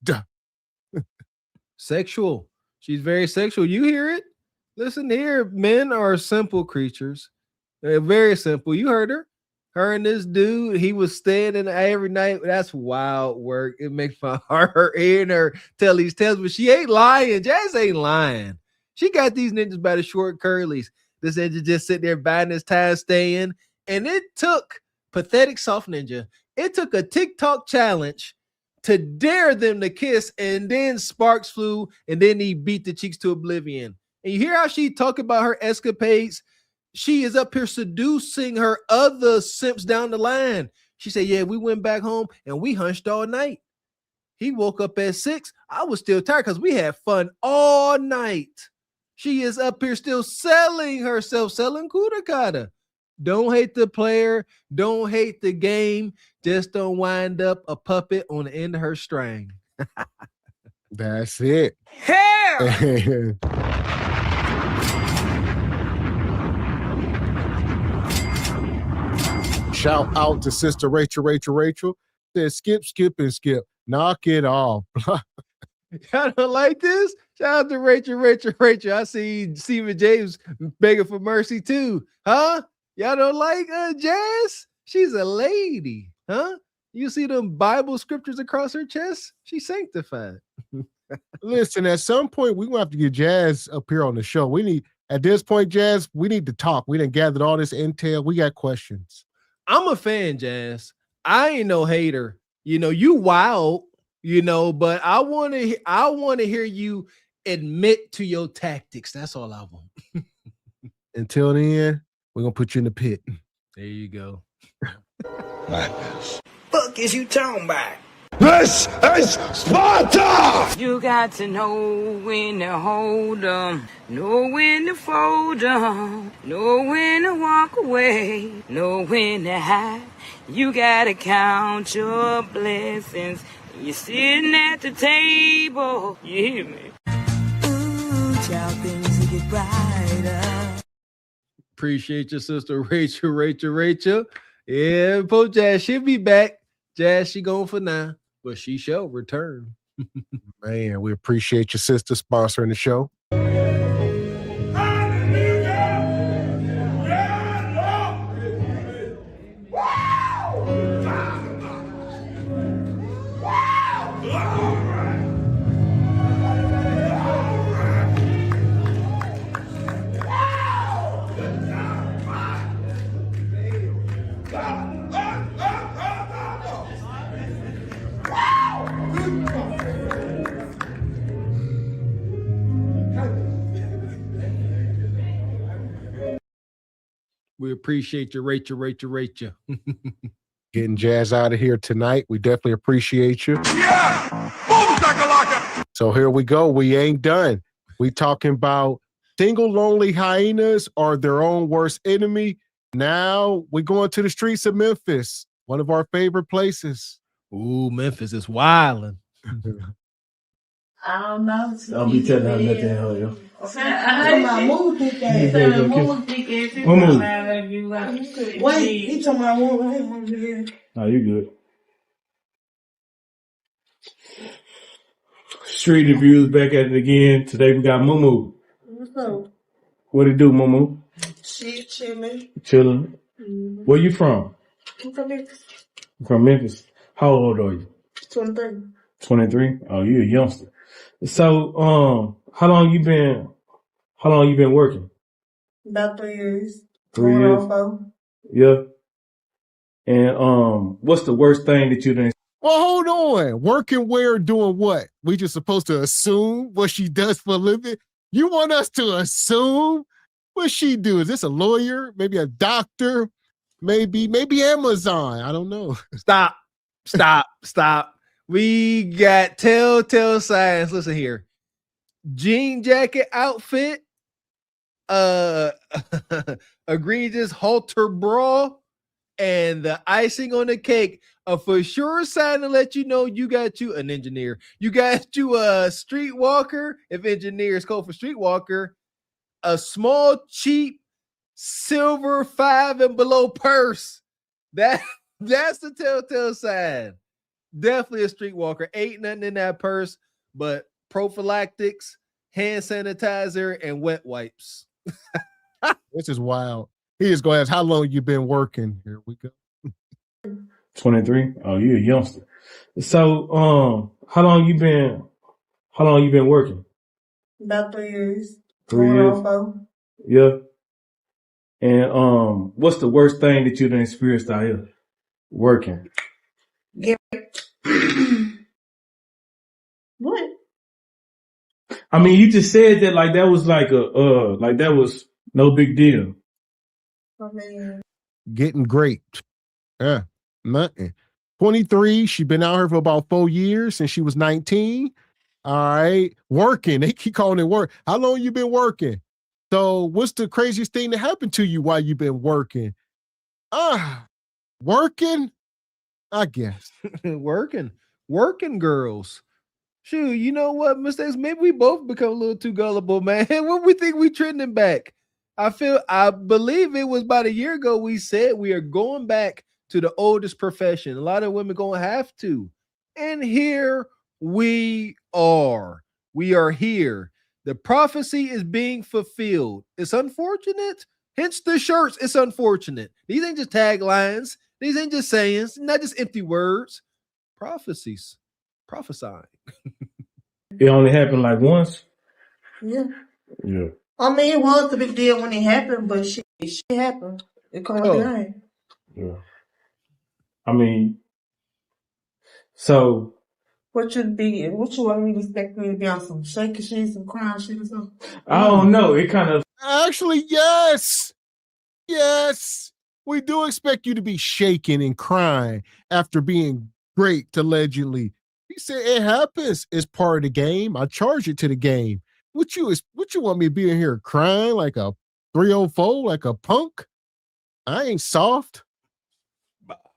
[SPEAKER 8] Sexual. She's very sexual. You hear it? Listen here. Men are simple creatures. They're very simple. You heard her. Her and this dude, he was staying in every night. That's wild work. It makes my heart hurt hearing her tell these tales, but she ain't lying. Jazz ain't lying. She got these ninjas by the short curlies. This ninja just sitting there biding his time staying. And it took pathetic soft ninja. It took a TikTok challenge to dare them to kiss, and then sparks flew, and then he beat the cheeks to oblivion. And you hear how she talk about her escapades? She is up here seducing her other simps down the line. She said, yeah, we went back home and we hunched all night. He woke up at 6. I was still tired because we had fun all night. She is up here still selling herself, selling kudakata. Don't hate the player. Don't hate the game. Just don't wind up a puppet on the end of her string.
[SPEAKER 6] That's it.
[SPEAKER 8] Hair!
[SPEAKER 6] Shout out to Sister Rachel. Said skip and skip. Knock it off.
[SPEAKER 8] Y'all don't like this? Shout out to Rachel. I see Stephen James begging for mercy too. Huh? Y'all don't like Jazz? She's a lady. Huh? You see them Bible scriptures across her chest? She's sanctified.
[SPEAKER 6] Listen, at some point, we're going to have to get Jazz up here on the show. At this point, Jazz, we need to talk. We done gathered all this intel. We got questions.
[SPEAKER 8] I'm a fan, Jazz. I ain't no hater. You know, you wild, but I want to hear you admit to your tactics. That's all I want.
[SPEAKER 6] Until then, we're going to put you in the pit.
[SPEAKER 8] There you go.
[SPEAKER 9] Fuck is you talking about?
[SPEAKER 16] This is Sparta!
[SPEAKER 12] You got to know when to hold 'em, know when to fold 'em, know when to walk away, know when to hide. You gotta count your blessings. You're sitting at the table. You hear me?
[SPEAKER 3] Ooh, child, things will get brighter.
[SPEAKER 8] Appreciate your sister, Rachel. Yeah, Pope Jazz, she'll be back. Jazz, she going for now, but she shall return.
[SPEAKER 6] Man, we appreciate your sister sponsoring the show.
[SPEAKER 8] We appreciate you, Rachel.
[SPEAKER 6] Getting Jazz out of here tonight. We definitely appreciate you.
[SPEAKER 16] Yeah! Boom, shakalaka!
[SPEAKER 6] So here we go. We ain't done. We talking about single lonely hyenas are their own worst enemy. Now we going to the streets of Memphis, one of our favorite places.
[SPEAKER 8] Ooh, Memphis is wilding.
[SPEAKER 17] I don't know.
[SPEAKER 19] Don't be telling her nothing, hell,
[SPEAKER 17] My move thick ass. Wait, he told my move.
[SPEAKER 19] Oh, you good. Street reviews back at it again. Today we got Mumu.
[SPEAKER 17] What's up?
[SPEAKER 19] What it do, Mumu?
[SPEAKER 17] Shit, chilling.
[SPEAKER 19] Chilling. Where you from?
[SPEAKER 17] I'm from Memphis.
[SPEAKER 19] From Memphis. How old are you?
[SPEAKER 17] 23.
[SPEAKER 19] 23? Oh, you a youngster. So, how long you been working?
[SPEAKER 17] About 3 years.
[SPEAKER 19] 3 years?
[SPEAKER 17] 4.
[SPEAKER 19] Yeah. And what's the worst thing that you done?
[SPEAKER 6] Well, hold on. Working where, doing what? We just supposed to assume what she does for a living? You want us to assume what she do? Is this a lawyer? Maybe a doctor? Maybe Amazon. I don't know.
[SPEAKER 8] Stop. We got telltale signs. Listen here. Jean jacket outfit, egregious halter bra, and the icing on the cake, a for sure sign to let you know you got you an engineer. You got you a streetwalker, if engineer is code for streetwalker, a small, cheap, silver 5 and below purse. That's the telltale sign. Definitely a streetwalker. Ain't nothing in that purse but prophylactics, hand sanitizer, and wet wipes.
[SPEAKER 6] This is wild. He is going to ask, how long you been working? Here we go.
[SPEAKER 19] 23? Oh, you a youngster. So, how long you been working?
[SPEAKER 17] About 3 years.
[SPEAKER 19] 3 years?
[SPEAKER 17] 4.
[SPEAKER 19] Yeah. And what's the worst thing that you done experienced out here working?
[SPEAKER 17] What?
[SPEAKER 19] I mean, you just said that like that was like that was no big deal.
[SPEAKER 17] I mean,
[SPEAKER 6] Getting graped. Yeah, nothing. 23. She been out here for about 4 years since she was 19. All right. Working. They keep calling it work. How long you been working? So what's the craziest thing that happened to you while you been working? Working? I guess.
[SPEAKER 8] Working girls. Shoot, you know what, mistakes? Maybe we both become a little too gullible, man. What we think we trending back? I believe it was about a year ago we said we are going back to the oldest profession. A lot of women gonna have to. And here we are. We are here. The prophecy is being fulfilled. It's unfortunate. Hence the shirts. It's unfortunate. These ain't just taglines. These ain't just sayings. Not just empty words. Prophecies. Prophesying.
[SPEAKER 19] It only happened like once?
[SPEAKER 17] yeah.
[SPEAKER 19] Yeah.
[SPEAKER 17] I mean, it was a big deal when it happened, but shit happened. It comes with the game.
[SPEAKER 19] Yeah. I mean, so.
[SPEAKER 17] What you want me to expect me to be on some shaky shit, some crying shit or something?
[SPEAKER 19] I don't know. It kind of.
[SPEAKER 6] Actually, yes. Yes. We do expect you to be shaking and crying after being raped, allegedly. He said it happens. It's part of the game. I charge it to the game. What you want me to be in here crying like a 304, like a punk? I ain't soft.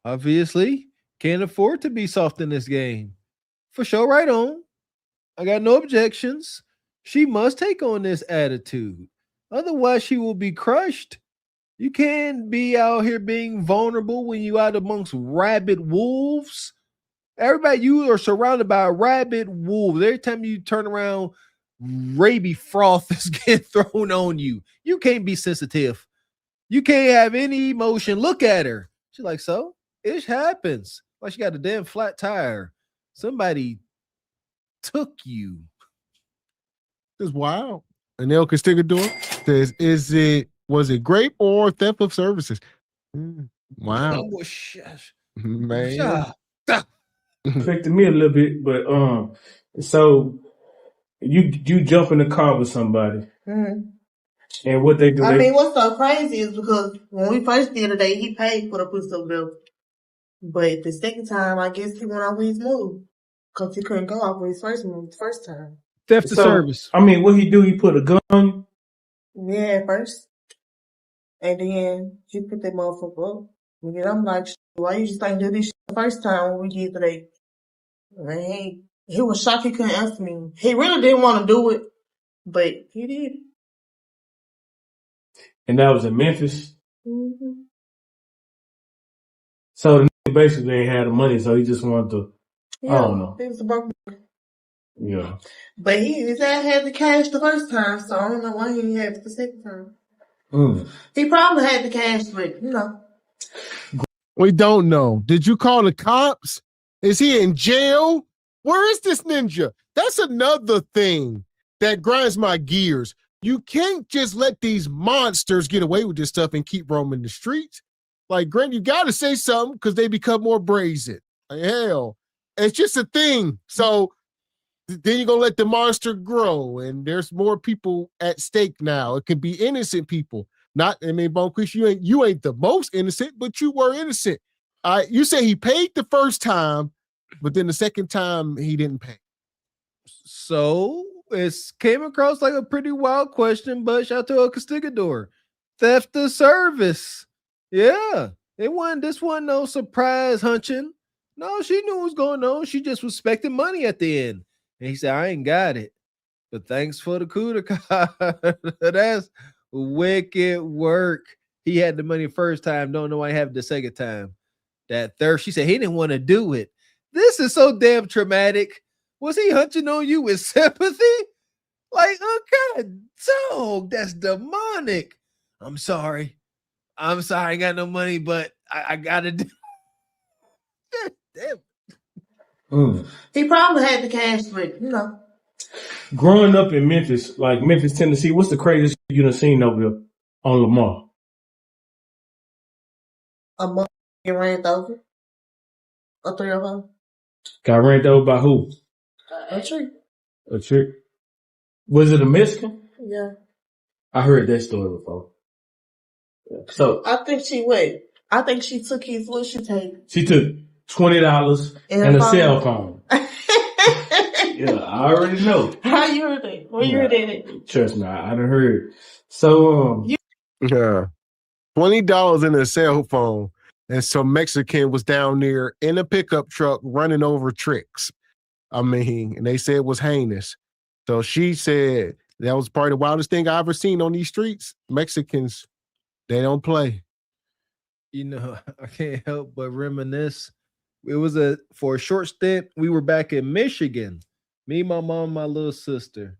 [SPEAKER 8] Obviously, can't afford to be soft in this game. For sure, right on. I got no objections. She must take on this attitude. Otherwise, she will be crushed. You can't be out here being vulnerable when you out amongst rabid wolves. Everybody, you are surrounded by rabid wolves. Every time you turn around, rabies froth is getting thrown on you. You can't be sensitive. You can't have any emotion. Look at her. She's like, so? It happens. Like she got a damn flat tire. Somebody took you.
[SPEAKER 6] It's wild. An El Castillo says, was it grape or theft of services? Wow.
[SPEAKER 8] Oh, shush.
[SPEAKER 6] Man.
[SPEAKER 19] Affected me a little bit, but so you jump in the car with somebody.
[SPEAKER 17] Mm-hmm.
[SPEAKER 19] And what they do?
[SPEAKER 17] I mean, what's so crazy is because when we first did it, he paid for the pussy over there. But the second time, I guess he went off with his move. Because he couldn't go off with his first move the first time.
[SPEAKER 8] Theft of service.
[SPEAKER 19] I mean, what he do? He put a gun on you?
[SPEAKER 17] Yeah, at first. And then he put that motherfucker up. And then I'm like, why you just ain't do this shit the first time when we did today? And he was shocked he couldn't answer me. He really didn't want to do it, but he did.
[SPEAKER 19] And that was in Memphis?
[SPEAKER 17] Mm-hmm.
[SPEAKER 19] So the nigga basically ain't had the money, so he just wanted to,
[SPEAKER 17] Yeah,
[SPEAKER 19] I don't know.
[SPEAKER 17] He was a broke man.
[SPEAKER 19] Yeah.
[SPEAKER 17] But his ass had the cash the first time, so I don't know why he didn't have it the second time. He probably had the cash, but
[SPEAKER 6] We don't know. Did you call the cops? Is he in jail? Where is this ninja? That's another thing that grinds my gears. You can't just let these monsters get away with this stuff and keep roaming the streets. Like, Grant, you got to say something because they become more brazen. Like, hell, it's just a thing. So then you're going to let the monster grow, and there's more people at stake now. It can be innocent people. Bonquist, you ain't the most innocent, but you were innocent. You say he paid the first time, but then the second time he didn't pay.
[SPEAKER 8] So it came across like a pretty wild question, but shout out to a Castigador. Theft of service. Yeah. This wasn't no surprise hunching. No, she knew what was going on. She just was expecting money at the end. And he said, I ain't got it. But thanks for the coup de grace. That's wicked work. He had the money first time. Don't know why he had it the second time. That third, she said he didn't want to do it. This is so damn traumatic. Was he hunching on you with sympathy? Like, oh God, dog, that's demonic. I'm sorry. I ain't got no money, but I gotta do. Damn.
[SPEAKER 17] he probably had the cash, but
[SPEAKER 19] Growing up in Memphis, like Memphis, Tennessee, what's the craziest you done seen over here on Lamar?
[SPEAKER 17] A month get ran over. A 305.
[SPEAKER 19] Got ran over by who?
[SPEAKER 17] A tree.
[SPEAKER 19] A trick. Was it a Mexican?
[SPEAKER 17] Yeah.
[SPEAKER 19] I heard that story before. So
[SPEAKER 17] I think she took his what she take.
[SPEAKER 19] She took $20 and a cell phone. Yeah, I already know.
[SPEAKER 17] How you heard that? Where you heard that?
[SPEAKER 19] Trust me, I done heard. So
[SPEAKER 6] yeah, $20 in a cell phone, and some Mexican was down there in a pickup truck running over tricks. I mean, and they said it was heinous. So she said that was probably the wildest thing I ever seen on these streets. Mexicans, they don't play.
[SPEAKER 8] You know, I can't help but reminisce. It was for a short stint. We were back in Michigan. Me, my mom, my little sister.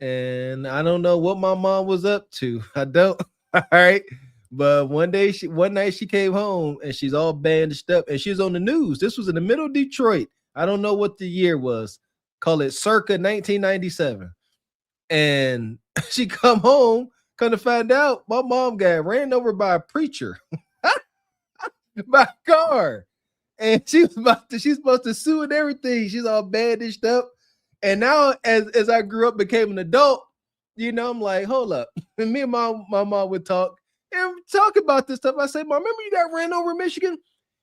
[SPEAKER 8] And I don't know what my mom was up to. I don't. All right. But one night she came home and she's all bandaged up and she was on the news. This was in the middle of Detroit. I don't know what the year was. Call it circa 1997. And she come home, kind of find out my mom got ran over by a preacher by a car. And she's supposed to sue and everything. She's all bandaged up. And now as I grew up, became an adult, you know, I'm like, hold up. And me and my mom would talk about this stuff. I say, Mom, remember you got ran over in Michigan?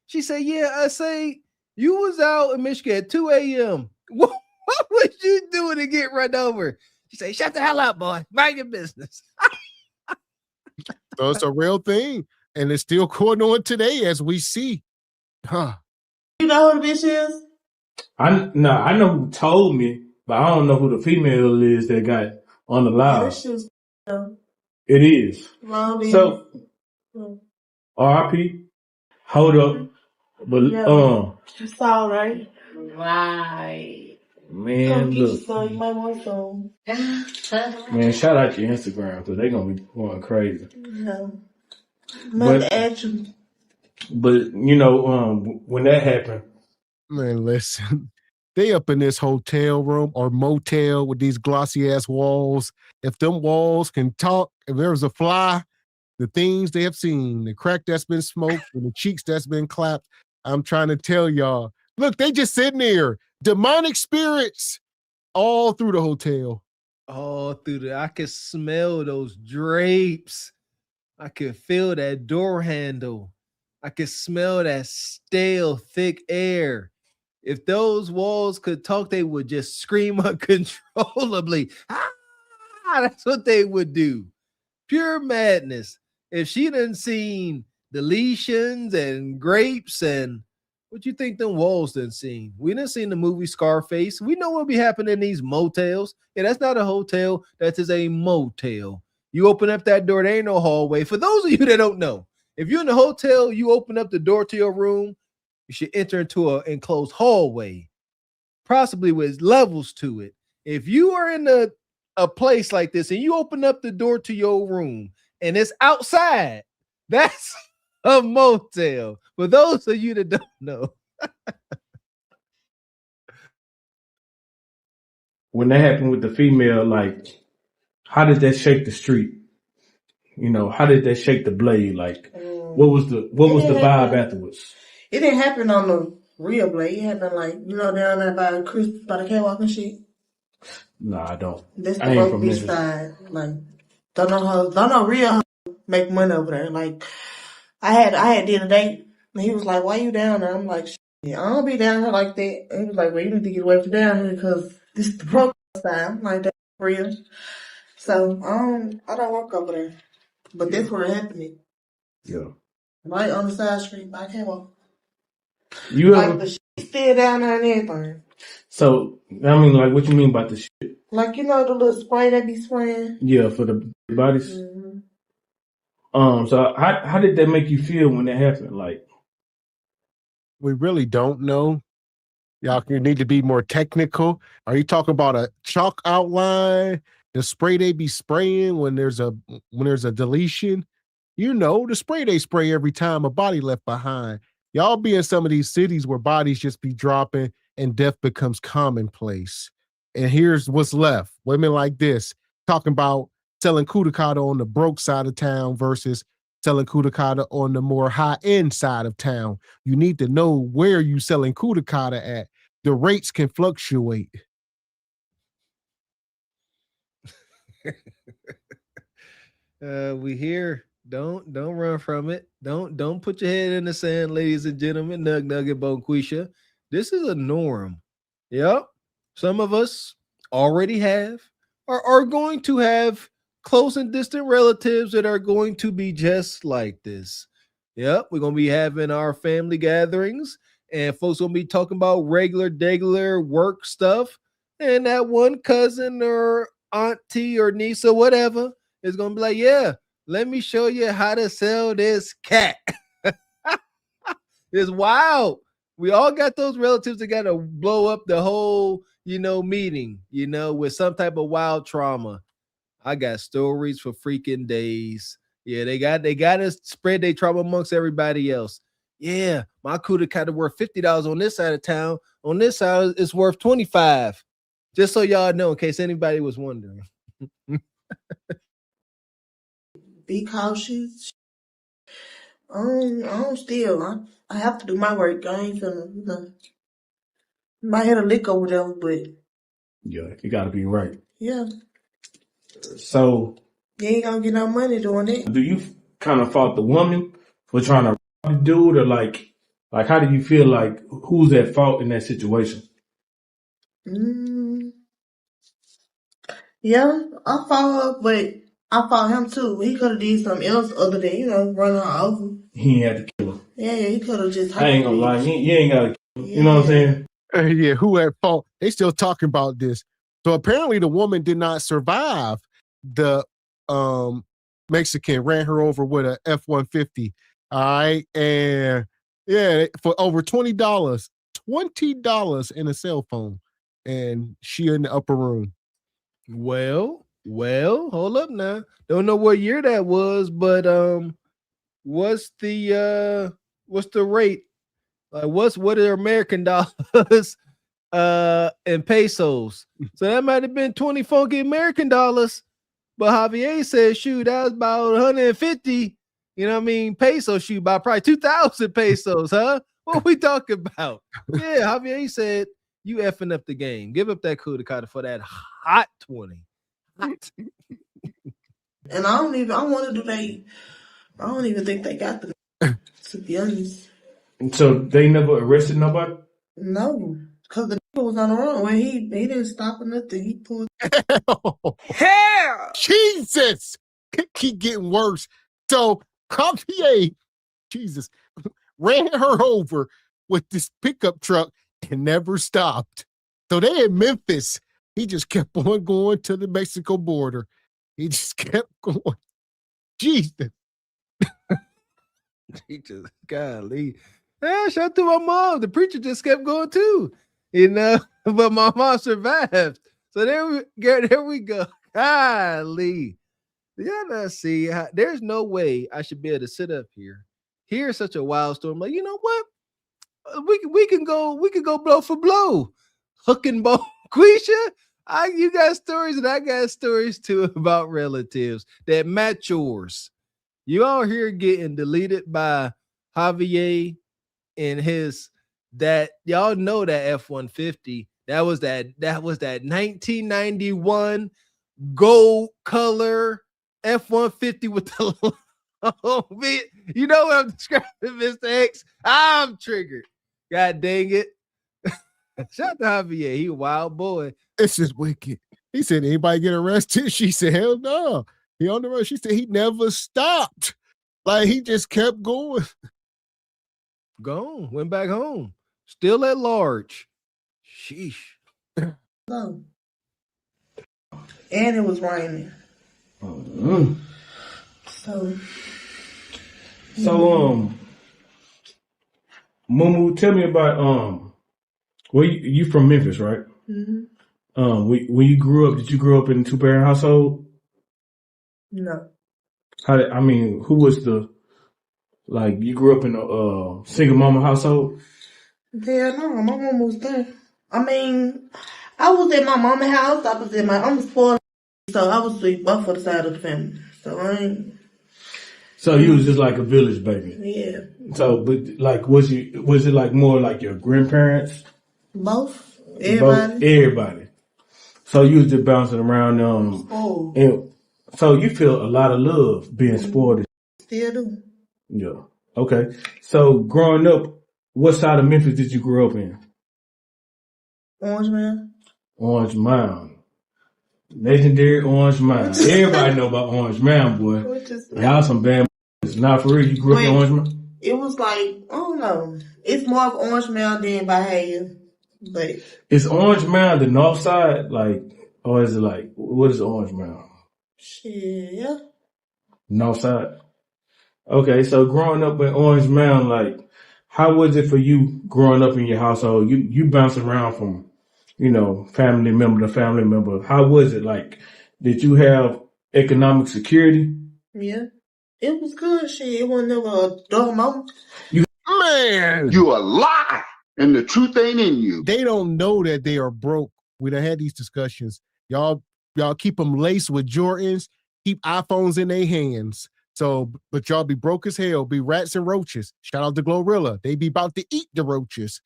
[SPEAKER 8] She said, yeah. I say, you was out in Michigan at 2 a.m. What was you doing to get run over? She said, shut the hell up, boy. Mind your business.
[SPEAKER 6] So it's a real thing. And it's still going on today as we see. Huh.
[SPEAKER 17] You know who the bitch is?
[SPEAKER 19] I know who told me, but I don't know who the female is that got on the live. It is. So, R.I.P. Hold up. But,
[SPEAKER 17] It's all right. Right.
[SPEAKER 19] Man, look.
[SPEAKER 17] So you might want some.
[SPEAKER 19] Man, shout out your Instagram, because they're going to be going crazy.
[SPEAKER 17] Yeah.
[SPEAKER 19] But, you know, when that happened.
[SPEAKER 6] Man, listen. They up in this hotel room or motel with these glossy ass walls. If them walls can talk, if there was a fly, the things they have seen, the crack that's been smoked and the cheeks that's been clapped, I'm trying to tell y'all. Look, they just sitting there. Demonic spirits all through the hotel.
[SPEAKER 8] Oh, I could smell those drapes. I could feel that door handle. I could smell that stale, thick air. If those walls could talk, they would just scream uncontrollably. Ah, that's what they would do. Pure madness. If she done seen deletions and grapes and what you think them walls done seen? We done seen the movie Scarface. We know what be happening in these motels. Yeah, that's not a hotel. That is a motel. You open up that door, there ain't no hallway. For those of you that don't know, if you're in a hotel, you open up the door to your room, you should enter into an enclosed hallway, possibly with levels to it. If you are in a place like this and you open up the door to your room and it's outside, that's a motel. For those of you that don't know.
[SPEAKER 19] When that happened with the female, like, how did that shake the street? You know, how did that shake the blade? Like, what was the vibe afterwards?
[SPEAKER 17] It didn't happen on the real blade. It happened like, down there by the catwalk and shit.
[SPEAKER 19] No, I don't.
[SPEAKER 17] That's the broke bitch side. Like, don't know real hoe make money over there. Like, I had did a date and he was like, "Why you down there?" I'm like, "Shit, I don't be down here like that." And he was like, "Well, you need to get away from down here because this is the broke side." I'm like, "That's real." So I don't work over there. But that's where it happened.
[SPEAKER 19] Yeah.
[SPEAKER 17] Right on the side street by catwalk.
[SPEAKER 19] You
[SPEAKER 17] like
[SPEAKER 19] ever,
[SPEAKER 17] the shit still down there and everything.
[SPEAKER 19] So, I mean, like, what you mean by the shit?
[SPEAKER 17] Like, the little spray they be spraying?
[SPEAKER 19] Yeah, for the bodies?
[SPEAKER 17] Mm-hmm.
[SPEAKER 19] So how did that make you feel when that happened? Like,
[SPEAKER 6] we really don't know. Y'all need to be more technical. Are you talking about a chalk outline, the spray they be spraying when there's a deletion? The spray they spray every time a body left behind. Y'all be in some of these cities where bodies just be dropping and death becomes commonplace. And here's what's left. Women like this talking about selling kudakata on the broke side of town versus selling kudakata on the more high-end side of town. You need to know where you selling kudakata at. The rates can fluctuate.
[SPEAKER 8] We here. Don't run from it. Don't put your head in the sand, ladies and gentlemen. Nug Nugget Bonquisha. This is a norm. Yep. Some of us already have or are going to have close and distant relatives that are going to be just like this. Yep. We're going to be having our family gatherings and folks going to be talking about regular work stuff. And that one cousin or auntie or niece or whatever is going to be like, yeah, let me show you how to sell this cat. It's wild. We all got those relatives that got to blow up the whole, meeting, with some type of wild trauma. I got stories for freaking days. Yeah, they got to spread their trauma amongst everybody else. Yeah, my kudakata worth $50 on this side of town. On this side, it's worth $25. Just so y'all know, in case anybody was wondering.
[SPEAKER 17] Be cautious. I don't steal. I have to do my work. I ain't finna, might hit a lick over there, but
[SPEAKER 19] yeah, you got to be right.
[SPEAKER 17] Yeah.
[SPEAKER 19] So
[SPEAKER 17] you ain't gonna get no money doing it.
[SPEAKER 19] Do you kind of fault the woman for trying to rob the dude, or like how do you feel like who's at fault in that situation?
[SPEAKER 17] Yeah, I fought her, but I fought him too. He could have did something else other than, run her over.
[SPEAKER 19] He ain't had to kill her.
[SPEAKER 17] Yeah, he could have just.
[SPEAKER 19] I ain't gonna lie, you ain't gotta kill her. You know what I'm saying?
[SPEAKER 6] Yeah, who at fault? They still talking about this. So apparently the woman did not survive. The Mexican ran her over with a F-150. All right. And yeah, for over $20 in a cell phone. And she in the upper room.
[SPEAKER 8] Well, hold up now. Don't know what year that was, but what's the rate? Like what are American dollars and pesos? So that might have been 20 funky American dollars. But Javier said, shoot, that was about 150, pesos, shoot, about probably 2,000 pesos, huh? What we talking about? Yeah, Javier said, you effing up the game. Give up that kudakata for that hot 20.
[SPEAKER 17] And I want to debate. I don't even think they got the, to be honest.
[SPEAKER 19] So they never arrested nobody?
[SPEAKER 17] No, because the nigga was on the run when he didn't stop or nothing. He pulled.
[SPEAKER 6] Hell! Jesus! Keep getting worse. So Javier, Jesus, ran her over with this pickup truck and never stopped. So they in Memphis. He just kept on going to the Mexico border. He just kept going. Jesus.
[SPEAKER 8] Jesus, golly. Shout out to my mom. The preacher just kept going too, but my mom survived. So there we go. Golly. Yeah, let's see. There's no way I should be able to sit up here, hear such a wild story. I'm like, you know what? We can go blow for blow. Hook and bone. Quisha, you got stories and I got stories too about relatives that match yours. You all here getting deleted by Javier and his that y'all know that F-150. That was that 1991 gold color F-150 with the you know what I'm describing, Mr. X? I'm triggered. God dang it. Shout out to Javier. He a wild boy.
[SPEAKER 6] It's just wicked. He said, anybody get arrested? She said, hell no. He on the road. She said he never stopped. Like he just kept going.
[SPEAKER 8] Gone. Went back home. Still at large. Sheesh.
[SPEAKER 17] No. And it was raining.
[SPEAKER 19] Mm-hmm.
[SPEAKER 17] So
[SPEAKER 19] Mumu, tell me about well, you from Memphis, right?
[SPEAKER 17] Mm-hmm.
[SPEAKER 19] When you grew up, did you grow up in a 2-parent household?
[SPEAKER 17] No.
[SPEAKER 19] Who was you grew up in a single mama household?
[SPEAKER 17] Yeah, no, my mom was there. I was at my mama's house. I'm spoiled, so I was with both of the side of the family.
[SPEAKER 19] So you was just like a village baby.
[SPEAKER 17] Yeah.
[SPEAKER 19] So, but was it like more like your grandparents?
[SPEAKER 17] Both. Everybody.
[SPEAKER 19] Everybody. So you was just bouncing around
[SPEAKER 17] spoiled.
[SPEAKER 19] And so you feel a lot of love being spoiled.
[SPEAKER 17] Still do.
[SPEAKER 19] Yeah. Okay. So growing up, what side of Memphis did you grow up in?
[SPEAKER 17] Orange Mound.
[SPEAKER 19] Orange Mound. Legendary Orange Mound. Everybody know about Orange Mound, boy. Y'all some bad. Not for real. You grew up in Orange Mound?
[SPEAKER 17] It was like, I don't know. It's more of Orange Mound than Bahia. But
[SPEAKER 19] is Orange Mound the north side? Or is it what is Orange Mound?
[SPEAKER 17] Shit, yeah.
[SPEAKER 19] North side. Okay, so growing up in Orange Mound, how was it for you growing up in your household? You bounced around from, family member to family member. How was it like? Did you have economic security?
[SPEAKER 17] Yeah. It was good, shit. It wasn't never a dull moment.
[SPEAKER 6] Man!
[SPEAKER 16] You a lie, and the truth ain't in you.
[SPEAKER 6] They don't know that they are broke. We done had these discussions. Y'all keep them laced with Jordans, keep iPhones in their hands. So, but y'all be broke as hell, be rats and roaches. Shout out to Glorilla. They be about to eat the roaches.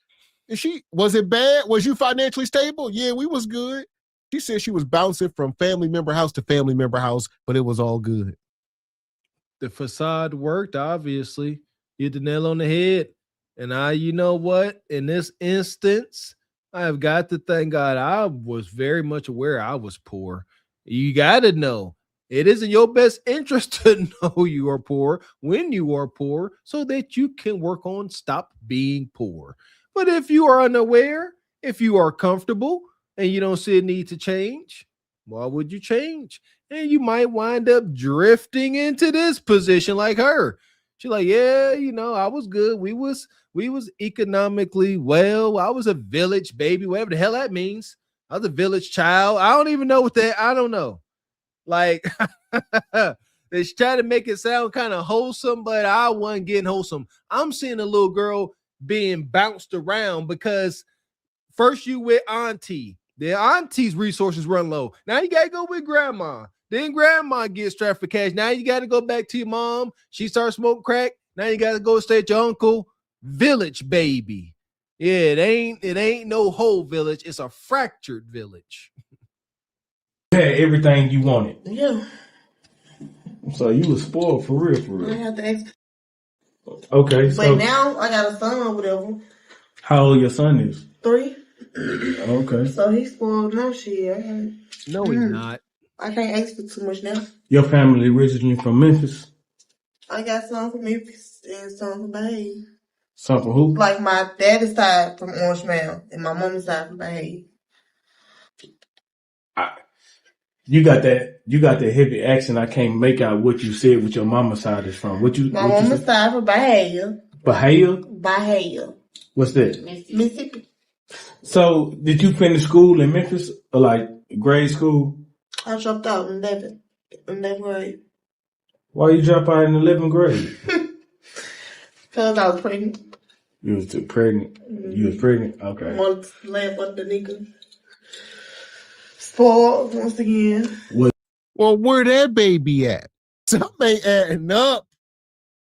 [SPEAKER 6] And was it bad? Was you financially stable? Yeah, we was good. She said she was bouncing from family member house to family member house, but it was all good.
[SPEAKER 8] The facade worked, obviously. You hit the nail on the head. And you know what? In this instance, I have got to thank God I was very much aware I was poor. You got to know. It is in your best interest to know you are poor when you are poor so that you can work on stop being poor. But if you are unaware, if you are comfortable and you don't see a need to change, why would you change? And you might wind up drifting into this position like her. She's like, yeah, I was good. We was economically well. I was a village baby, whatever the hell that means. I was a village child. I don't even know what I don't know. They try to make it sound kind of wholesome, but I wasn't getting wholesome. I'm seeing a little girl being bounced around because first you with auntie. The auntie's resources run low. Now you got to go with grandma. Then grandma gets strapped for cash. Now you got to go back to your mom. She starts smoking crack. Now you got to go stay at your uncle. Village baby. Yeah, it ain't no whole village. It's a fractured village.
[SPEAKER 19] You had everything you wanted.
[SPEAKER 17] Yeah.
[SPEAKER 19] So you was spoiled for real, for
[SPEAKER 17] I
[SPEAKER 19] real.
[SPEAKER 17] have to ask.
[SPEAKER 19] Okay,
[SPEAKER 17] But
[SPEAKER 19] so
[SPEAKER 17] now I got a son or whatever.
[SPEAKER 19] how old your son is?
[SPEAKER 17] 3.
[SPEAKER 19] Okay.
[SPEAKER 17] So he's spoiled now. Shit.
[SPEAKER 8] No, he's not.
[SPEAKER 17] I can't ask for too much now.
[SPEAKER 19] Your family originally from Memphis?
[SPEAKER 17] I got some from Memphis and some from Bahia.
[SPEAKER 19] Some from who?
[SPEAKER 17] Like my daddy's side from Orange Mound and my mom's side from Bahia.
[SPEAKER 19] You got that heavy accent. I can't make out what you said. What your mama's side is from?
[SPEAKER 17] My mama's side from Bahia.
[SPEAKER 19] Bahia? What's that?
[SPEAKER 17] Mississippi.
[SPEAKER 19] So did you finish school in Memphis or like grade school?
[SPEAKER 17] I dropped out in 11th grade.
[SPEAKER 19] Why you drop out in 11th grade?
[SPEAKER 17] Because I was pregnant.
[SPEAKER 19] You was pregnant. You was pregnant. Okay.
[SPEAKER 17] Wanted to laugh at the nigga. Spoiled once again.
[SPEAKER 6] Well, where that baby at? Something ain't adding up.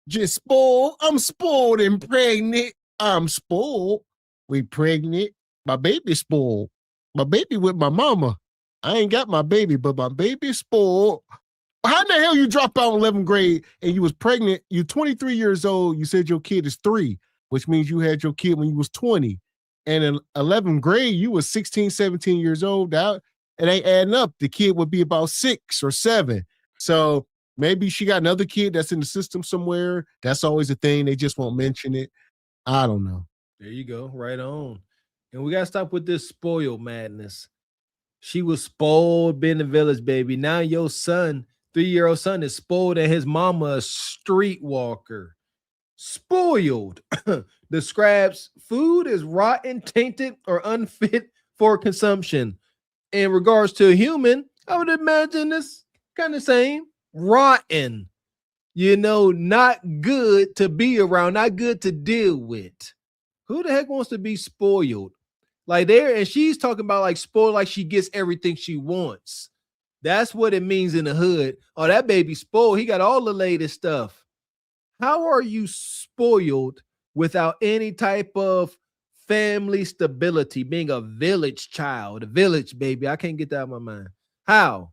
[SPEAKER 6] Just spoiled. I'm spoiled and pregnant. I'm spoiled. We pregnant. My baby spoiled. My baby with my mama. I ain't got my baby, but my baby spoiled. How in the hell you drop out in 11th grade and you was pregnant? You 23 years old. You said your kid is 3, which means you had your kid when you was 20. And in 11th grade, you was 16, 17 years old. That it ain't adding up. The kid would be about 6 or 7. So maybe she got another kid that's in the system somewhere. That's always a thing. They just won't mention it. I don't know.
[SPEAKER 8] There you go. Right on. And we got to stop with this spoiled madness. She was spoiled being a village baby. Now your son, 3-year-old son, is spoiled and his mama a streetwalker. Spoiled describes food as rotten, tainted, or unfit for consumption. In regards to a human, I would imagine it's kind of same. Rotten. Not good to be around, not good to deal with. Who the heck wants to be spoiled? Like there, and she's talking about like spoiled, like she gets everything she wants. That's what it means in the hood. Oh, that baby spoiled. He got all the latest stuff. How are you spoiled without any type of family stability, being a village child, a village baby? I can't get that out of my mind. How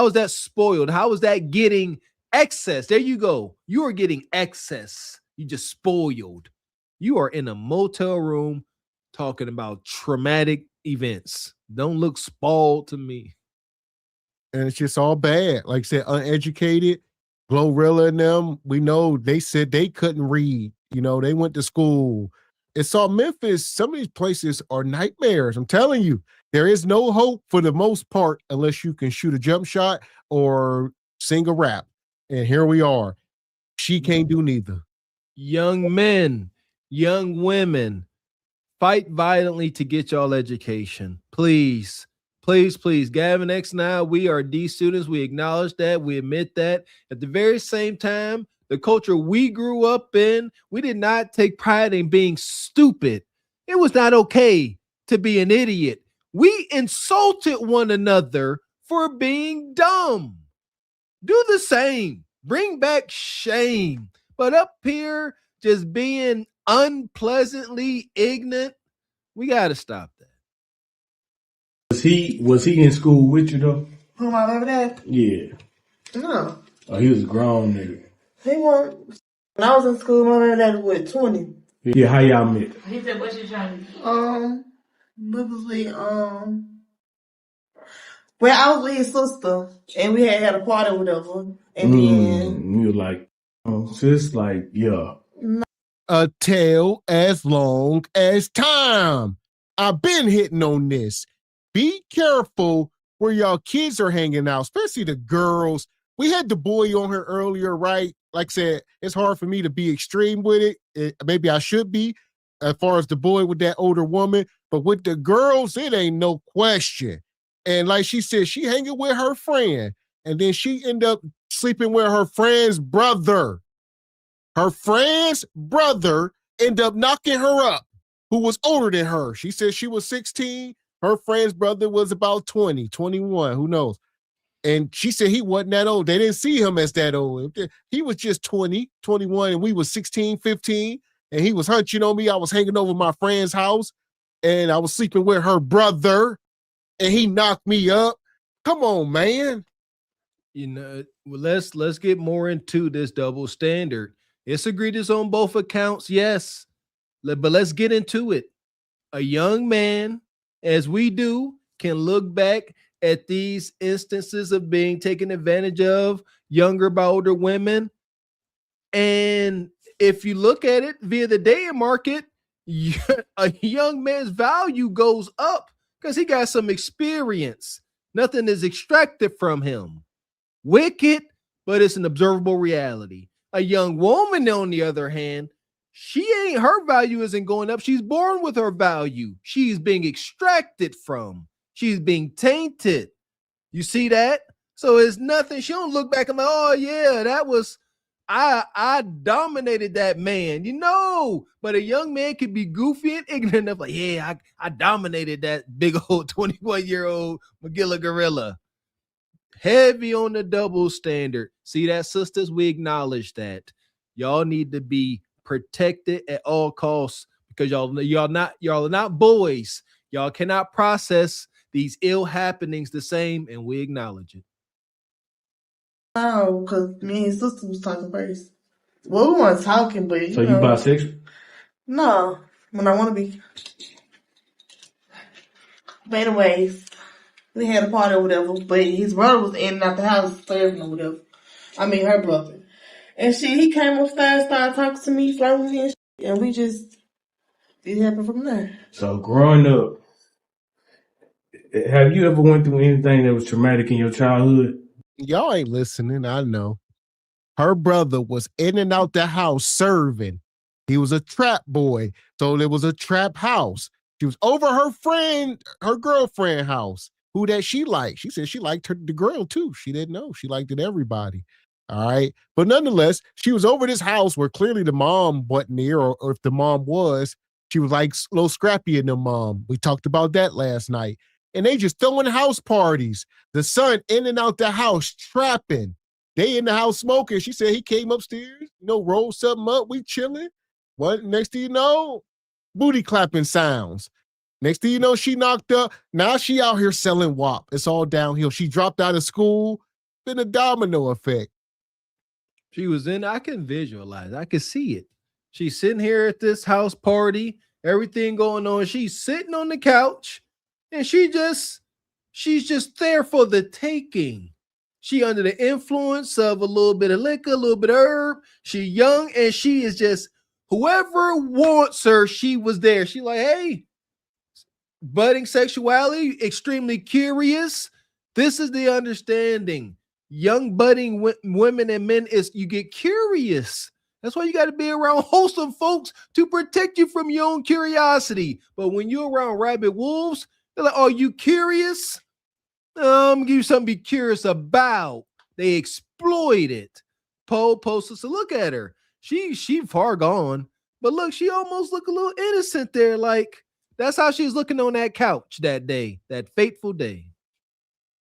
[SPEAKER 8] is that spoiled? How is that getting excess? There you go. You are getting excess. You just spoiled. You are in a motel room talking about traumatic events. Don't look spoiled to me.
[SPEAKER 6] And it's just all bad. Like I said, uneducated. Glorilla and them, we know they said they couldn't read. They went to school. It's all Memphis. Some of these places are nightmares. I'm telling you, there is no hope for the most part unless you can shoot a jump shot or sing a rap. And here we are. She can't do neither.
[SPEAKER 8] Young men, young women, fight violently to get y'all education. Please. Please, please. Gavin X now, we are D students. We acknowledge that. We admit that. At the very same time, the culture we grew up in, we did not take pride in being stupid. It was not okay to be an idiot. We insulted one another for being dumb. Do the same. Bring back shame. But up here, just being unpleasantly ignorant, we got to stop that.
[SPEAKER 19] Was he in school with you though?
[SPEAKER 17] Who am I over there?
[SPEAKER 19] Yeah.
[SPEAKER 17] No.
[SPEAKER 19] Oh, he was a grown nigga.
[SPEAKER 17] He wasn't. When I was in school, my over there was 20.
[SPEAKER 19] Yeah, how y'all met?
[SPEAKER 17] He said, "What's your trying to?" Purposely, well, I was with his sister, and we had a party or whatever, and then
[SPEAKER 19] you were like, just like, yeah.
[SPEAKER 6] A tale as long as time. I've been hitting on this. Be careful where y'all kids are hanging out, especially the girls. We had the boy on here earlier, right? Like I said, it's hard for me to be extreme with it. Maybe I should be as far as the boy with that older woman. But with the girls, it ain't no question. And like she said, she hanging with her friend. And then she ended up sleeping with her friend's brother. Her friend's brother ended up knocking her up, who was older than her. She said she was 16. Her friend's brother was about 20, 21, who knows? And she said he wasn't that old. They didn't see him as that old. He was just 20, 21, and we was 16, 15. And he was hunching on me. I was hanging over my friend's house, and I was sleeping with her brother, and he knocked me up. Come on, man.
[SPEAKER 8] You know, let's get more into this double standard. It's egregious on both accounts, yes. But let's get into it. A young man, as we do, can look back at these instances of being taken advantage of, younger by older women. And if you look at it via the dating market, a young man's value goes up because he got some experience. Nothing is extracted from him. Wicked, but it's an observable reality. A young woman, on the other hand, her value isn't going up. She's born with her value. She's being extracted from. She's being tainted. You see that? So it's nothing. She don't look back and like, oh yeah, that was I dominated that man. You know, but a young man could be goofy and ignorant enough, like, yeah, I dominated that big old 21-year-old Magilla gorilla. Heavy on the double standard. See that, sisters? We acknowledge that. Y'all need to be protected at all costs because y'all are not boys. Y'all cannot process these ill happenings the same, and we acknowledge it.
[SPEAKER 17] No, because me and sister was talking first. Well, we weren't talking, but
[SPEAKER 19] So you bisexual?
[SPEAKER 17] No, when I want to be. But anyways, we had a party or whatever, but his brother was in and out the house serving or whatever. I mean, her brother. And he came upstairs, started talking to me, flirting with me and shit, and we just, it happened from there.
[SPEAKER 19] So growing up, have you ever went through anything that was traumatic in your childhood?
[SPEAKER 6] Y'all ain't listening, I know. Her brother was in and out the house serving. He was a trap boy, so there was a trap house. She was over her girlfriend house, who that she liked. She said she liked the girl too. She didn't know. She liked it everybody. All right. But nonetheless, she was over this house where clearly the mom wasn't there, or if the mom was, she was like a little scrappy in the mom. We talked about that last night. And they just throwing house parties. The son in and out the house trapping. They in the house smoking. She said he came upstairs, rolled something up. We chilling. What? Next thing you know, booty clapping sounds. Next thing you know, she knocked up. Now she out here selling WAP. It's all downhill. She dropped out of school. Been a domino effect.
[SPEAKER 8] She was I can visualize. I can see it. She's sitting here at this house party, everything going on. She's sitting on the couch, and she's just there for the taking. She under the influence of a little bit of liquor, a little bit of herb. She young, and she is just, whoever wants her, she was there. She like, hey, budding sexuality, extremely curious. This is the understanding. Young budding women and men is you get curious. That's why you got to be around wholesome folks to protect you from your own curiosity. But when you're around rabid wolves, they're like, "Oh, you curious? I'm gonna give you something to be curious about." They exploit it. Posted to look at her. She far gone, but look, she almost look a little innocent there. Like that's how she's looking on that couch that day, that fateful day.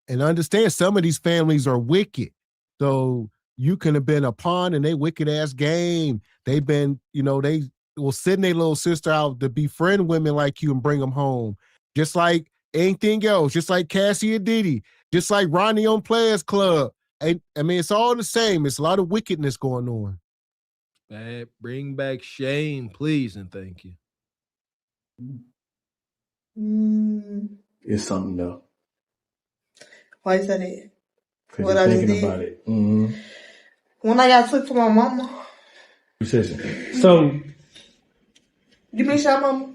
[SPEAKER 6] And understand, some of these families are wicked. So you can have been a pawn in their wicked ass game. They've been, they will send their little sister out to befriend women like you and bring them home. Just like anything else, just like Cassie and Diddy, just like Ronnie on Players Club. I mean, it's all the same. It's a lot of wickedness going on.
[SPEAKER 8] Bring back shame, please, and thank you.
[SPEAKER 19] It's something though.
[SPEAKER 17] Why you said it?
[SPEAKER 19] Because you're thinking about it. Mm-hmm.
[SPEAKER 17] When I got took to my mama.
[SPEAKER 19] So.
[SPEAKER 17] You miss your mama?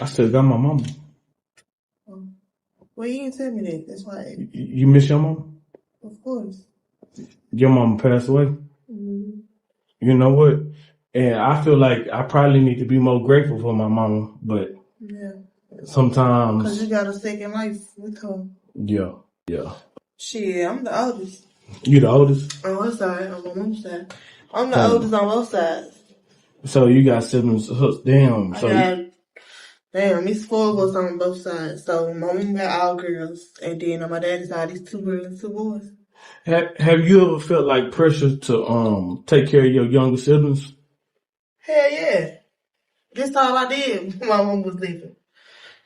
[SPEAKER 19] I still got my mama.
[SPEAKER 17] Well, you didn't tell me that. That's why.
[SPEAKER 19] You miss your mama?
[SPEAKER 17] Of course.
[SPEAKER 19] Your mama passed away?
[SPEAKER 17] Mm-hmm.
[SPEAKER 19] You know what? And I feel like I probably need to be more grateful for my mama, but sometimes.
[SPEAKER 17] Because you got a second life with her.
[SPEAKER 19] Yeah.
[SPEAKER 17] Shit, I'm the oldest.
[SPEAKER 19] You the oldest?
[SPEAKER 17] On her side, on my mom's side. I'm the oldest on both sides.
[SPEAKER 19] So you got siblings? Damn.
[SPEAKER 17] It's 4 of us on both sides. So my mom got all girls, and then on my daddy's side, these 2 girls and 2 boys.
[SPEAKER 19] Have you ever felt like pressure to take care of your younger siblings?
[SPEAKER 17] Hell yeah. That's all I did when my mom was leaving.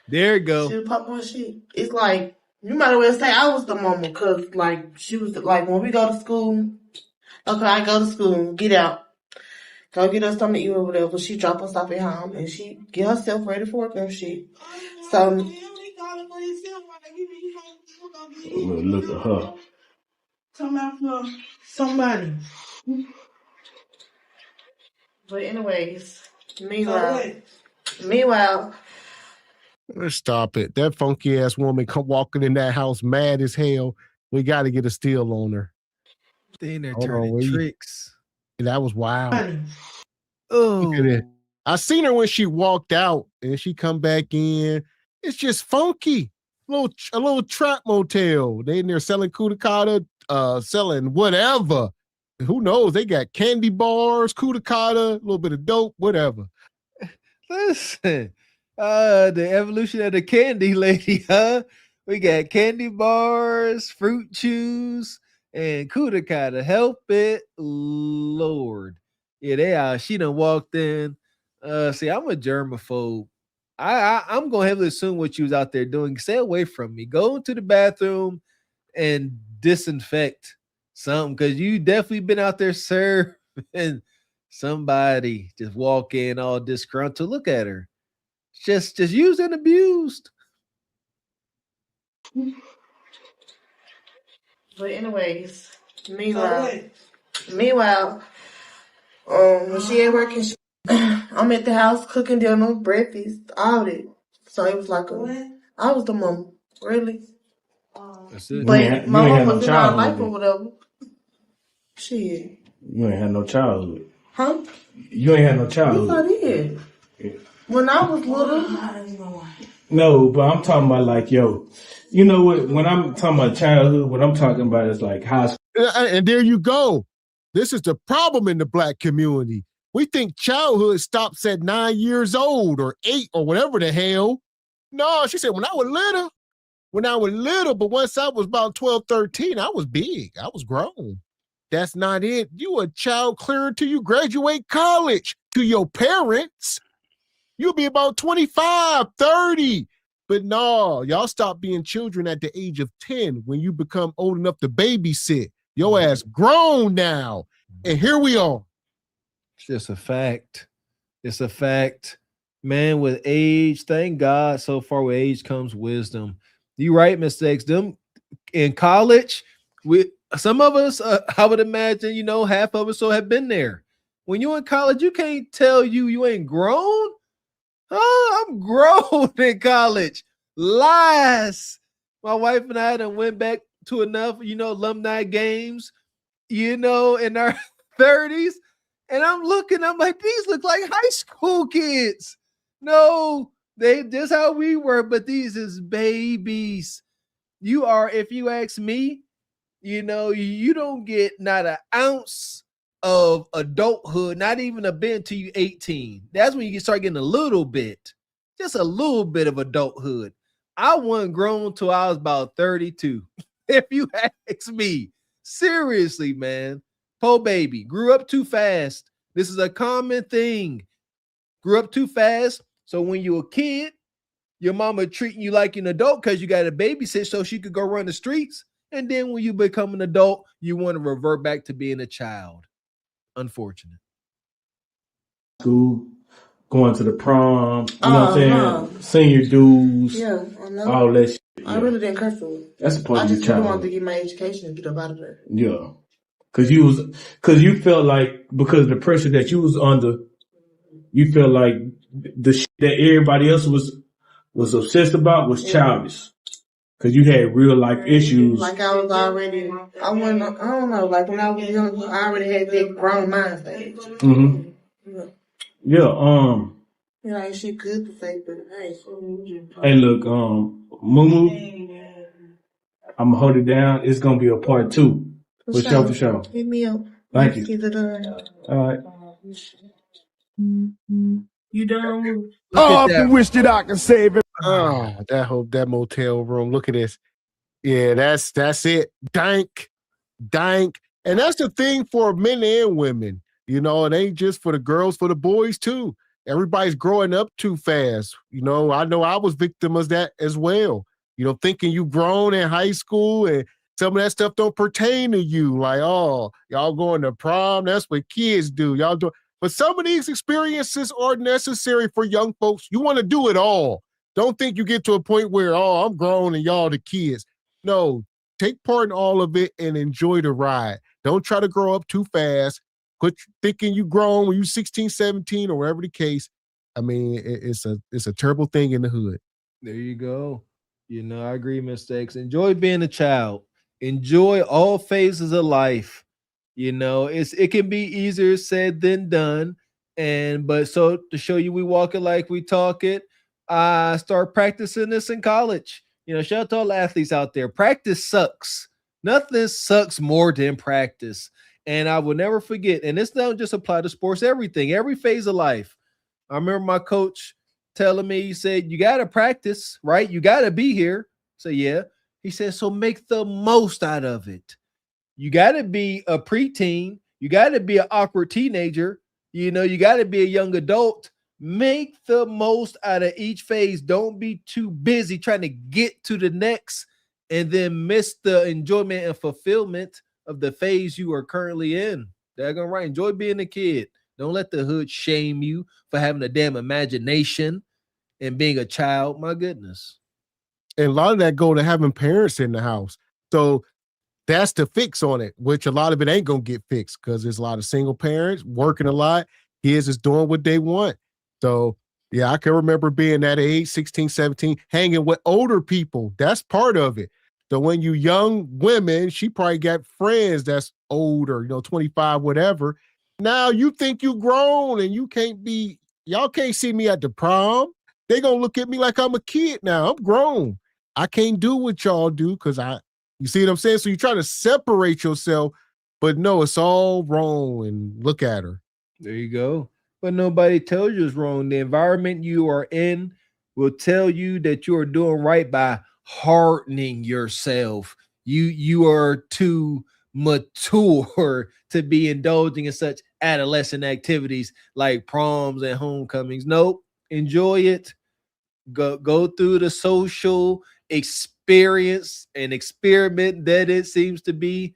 [SPEAKER 8] There you go.
[SPEAKER 17] She would pop my shit. It's like You might as well say I was the mama, because, like, she was, like, when we go to school, okay, I go to school, get out, go get us something to eat or whatever. She drop us off at home, and she get herself ready for work and shit. So,
[SPEAKER 19] Look at her.
[SPEAKER 17] come out for somebody. But anyways, meanwhile,
[SPEAKER 6] Let's stop it. That funky ass woman come walking in that house mad as hell. We got to get a steal on her.
[SPEAKER 8] They in there turning tricks.
[SPEAKER 6] That was wild.
[SPEAKER 8] Oh,
[SPEAKER 6] look at it. I seen her when she walked out and she come back in. It's just funky. A little trap motel. They in there selling kudakata, selling whatever. Who knows? They got candy bars, kudakata, a little bit of dope, whatever.
[SPEAKER 8] Listen, the evolution of the candy lady, huh? We got candy bars, fruit chews, and kudakata. Help it, Lord. Yeah, they are. She done walked in. See, I'm a germaphobe. I'm gonna heavily assume what you was out there doing. Stay away from me. Go into the bathroom and disinfect something, because you definitely been out there serving somebody. Just walk in all disgruntled. Look at her. Just used and abused.
[SPEAKER 17] but anyways, meanwhile, when she at work and I'm at the house cooking dinner, breakfast, all that. So it was like I was the mom, really.
[SPEAKER 8] That's it.
[SPEAKER 17] But my mom was in our life or whatever. Shit.
[SPEAKER 19] You ain't had no childhood.
[SPEAKER 17] Huh?
[SPEAKER 19] You ain't had no childhood.
[SPEAKER 17] Yes, I did. Yeah. When I was little.
[SPEAKER 19] No, but I'm talking about like, yo, you know what? When I'm talking about childhood, what I'm talking about is like high school.
[SPEAKER 6] And there you go. This is the problem in the Black community. We think childhood stops at 9 years old or 8 or whatever the hell. No, she said, when I was little, but once I was about 12, 13, I was big. I was grown. That's not it. You a child clear till you graduate college. To your parents, you'll be about 25, 30. But no, y'all stop being children at the age of 10 when you become old enough to babysit. Your ass grown now. And here we are.
[SPEAKER 8] It's just a fact. It's a fact. Man, with age, thank God, so far with age comes wisdom. You right, Mr. X. Them in college, some of us, I would imagine, half of us have been there. When you're in college, you can't tell you ain't grown. Oh, I'm grown in college. Lies. My wife and I done went back to enough, alumni games, in our 30s. And I'm like, these look like high school kids. No, this how we were, but these is babies. You are, if you ask me, you don't get not an ounce of adulthood, not even a bit until you 18. That's when you start getting a little bit, just a little bit of adulthood. I wasn't grown till I was about 32. If you ask me, seriously, man, po baby, grew up too fast. This is a common thing. Grew up too fast. So when you're a kid, your mama treating you like an adult because you got to babysit so she could go run the streets. And then when you become an adult, you want to revert back to being a child. Unfortunate.
[SPEAKER 19] School, going to the prom, you know what I'm saying? No. Senior dues.
[SPEAKER 17] Yeah, I know.
[SPEAKER 19] All that shit.
[SPEAKER 17] I really didn't care for it.
[SPEAKER 19] That's a part of your
[SPEAKER 17] I just
[SPEAKER 19] childhood.
[SPEAKER 17] wanted to get my education and get up out of there.
[SPEAKER 19] Yeah. Cause you felt like, because of the pressure that you was under, you felt like the shit that everybody else was obsessed about was childish. Cause you had real life issues.
[SPEAKER 17] Like I was already, I don't know, like when I was young, I already had that grown mind stage.
[SPEAKER 19] Mm-hmm. Yeah.
[SPEAKER 17] Yeah, ain't shit good to say, but hey.
[SPEAKER 19] Hey, look, Mumu, I'm gonna hold it down. It's gonna be a part 2. For sure.
[SPEAKER 17] Hit me up.
[SPEAKER 19] Thank you. All right.
[SPEAKER 17] You done?
[SPEAKER 6] Oh, I wish that I could save it. Oh, that motel room. Look at this. Yeah, that's it. Dank. And that's the thing for men and women. It ain't just for the girls, for the boys too. Everybody's growing up too fast. I know I was victim of that as well. thinking you grown in high school and some of that stuff don't pertain to you. Like, oh, y'all going to prom? That's what kids do. Y'all do. But some of these experiences are necessary for young folks. You want to do it all. Don't think you get to a point where, oh, I'm grown and y'all the kids. No, take part in all of it and enjoy the ride. Don't try to grow up too fast. Quit thinking you grown when you 16, 17, or whatever the case. I mean, it's a terrible thing in the hood.
[SPEAKER 8] There you go. I agree, Mr. X. Enjoy being a child. Enjoy all phases of life. It can be easier said than done. But so to show you we walk it like we talk it, I start practicing this in college. Shout out to all the athletes out there. Practice sucks. Nothing sucks more than practice. And I will never forget, and this don't just apply to sports, everything, every phase of life. I remember my coach telling me, he said, you got to practice, right? You got to be here. So yeah. He said, so make the most out of it. You got to be a preteen. You got to be an awkward teenager. You got to be a young adult. Make the most out of each phase. Don't be too busy trying to get to the next and then miss the enjoyment and fulfillment of the phase you are currently in. Daggone right. Enjoy being a kid. Don't let the hood shame you for having a damn imagination and being a child. My goodness.
[SPEAKER 6] And a lot of that go to having parents in the house. So that's the fix on it, which a lot of it ain't going to get fixed because there's a lot of single parents working a lot. Kids is doing what they want. So, yeah, I can remember being that age, 16, 17, hanging with older people. That's part of it. So when you young women, she probably got friends that's older, 25, whatever. Now you think you grown and y'all can't see me at the prom. They going to look at me like I'm a kid now. I'm grown. I can't do what y'all do because you see what I'm saying? So you try to separate yourself, but no, it's all wrong. And look at her.
[SPEAKER 8] There you go. But nobody tells you it's wrong. The environment you are in will tell you that you are doing right by hardening yourself. You are too mature to be indulging in such adolescent activities like proms and homecomings. Nope. Enjoy it. Go through the social experience and experiment that it seems to be.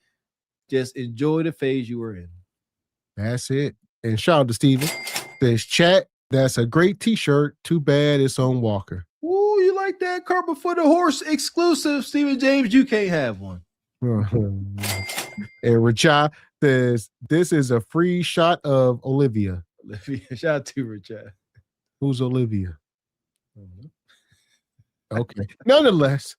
[SPEAKER 8] Just enjoy the phase you were in.
[SPEAKER 6] That's it. And shout out to Steven. Says chat, that's a great t-shirt. Too bad it's on Walker.
[SPEAKER 8] Ooh, you like that? Carbon for the Horse exclusive. Stephen James, you can't have one.
[SPEAKER 6] And Raja says, this is a free shot of Olivia.
[SPEAKER 8] Shout out to Raja.
[SPEAKER 6] Who's Olivia? Okay. Nonetheless,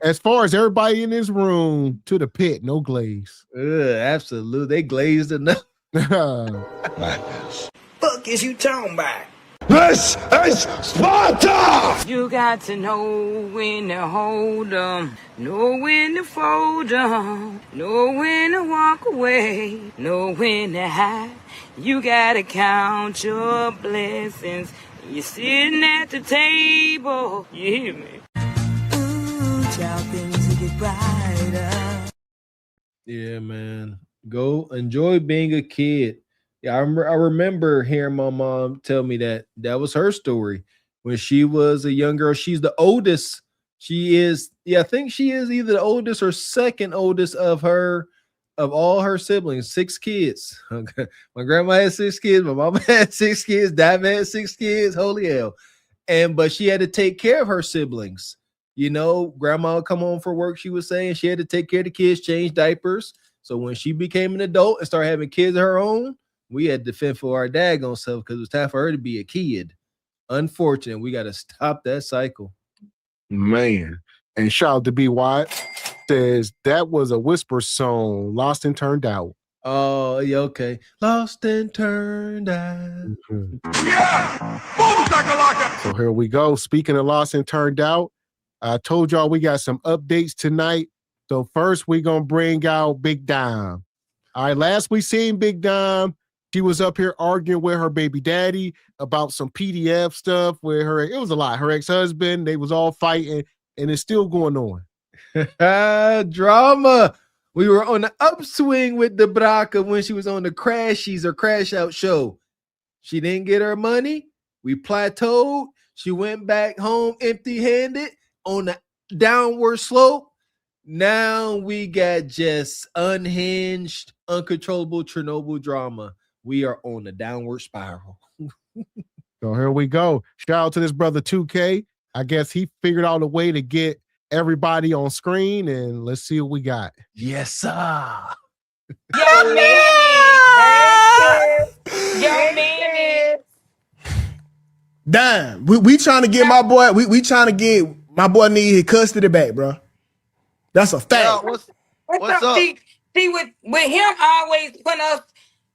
[SPEAKER 6] as far as everybody in this room, to the pit, no glaze.
[SPEAKER 8] Absolutely. They glazed enough.
[SPEAKER 16] Madness.
[SPEAKER 12] Fuck is you talking about?
[SPEAKER 16] This is Sparta!
[SPEAKER 12] You got to know when to hold 'em, know when to fold 'em, know when to walk away, know when to hide. You gotta count your blessings. You're sitting at the table. You hear me?
[SPEAKER 3] Ooh, child, things will get brighter.
[SPEAKER 8] Yeah, man. Go enjoy being a kid. Yeah, I remember hearing my mom tell me that was her story when she was a young girl. She's the oldest. She is, I think she is either the oldest or second oldest of all her siblings, 6 kids. Okay. My grandma had 6 kids. My mama had 6 kids. Dad had 6 kids. Holy hell. But she had to take care of her siblings. Grandma would come home from work. She was saying she had to take care of the kids, change diapers. So when she became an adult and started having kids of her own, we had to fend for our daggone self because it was time for her to be a kid. Unfortunate. We got to stop that cycle.
[SPEAKER 6] Man. And shout out to B. Wyatt. Says that was a whisper song, Lost and Turned Out.
[SPEAKER 8] Oh, yeah, okay. Lost and Turned Out.
[SPEAKER 6] Mm-hmm. Yeah! So here we go. Speaking of Lost and Turned Out, I told y'all we got some updates tonight. So first we're going to bring out Big Dime. All right, last we seen Big Dime, she was up here arguing with her baby daddy about some PDF stuff with her. It was a lot. Her ex-husband, they was all fighting, and it's still going on.
[SPEAKER 8] Drama. We were on the upswing with the Braca when she was on the Crashies or Crash Out show. She didn't get her money. We plateaued. She went back home empty-handed. On the downward slope. Now we got just unhinged, uncontrollable Chernobyl drama. We are on a downward spiral.
[SPEAKER 6] So here we go. Shout out to this brother 2K. I guess he figured out a way to get everybody on screen, and let's see what we got.
[SPEAKER 8] Yes, sir.
[SPEAKER 12] Yo, man. Yo, man.
[SPEAKER 4] Damn, we trying to get my boy. We trying to get my boy need his custody back, bro. That's a fact.
[SPEAKER 12] What's up? See, with him always putting us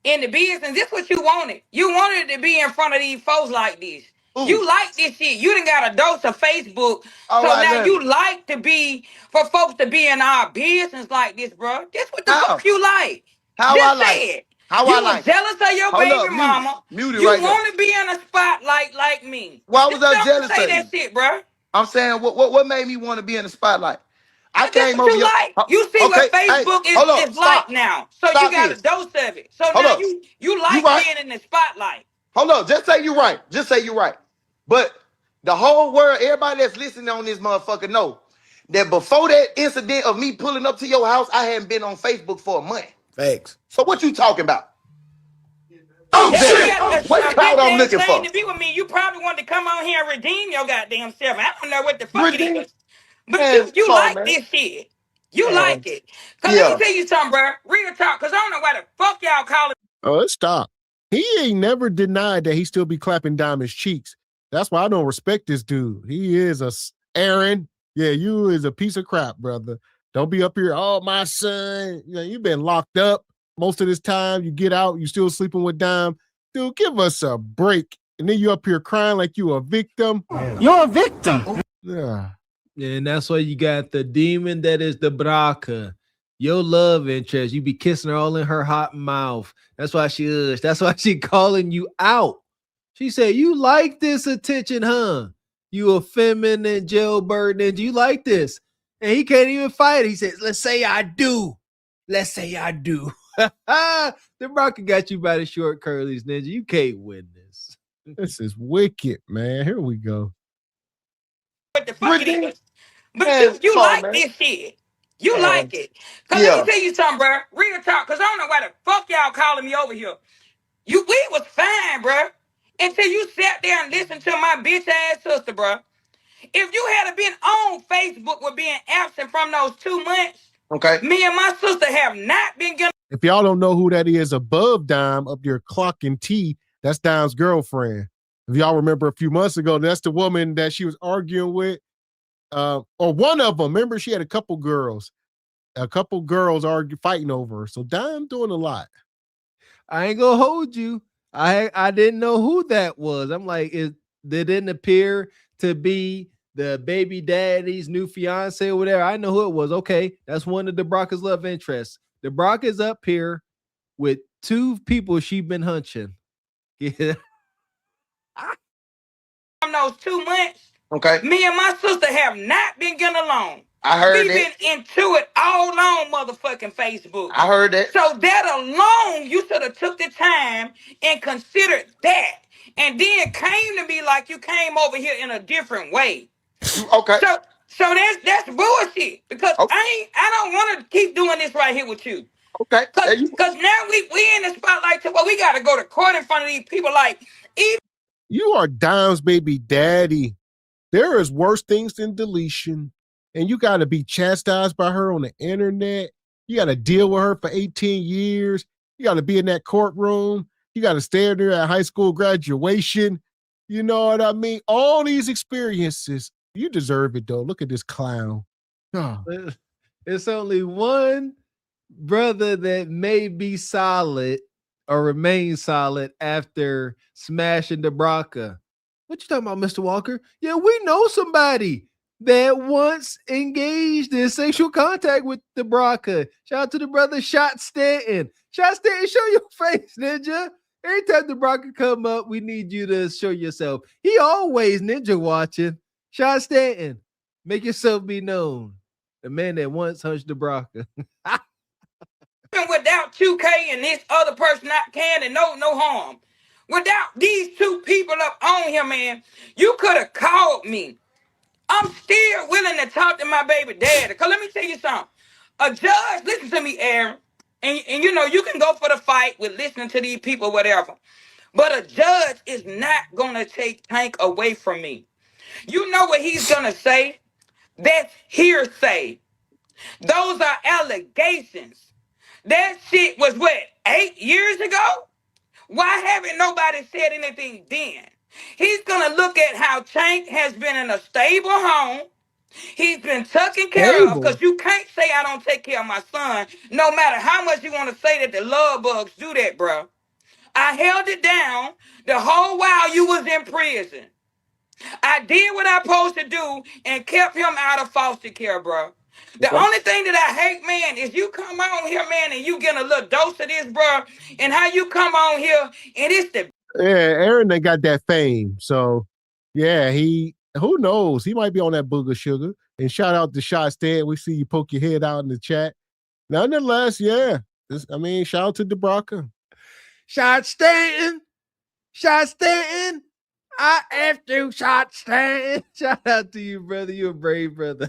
[SPEAKER 12] in the business, this what you wanted. You wanted to be in front of these folks like this. Ooh. You like this shit. You done got a dose of Facebook. So now you like to be, for folks to be in our business like this, bro. This what the fuck you like.
[SPEAKER 22] How
[SPEAKER 12] Just
[SPEAKER 22] I like
[SPEAKER 12] say it.
[SPEAKER 22] How
[SPEAKER 12] you
[SPEAKER 22] I
[SPEAKER 12] was
[SPEAKER 22] like
[SPEAKER 12] jealous of your
[SPEAKER 22] Hold
[SPEAKER 12] baby
[SPEAKER 22] up,
[SPEAKER 12] mama.
[SPEAKER 22] mute it
[SPEAKER 12] You
[SPEAKER 22] right
[SPEAKER 12] want to be in a spotlight like me.
[SPEAKER 22] Why was I
[SPEAKER 12] Just
[SPEAKER 22] jealous
[SPEAKER 12] say
[SPEAKER 22] of
[SPEAKER 12] that
[SPEAKER 22] you?
[SPEAKER 12] shit, bro.
[SPEAKER 22] I'm saying what made me want to be in the spotlight? I
[SPEAKER 12] That's
[SPEAKER 22] came
[SPEAKER 12] what
[SPEAKER 22] over
[SPEAKER 12] you
[SPEAKER 22] here.
[SPEAKER 12] like. You see what Facebook is like now. So you got a dose of it. So
[SPEAKER 22] Hold
[SPEAKER 12] now
[SPEAKER 22] up.
[SPEAKER 12] you like
[SPEAKER 22] right.
[SPEAKER 12] being in the spotlight.
[SPEAKER 22] Hold up, just say you right. Just say you right. But the whole world, everybody that's listening on this motherfucker know that before that incident of me pulling up to your house, I hadn't been on Facebook for a month.
[SPEAKER 4] Facts.
[SPEAKER 22] So what you talking about? Oh, what cloud I'm looking for?
[SPEAKER 12] To be with me, you probably wanted to come on here and redeem your goddamn self. I don't know what the fuck it is. But you like this shit. You like it. Cause let me tell you something, bro. Real talk. Cause I don't know why the fuck y'all call it.
[SPEAKER 6] Oh, let's stop. He ain't never denied that he still be clapping Diamond's cheeks. That's why I don't respect this dude. He is Aaron. Yeah, you is a piece of crap, brother. Don't be up here. Oh, my son. You know, you've been locked up most of this time. You get out, you still sleeping with Dime. Dude, give us a break. And then you up here crying like you a victim.
[SPEAKER 4] You're a victim.
[SPEAKER 6] Yeah.
[SPEAKER 8] And that's why you got the demon that is the Braka. Your love interest. You be kissing her all in her hot mouth. That's why that's why she calling you out. She said, you like this attention, huh? You a feminine jailbird ninja. You like this. And he can't even fight it. He says, let's say I do. Let's say I do. The Braka got you by the short curlies, ninja. You can't win this.
[SPEAKER 6] This is wicked, man. Here we go.
[SPEAKER 12] What the fuck it is. But you like this shit. You like it. Cause let me tell you something, bro. Real talk. Cause I don't know why the fuck y'all calling me over here. We was fine, bro. Until you sat there and listened to my bitch ass sister, bro. If you had been on Facebook with being absent from those 2 months, me and my sister have not been getting.
[SPEAKER 6] If y'all don't know who that is above Dime up there clocking T, that's Dime's girlfriend. If y'all remember a few months ago, that's the woman that she was arguing with. Or one of them. Remember, she had a couple girls fighting over her. So Dime doing a lot.
[SPEAKER 8] I ain't gonna hold you. I didn't know who that was. I'm like, they didn't appear to be the baby daddy's new fiance or whatever. I know who it was. Okay, that's one of the Braka's love interests. The Braka's up here with 2 people she been hunching. Yeah.
[SPEAKER 12] From those 2 months, me and my sister have not been getting along.
[SPEAKER 22] I heard
[SPEAKER 12] We've been into it all on motherfucking Facebook.
[SPEAKER 22] I heard that.
[SPEAKER 12] So that alone, you should have took the time and considered that. And then came to me like you came over here in a different way.
[SPEAKER 22] Okay.
[SPEAKER 12] So that's bullshit. Because I don't want to keep doing this right here with you.
[SPEAKER 22] Okay.
[SPEAKER 12] Cause now we in the spotlight to where we gotta go to court in front of these people like even.
[SPEAKER 6] You are Dime's baby daddy. There is worse things than deletion. And you got to be chastised by her on the internet. You got to deal with her for 18 years. You got to be in that courtroom. You got to stay there at high school graduation. You know what I mean? All these experiences. You deserve it, though. Look at this clown. Oh.
[SPEAKER 8] It's only one brother that may be solid or remain solid after smashing the Braka. What you talking about, Mr. Walker? Yeah, we know somebody that once engaged in sexual contact with the Braka. Shout out to the brother Shot Stanton. Shot Stanton, show your face, ninja. Every time the Braka come up, we need you to show yourself. He always ninja watching. Shot Stanton, make yourself be known. The man that once hunched the Braka.
[SPEAKER 12] Without 2K and this other person not can and no harm. Without these 2 people up on here, man, you could have called me
[SPEAKER 2] I'm still willing to talk to my baby daddy. Because let me tell you something. A judge, listen to me, Aaron. And you know, you can go for the fight with listening to these people, whatever. But a judge is not going to take Tank away from me. You know what he's going to say? That's hearsay. Those are allegations. That shit was what, 8 years ago? Why haven't nobody said anything then? He's going to look at how Tank has been in a stable home. He's been taken care of, because you can't say I don't take care of my son, no matter how much you want to say that the love bugs do that, bro. I held it down the whole while you was in prison. I did what I supposed to do and kept him out of foster care, bro. The only thing that I hate, man, is you come on here, man, and you get a little dose of this, bro, and how you come on here and it's the...
[SPEAKER 6] Yeah, Aaron, they got that fame. So, yeah, who knows? He might be on that booger sugar. And shout out to Shot Stead. We see you poke your head out in the chat. Nonetheless, yeah. Shout out to DeBrocca.
[SPEAKER 8] Shot Stanton. Shot Stanton. I after Shot Stanton. Shout out to you, brother. You're a brave brother.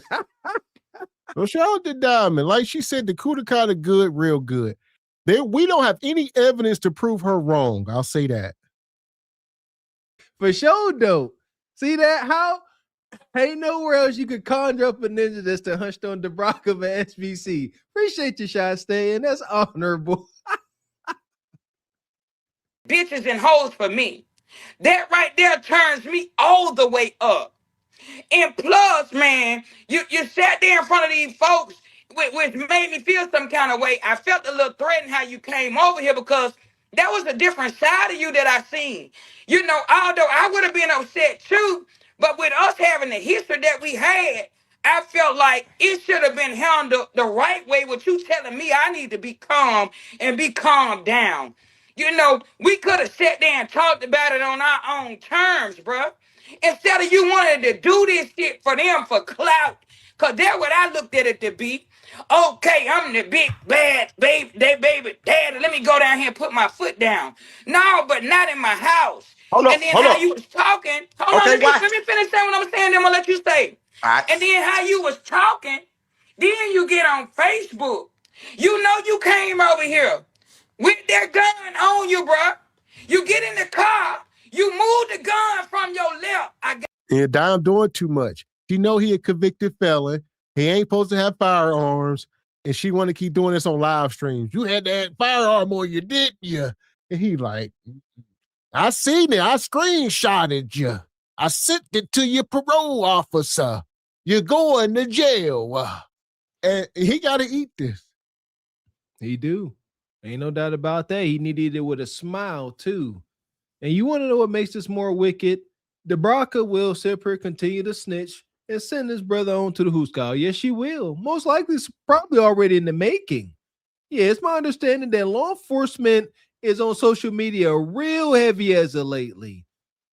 [SPEAKER 6] Well, shout out to Diamond. Like she said, the Kudakata good, real good. We don't have any evidence to prove her wrong. I'll say that.
[SPEAKER 8] For sure, though. See that? How? Ain't nowhere else you could conjure up a ninja that's to hunched on DeBrocca of SBC. Appreciate your shot, Stan. That's honorable.
[SPEAKER 2] Bitches and hoes for me. That right there turns me all the way up. And plus, man, you sat there in front of these folks, which made me feel some kind of way. I felt a little threatened how you came over here, because that was a different side of you that I seen. You know, although I would have been upset too, but with us having the history that we had, I felt like it should have been handled the right way with you telling me I need to be calm and be calmed down. You know, we could have sat there and talked about it on our own terms, bruh. Instead of you wanting to do this shit for them for clout. Because that's what I looked at it to be. Okay, I'm the big bad baby daddy. Let me go down here and put my foot down. No, but not in my house.
[SPEAKER 22] Hold up,
[SPEAKER 2] and then
[SPEAKER 22] hold
[SPEAKER 2] how
[SPEAKER 22] up.
[SPEAKER 2] you was talking. Hold
[SPEAKER 22] Okay,
[SPEAKER 2] on,
[SPEAKER 22] why?
[SPEAKER 2] let me finish saying what I'm saying, then I'm going to let you say.
[SPEAKER 22] All right.
[SPEAKER 2] And then how you was talking. Then you get on Facebook. You know you came over here with that gun on you, bruh. You get in the car. You move the gun from your left.
[SPEAKER 6] Yeah, Dime doing too much. She know he a convicted felon. He ain't supposed to have firearms. And she want to keep doing this on live streams. You had that firearm on you, didn't you? And he like, I seen it. I screenshotted you. I sent it to your parole officer. You're going to jail. And he got to eat this.
[SPEAKER 8] He do. Ain't no doubt about that. He needed it with a smile, too. And you want to know what makes this more wicked? DeBrocca will sit here, continue to snitch, and send his brother on to the hooscow. Yes, she will. Most likely, it's probably already in the making. Yeah, it's my understanding that law enforcement is on social media real heavy as of lately.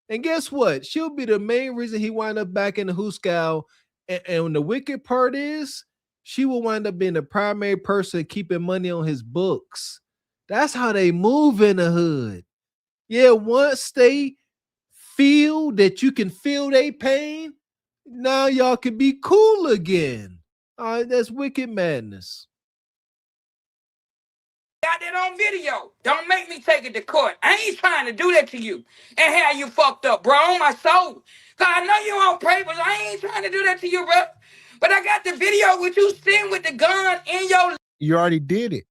[SPEAKER 8] And guess what? She'll be the main reason he wind up back in the hooscow. And the wicked part is, she will wind up being the primary person keeping money on his books. That's how they move in the hood. Yeah, once they feel that you can feel their pain, now y'all can be cool again. All right, that's wicked madness.
[SPEAKER 2] Got that on video. Don't make me take it to court. I ain't trying to do that to you and have you fucked up, bro, on my soul. Because I know you on papers. I ain't trying to do that to you, bro. But I got the video with you sitting with the gun in your...
[SPEAKER 6] You already did it.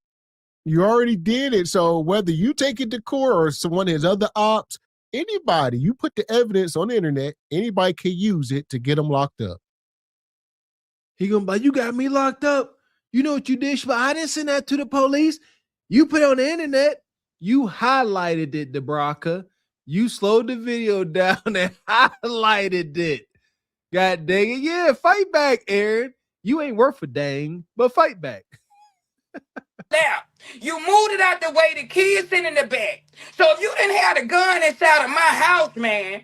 [SPEAKER 6] You already did it. So whether you take it to court or someone of his other ops, anybody, you put the evidence on the internet, anybody can use it to get them locked up.
[SPEAKER 8] He gonna be, you got me locked up. You know what you did? But I didn't send that to the police. You put it on the internet. You highlighted it, DeBrocca. You slowed the video down and highlighted it. God dang it. Yeah, fight back, Aaron. You ain't worth a dang, but fight back.
[SPEAKER 2] Now, you moved it out the way, the kids sitting in the back. So if you didn't have the gun inside of my house, man,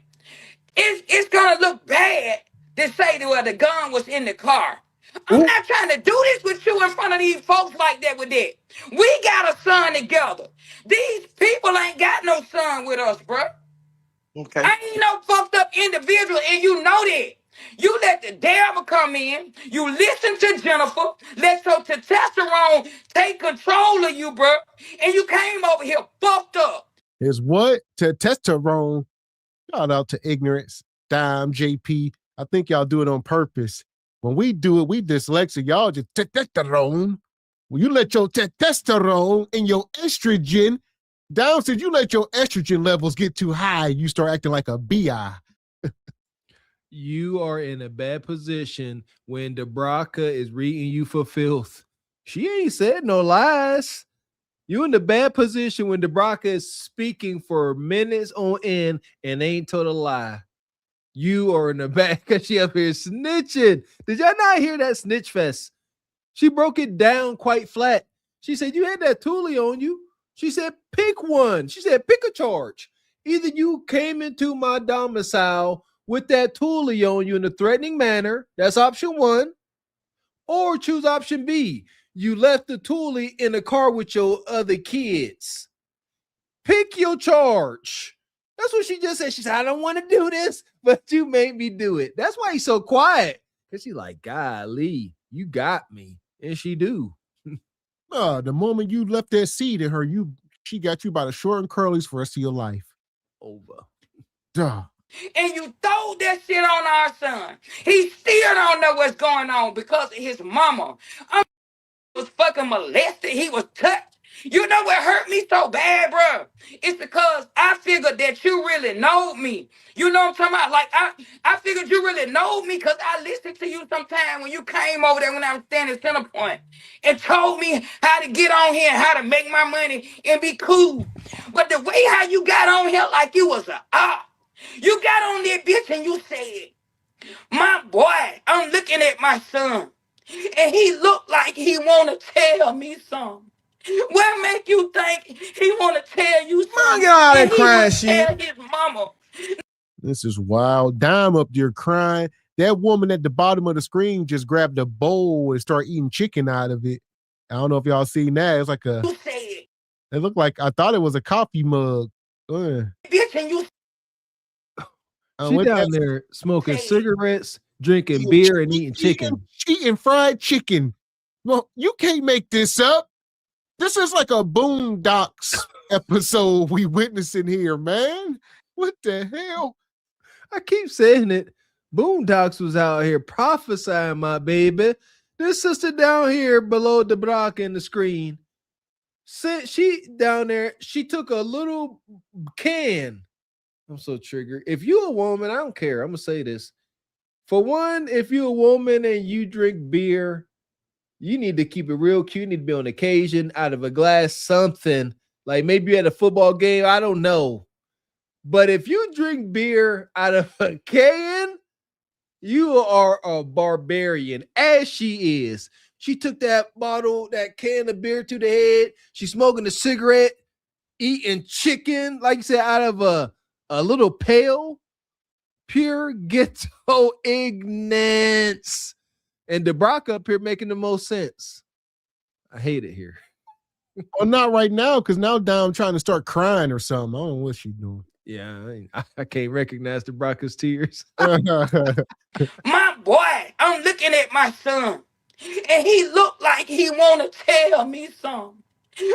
[SPEAKER 2] it's gonna look bad to say that the gun was in the car. I'm not trying to do this with you in front of these folks like that with that. We got a son together. These people ain't got no son with us, bro.
[SPEAKER 22] Okay.
[SPEAKER 2] I ain't no fucked up individual, and you know that. You let the devil come in. You listen to Jennifer. Let your testosterone take control of you, bro. And you came over here fucked up.
[SPEAKER 6] Is what? Testosterone. Shout out to Ignorance, Dime, JP. I think y'all do it on purpose. When we do it, we dyslexic. Y'all just testosterone. When you let your testosterone and your estrogen, Dime said you let your estrogen levels get too high, you start acting like a BI.
[SPEAKER 8] You are in a bad position when Debraka is reading you for filth. She ain't said no lies. You in the bad position when Debraka is speaking for minutes on end and ain't told a lie. You are in the back because she up here snitching. Did y'all not hear that snitch fest? She broke it down quite flat. She said, you had that Thule on you. She said, pick one. She said, pick a charge. Either you came into my domicile with that Thule on you in a threatening manner. That's option one. Or choose option B. You left the Thule in the car with your other kids. Pick your charge. That's what she just said. She said, I don't want to do this, but you made me do it. That's why he's so quiet. Because she's like, golly, you got me. And she do.
[SPEAKER 6] The moment you left that seed in her, she got you by the short and curlies for the rest of your life.
[SPEAKER 8] Over.
[SPEAKER 6] Duh.
[SPEAKER 2] And you throw that shit on our son. He still don't know what's going on because of his mama. Was fucking molested. He was touched. You know what hurt me so bad, bro? It's because I figured that you really know me. You know what I'm talking about? Like, I figured you really know me because I listened to you sometime when you came over there when I was standing center point and told me how to get on here and how to make my money and be cool. But the way how you got on here like you was a op. You got on there, bitch, and you said, my boy, I'm looking at my son. And he looked like he want to tell me something. What make you think he want to tell you something?
[SPEAKER 4] Get all that
[SPEAKER 2] And he
[SPEAKER 4] crying
[SPEAKER 2] would
[SPEAKER 4] shit.
[SPEAKER 2] tell his mama.
[SPEAKER 6] This is wild. Dime up there crying. That woman at the bottom of the screen just grabbed a bowl and started eating chicken out of it. I don't know if y'all seen that. It's like it looked like, I thought it was a coffee mug.
[SPEAKER 2] Bitch, and you
[SPEAKER 8] She down there smoking cigarettes, drinking beer, and eating chicken.
[SPEAKER 6] Eating fried chicken. Well, you can't make this up. This is like a Boondocks episode we witnessing here, man. What the hell?
[SPEAKER 8] I keep saying it. Boondocks was out here prophesying, my baby. This sister down here below the block in the screen, she down there, she took a little can. I'm so triggered. If you a woman, I don't care. I'm going to say this. For one, if you're a woman and you drink beer, you need to keep it real cute. You need to be on occasion, out of a glass, something. Like maybe you're at a football game. I don't know. But if you drink beer out of a can, you are a barbarian, as she is. She took that bottle, that can of beer to the head. She's smoking a cigarette, eating chicken, like you said, out of a little pail. Pure ghetto ignorance. And Debraka up here making the most sense. I hate it here.
[SPEAKER 6] Well, not right now, because now Dom trying to start crying or something. I don't know what she's doing.
[SPEAKER 8] Yeah, I can't recognize Debraka's tears.
[SPEAKER 2] My boy, I'm looking at my son, and he looked like he want to tell me something.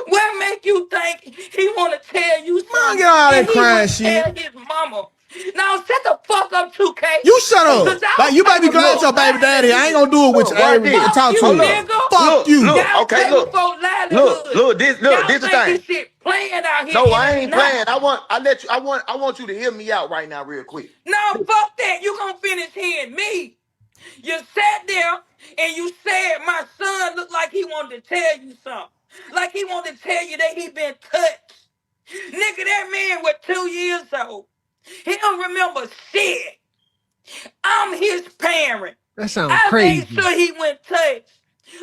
[SPEAKER 2] What make you think he want to tell you something?
[SPEAKER 4] Get all that
[SPEAKER 2] And he
[SPEAKER 4] crying
[SPEAKER 2] would
[SPEAKER 4] shit.
[SPEAKER 2] tell his mama. Now shut the fuck up, 2K.
[SPEAKER 4] You shut up. Like, you might be glad your baby daddy. I ain't gonna do it with you. I ain't gonna talk to you. Fuck you.
[SPEAKER 22] Okay, look, this the thing.
[SPEAKER 2] This shit playing out here.
[SPEAKER 22] No, I ain't playing. I want you to hear me out right now, real quick.
[SPEAKER 2] No, fuck that. You gonna finish hearing me. You sat there and you said my son looked like he wanted to tell you something. Like he wanted to tell you that he been touched. Nigga, that man was 2 years old. He don't remember shit. I'm his parent.
[SPEAKER 8] That sounds
[SPEAKER 2] I
[SPEAKER 8] crazy.
[SPEAKER 2] made sure he went touched.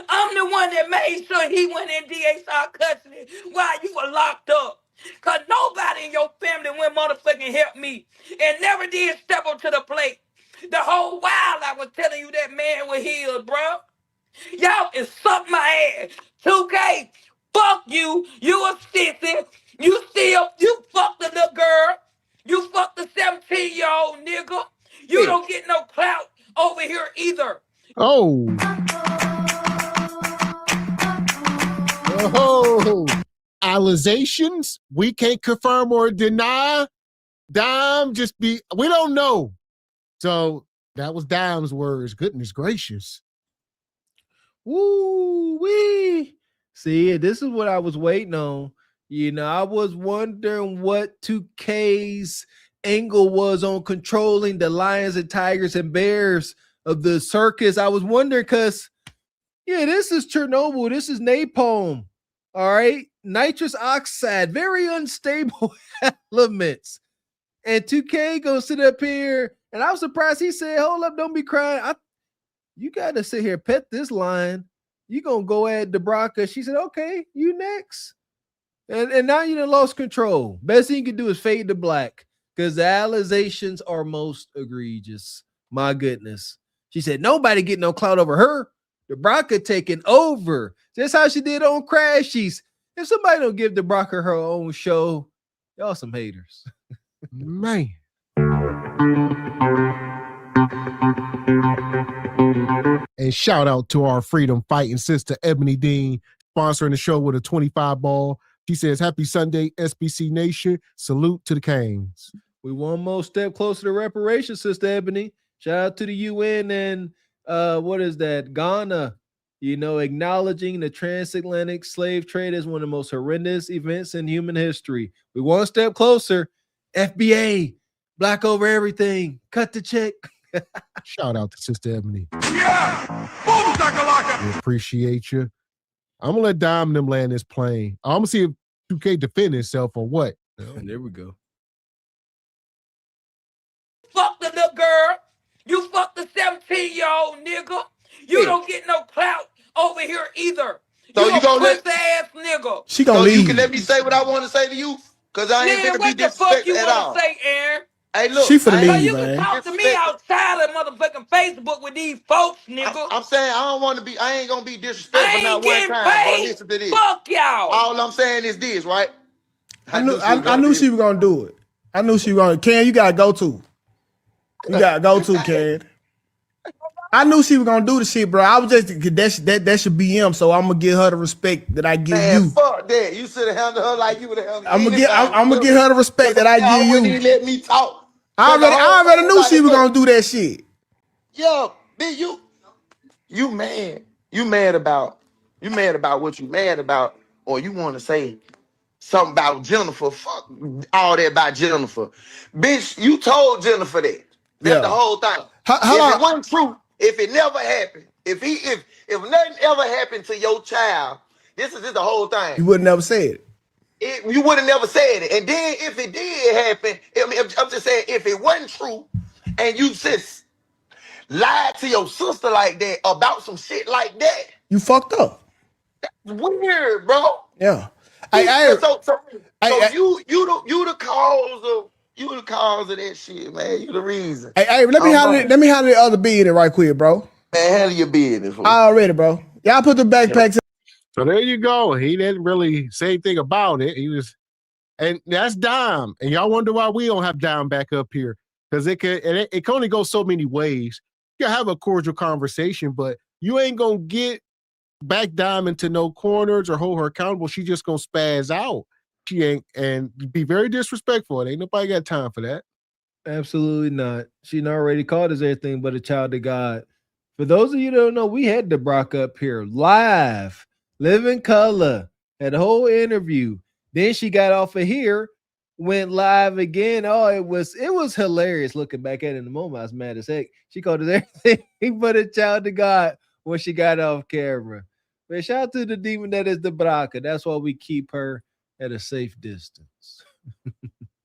[SPEAKER 2] I'm the one that made sure he went in DHR custody while you were locked up. Cause nobody in your family went motherfucking help me and never did step up to the plate. The whole while I was telling you that man was healed, bro. Y'all can suck my ass. 2K, fuck you. You a sissy. You fucked the little girl. You fucked the 17-year-old nigga. You don't get no clout over here either.
[SPEAKER 6] Oh. Oh. Allegations we can't confirm or deny. Dime we don't know. So that was Dime's words. Goodness gracious.
[SPEAKER 8] Woo wee. See, this is what I was waiting on. You know, I was wondering what 2K's angle was on controlling the lions and tigers and bears of the circus. I was wondering because, yeah, this is Chernobyl. This is napalm. All right. Nitrous oxide, very unstable elements. And 2K gonna sit up here. And I was surprised he said, hold up, don't be crying. You got to sit here, pet this lion. You gonna go at Debraka. She said, okay, you next. And now you done lost control. Best thing you can do is fade to black because the allegations are most egregious. My goodness. She said, nobody get no clout over her. Debraka taking over. That's how she did on Crashies. If somebody don't give Debraka her own show, y'all some haters.
[SPEAKER 6] Man. And shout out to our freedom fighting sister, Ebony Dean, sponsoring the show with a 25 ball. She says, happy Sunday, SBC Nation. Salute to the Canes.
[SPEAKER 8] We one more step closer to reparations, Sister Ebony. Shout out to the UN and what is that? Ghana, you know, acknowledging the transatlantic slave trade as one of the most horrendous events in human history. We one step closer. FBA, black over everything. Cut the check.
[SPEAKER 6] Shout out to Sister Ebony.
[SPEAKER 16] Yeah! Boom, shakalaka!
[SPEAKER 6] We appreciate you. I'm going to let Dime and them land this plane. I'm going to see if 2K defend himself or what.
[SPEAKER 8] And there we go.
[SPEAKER 2] Fuck the little girl. You fuck the 17-year-old nigga. You don't get no clout over here either.
[SPEAKER 22] So you gonna
[SPEAKER 2] pussy ass nigga.
[SPEAKER 4] She gonna
[SPEAKER 22] so
[SPEAKER 4] leave.
[SPEAKER 22] you can let me say what I want to say to you? Because I ain't
[SPEAKER 2] Man,
[SPEAKER 22] finna be
[SPEAKER 2] what the fuck you
[SPEAKER 22] disrespectful at
[SPEAKER 2] want
[SPEAKER 22] all.
[SPEAKER 2] to say, Aaron?
[SPEAKER 22] Hey, look.
[SPEAKER 4] She finna
[SPEAKER 22] I ain't-
[SPEAKER 4] leave,
[SPEAKER 2] You
[SPEAKER 4] man.
[SPEAKER 2] can talk to me outside of motherfucking Facebook with these folks, nigga.
[SPEAKER 22] I'm saying I don't want to be. I ain't gonna be disrespectful
[SPEAKER 2] I
[SPEAKER 22] not
[SPEAKER 2] ain't
[SPEAKER 22] one
[SPEAKER 2] getting
[SPEAKER 22] time. But
[SPEAKER 2] paid.
[SPEAKER 22] listen to this.
[SPEAKER 2] Fuck y'all.
[SPEAKER 22] All I'm saying is this, right?
[SPEAKER 4] I knew she was gonna do it. I knew she was gonna. Ken, you gotta go to. You gotta go to, Ken. I knew she was gonna do the shit, bro. I was just that's your BM, so I'm gonna give her the respect that I give
[SPEAKER 22] Man,
[SPEAKER 4] you.
[SPEAKER 22] fuck that. You should have handled her like you would have handled
[SPEAKER 4] I'm
[SPEAKER 22] me.
[SPEAKER 4] gonna give her the respect that I give
[SPEAKER 22] Wouldn't
[SPEAKER 4] you.
[SPEAKER 22] even let me talk.
[SPEAKER 4] I already knew she was gonna do that shit.
[SPEAKER 22] Yo, bitch, you mad. You mad about what you mad about, or you want to say something about Jennifer. Fuck all that about Jennifer. Bitch, you told Jennifer that. That's the whole thing. If it wasn't true, if it never happened, if nothing ever happened to your child, this is the whole thing.
[SPEAKER 4] You would never say it.
[SPEAKER 22] You would have never said it. And then if it did happen, I'm just saying, if it wasn't true, and you just lied to your sister like that about some shit like that,
[SPEAKER 4] You fucked up.
[SPEAKER 22] that's weird, bro.
[SPEAKER 4] Yeah.
[SPEAKER 22] So you the cause of that shit, man. You the reason.
[SPEAKER 4] Hey, let me handle the other business right quick, bro.
[SPEAKER 22] Man, handle your business. Fool.
[SPEAKER 4] Already, bro. Y'all put the backpacks.
[SPEAKER 6] So there you go. He didn't really say anything about it. He was, and that's Dime. And y'all wonder why we don't have Dime back up here. Because it can only go so many ways. You can have a cordial conversation, but you ain't gonna get back Dime into no corners or hold her accountable. She just gonna spaz out. She ain't, and be very disrespectful. Ain't nobody got time for that.
[SPEAKER 8] Absolutely not. She already called us everything but a child of God. For those of you that don't know, we had Debraka up here live, live in color, had a whole interview. Then she got off of here, went live again. Oh, it was hilarious looking back at it in the moment. I was mad as heck. She called us everything but a child of God when she got off camera. But shout out to the demon that is Debraka. That's why we keep her at a safe distance.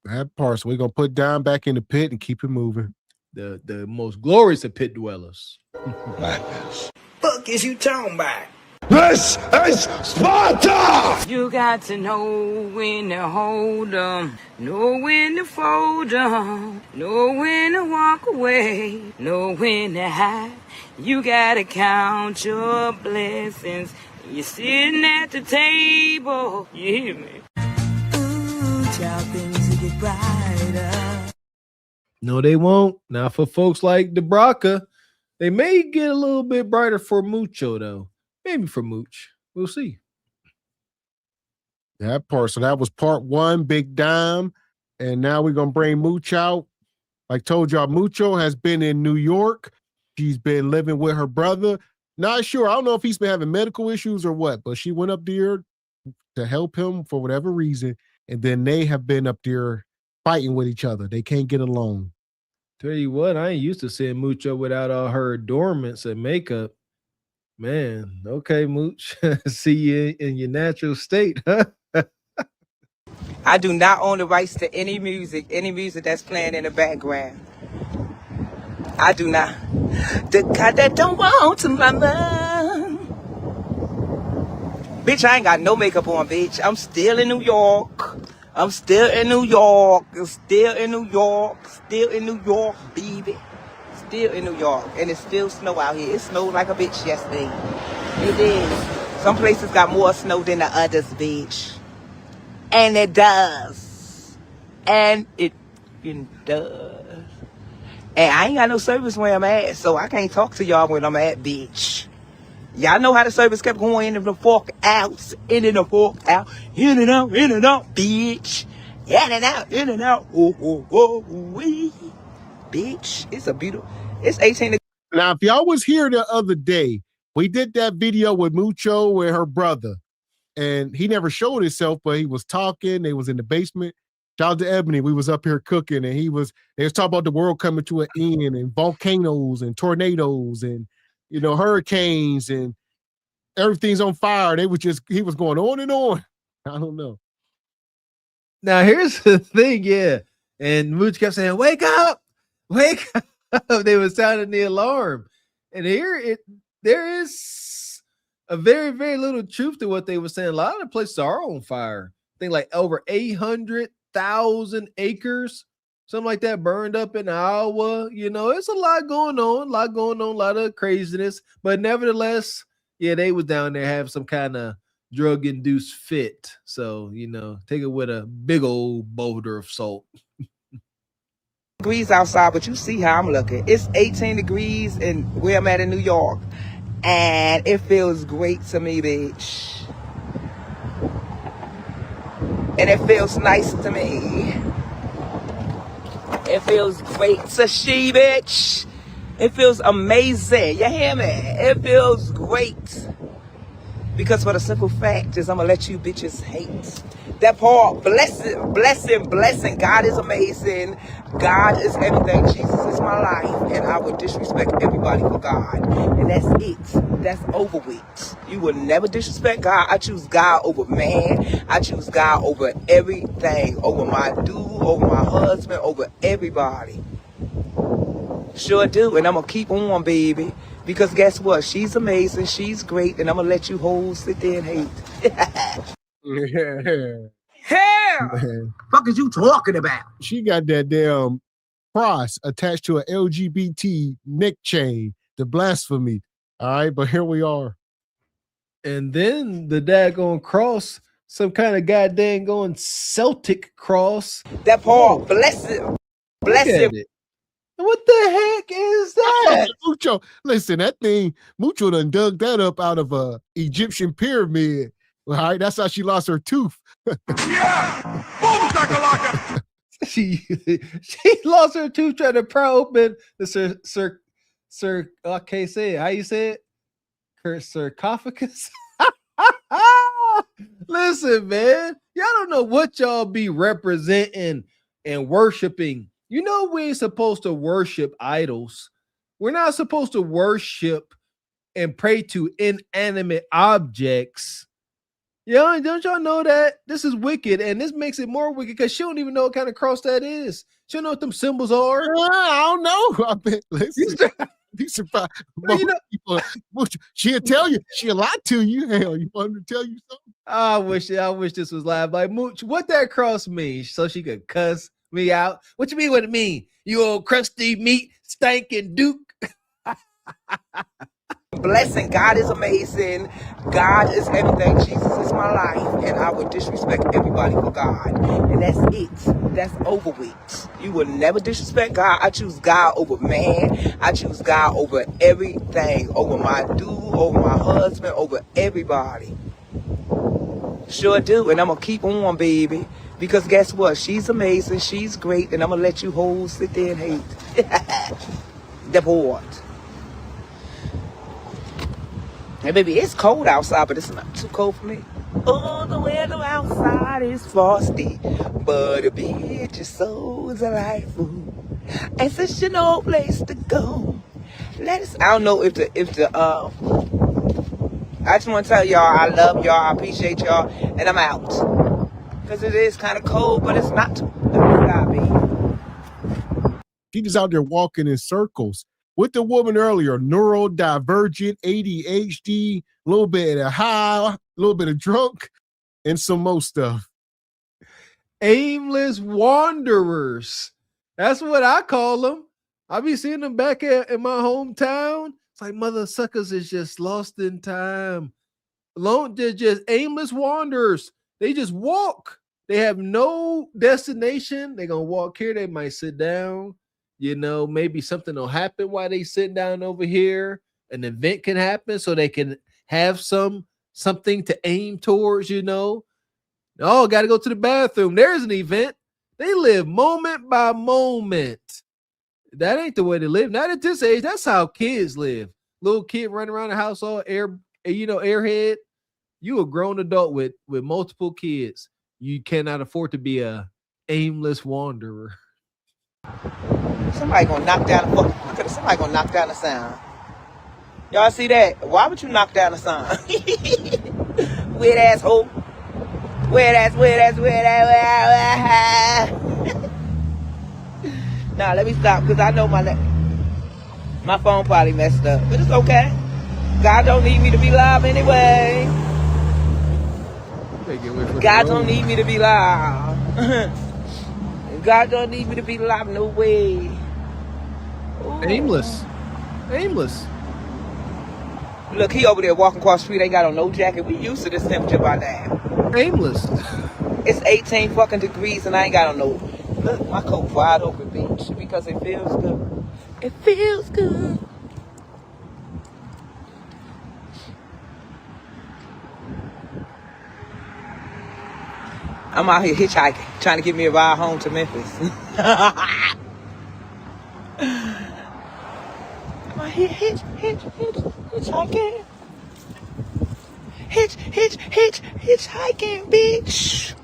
[SPEAKER 6] That part. So we're gonna put Dime back in the pit and keep it moving.
[SPEAKER 8] The most glorious of pit dwellers.
[SPEAKER 16] Madness.
[SPEAKER 2] Fuck is you talking about?
[SPEAKER 16] This is Sparta!
[SPEAKER 12] You got to know when to hold 'em, know when to fold 'em, know when to walk away, know when to hide. You gotta count your blessings. You're sitting at the table. You hear me?
[SPEAKER 3] Ooh, child, things will get brighter.
[SPEAKER 8] No, they won't. Not for folks like Debraka. They may get a little bit brighter for Mucho, though. Maybe for Mooch. We'll see.
[SPEAKER 6] That part. So that was part one, Big Dime. And now we're going to bring Mooch out. Like told y'all, Mucho has been in New York. She's been living with her brother. Not sure. I don't know if he's been having medical issues or what, but she went up there to help him for whatever reason. And then they have been up there fighting with each other. They can't get along.
[SPEAKER 8] Tell you what, I ain't used to seeing Mucho without all her adornments and makeup. Man, okay, Mooch. See you in your natural state, huh?
[SPEAKER 2] I do not own the rights to any music that's playing in the background. I do not. The God that don't want to mama. Bitch, I ain't got no makeup on, bitch. I'm still in New York. I'm still in New York. Still in New York. Still in New York, baby. Still in New York. And it's still snow out here. It snowed like a bitch yesterday. It did. Some places got more snow than the others, bitch. And it does. And it does. And I ain't got no service where I'm at, so I can't talk to y'all when I'm at, bitch. Y'all know how the service kept going in and the fork out, in and the fork out, in and out, bitch. In and out, in and out. Wee. Bitch, it's a beautiful, it's 18 degrees.
[SPEAKER 6] Now, if y'all was here the other day, we did that video with Mucho with her brother. And he never showed himself, but he was talking. They was in the basement. Shout out to Ebony. We was up here cooking, and they was talking about the world coming to an end, and volcanoes and tornadoes and hurricanes and everything's on fire. He was going on and on. I don't know.
[SPEAKER 8] Now here's the thing, yeah. And Mooch kept saying, "Wake up, wake up." They were sounding the alarm, and there is a very, very little truth to what they were saying. A lot of the places are on fire. I think like over 800,000 acres, something like that, burned up in Iowa. It's a lot going on, a lot of craziness. But nevertheless, yeah, they was down there having some kind of drug-induced fit. So, take it with a big old boulder of salt.
[SPEAKER 2] Degrees outside, but you see how I'm looking. It's 18 degrees in where I'm at in New York. And it feels great to me, bitch. And it feels nice to me. It feels great to she, bitch. It feels amazing. You hear me? It feels great. Because for the simple fact is I'm going to let you bitches hate. That part, blessing. God is amazing. God is everything. Jesus is my life. And I would disrespect everybody for God. And that's it. That's over with. You will never disrespect God. I choose God over man. I choose God over everything. Over my dude, over my husband, over everybody. Sure do. And I'm going to keep on, baby. Because guess what? She's amazing. She's great. And I'm going to let you hoes sit there and hate. Hell! Fuck is you talking about?
[SPEAKER 6] She got that damn cross attached to an LGBT neck chain, the blasphemy. All right, but here we are.
[SPEAKER 8] And then the daggone cross, some kind of goddamn going Celtic cross.
[SPEAKER 2] That part, bless him.
[SPEAKER 8] What the heck is that?
[SPEAKER 6] Mucho, listen, that thing, Mucho done dug that up out of a Egyptian pyramid. All right, that's how she lost her tooth.
[SPEAKER 16] Yeah! Boom, shakalaka!
[SPEAKER 8] She lost her tooth trying to pry open the I can't say it. How you say it? Sarcophagus? Listen, man, y'all don't know what y'all be representing and worshiping. We ain't supposed to worship idols. We're not supposed to worship and pray to inanimate objects. Don't y'all know that? This is wicked, and this makes it more wicked because she don't even know what kind of cross that is. She don't know what them symbols are.
[SPEAKER 6] I don't know. I bet, listen, be surprised. People, she'll tell you. She'll lie to you. Hell, you want her to tell you something?
[SPEAKER 8] I wish this was live. Like, Mooch, what that cross mean? So she could cuss me out. What you mean? What it mean? You old crusty meat, stinking Duke.
[SPEAKER 7] blessing. God is amazing. God is everything. Jesus is my life. And I would disrespect everybody for God. And that's it. That's over with. You will never disrespect God. I choose God over man. I choose God over everything. Over my dude, over my husband, over everybody. Sure do. And I'm going to keep on, baby. Because guess what? She's amazing. She's great. And I'm going to let you hoes sit there and hate. Deport. Hey, baby, it's cold outside, but it's not too cold for me. Oh, the weather outside is frosty, but a bitch is so delightful. And since you know a place to go, I don't know if the I just want to tell y'all I love y'all, I appreciate y'all, and I'm out. Because it is kind of cold, but it's not too cold.
[SPEAKER 6] She just out there walking in circles. With the woman earlier, neurodivergent, ADHD, a little bit of high, a little bit of drunk, and some more stuff.
[SPEAKER 8] Aimless wanderers. That's what I call them. I be seeing them back in my hometown. It's like mother suckers is just lost in time. They're just aimless wanderers. They just walk. They have no destination. They're going to walk here. They might sit down. You know, maybe something will happen while they sit down over here. An event can happen so they can have something to aim towards, you know. Oh, got to go to the bathroom. There's an event. They live moment by moment. That ain't the way to live. Not at this age. That's how kids live. Little kid running around the house all airhead. You a grown adult with multiple kids. You cannot afford to be a aimless wanderer.
[SPEAKER 7] Somebody gonna knock down the fucking. Look at it. Somebody gonna knock down the sign. Y'all see that? Why would you knock down the sign? Weird asshole. Weird ass. Nah, let me stop because I know my phone probably messed up, but it's okay. God don't need me to be live anyway. God don't need me to be live. God don't need me to be live, no way. Ooh.
[SPEAKER 8] Aimless.
[SPEAKER 7] Look, he over there walking across the street, ain't got on no jacket. We used to this temperature by now.
[SPEAKER 8] Aimless.
[SPEAKER 7] It's 18 fucking degrees and I ain't got on no. Look, my coat wide open, bitch, because it feels good. It feels good. I'm out here hitchhiking, trying to get me a ride home to Memphis. I'm out here hitchhiking. Hitchhiking, bitch.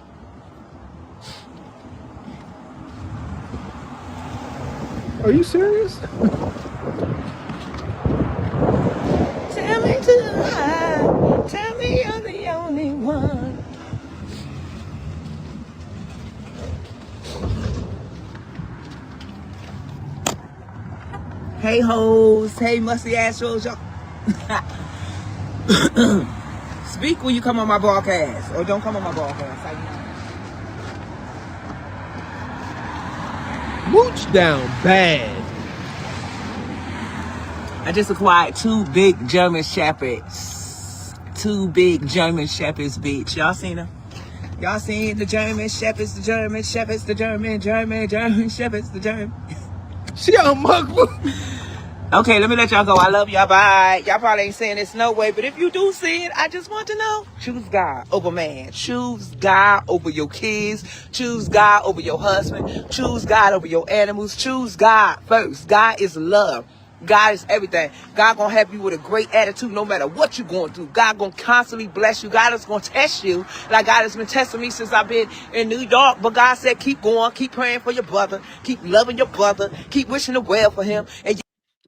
[SPEAKER 8] Are you serious?
[SPEAKER 7] Tell me to hide. Tell me you're the only one. Hey hoes, hey musty ass hoes, y'all. Speak when you come on my broadcast, or don't come on my broadcast.
[SPEAKER 8] Mooch down bad.
[SPEAKER 7] I just acquired 2 big German Shepherds. 2 big German Shepherds, bitch. Y'all seen them? Y'all seen the German Shepherds, the German Shepherds, the German Shepherds, the German.
[SPEAKER 8] See how much.
[SPEAKER 7] Okay, let me let y'all go. I love y'all. Bye. Y'all probably ain't saying this no way, but if you do see it, I just want to know. Choose God over man. Choose God over your kids. Choose God over your husband. Choose God over your animals. Choose God first. God is love. God is everything. God gonna have you with a great attitude no matter what you're going through. God gonna constantly bless you. God is gonna test you like God has been testing me since I've been in New York. But God said, keep going, keep praying for your brother, keep loving your brother, keep wishing the well for him.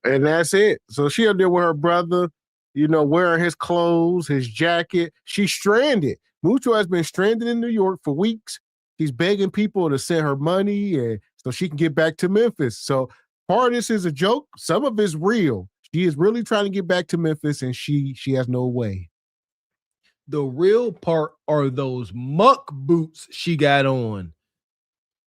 [SPEAKER 6] And that's it. So she up there with her brother, you know, wearing his clothes, his jacket. She's stranded. Mucho has been stranded in New York for weeks. He's begging people to send her money and so she can get back to Memphis. So part of this is a joke. Some of it's real. She is really trying to get back to Memphis and she has no way.
[SPEAKER 8] The real part are those muck boots she got on.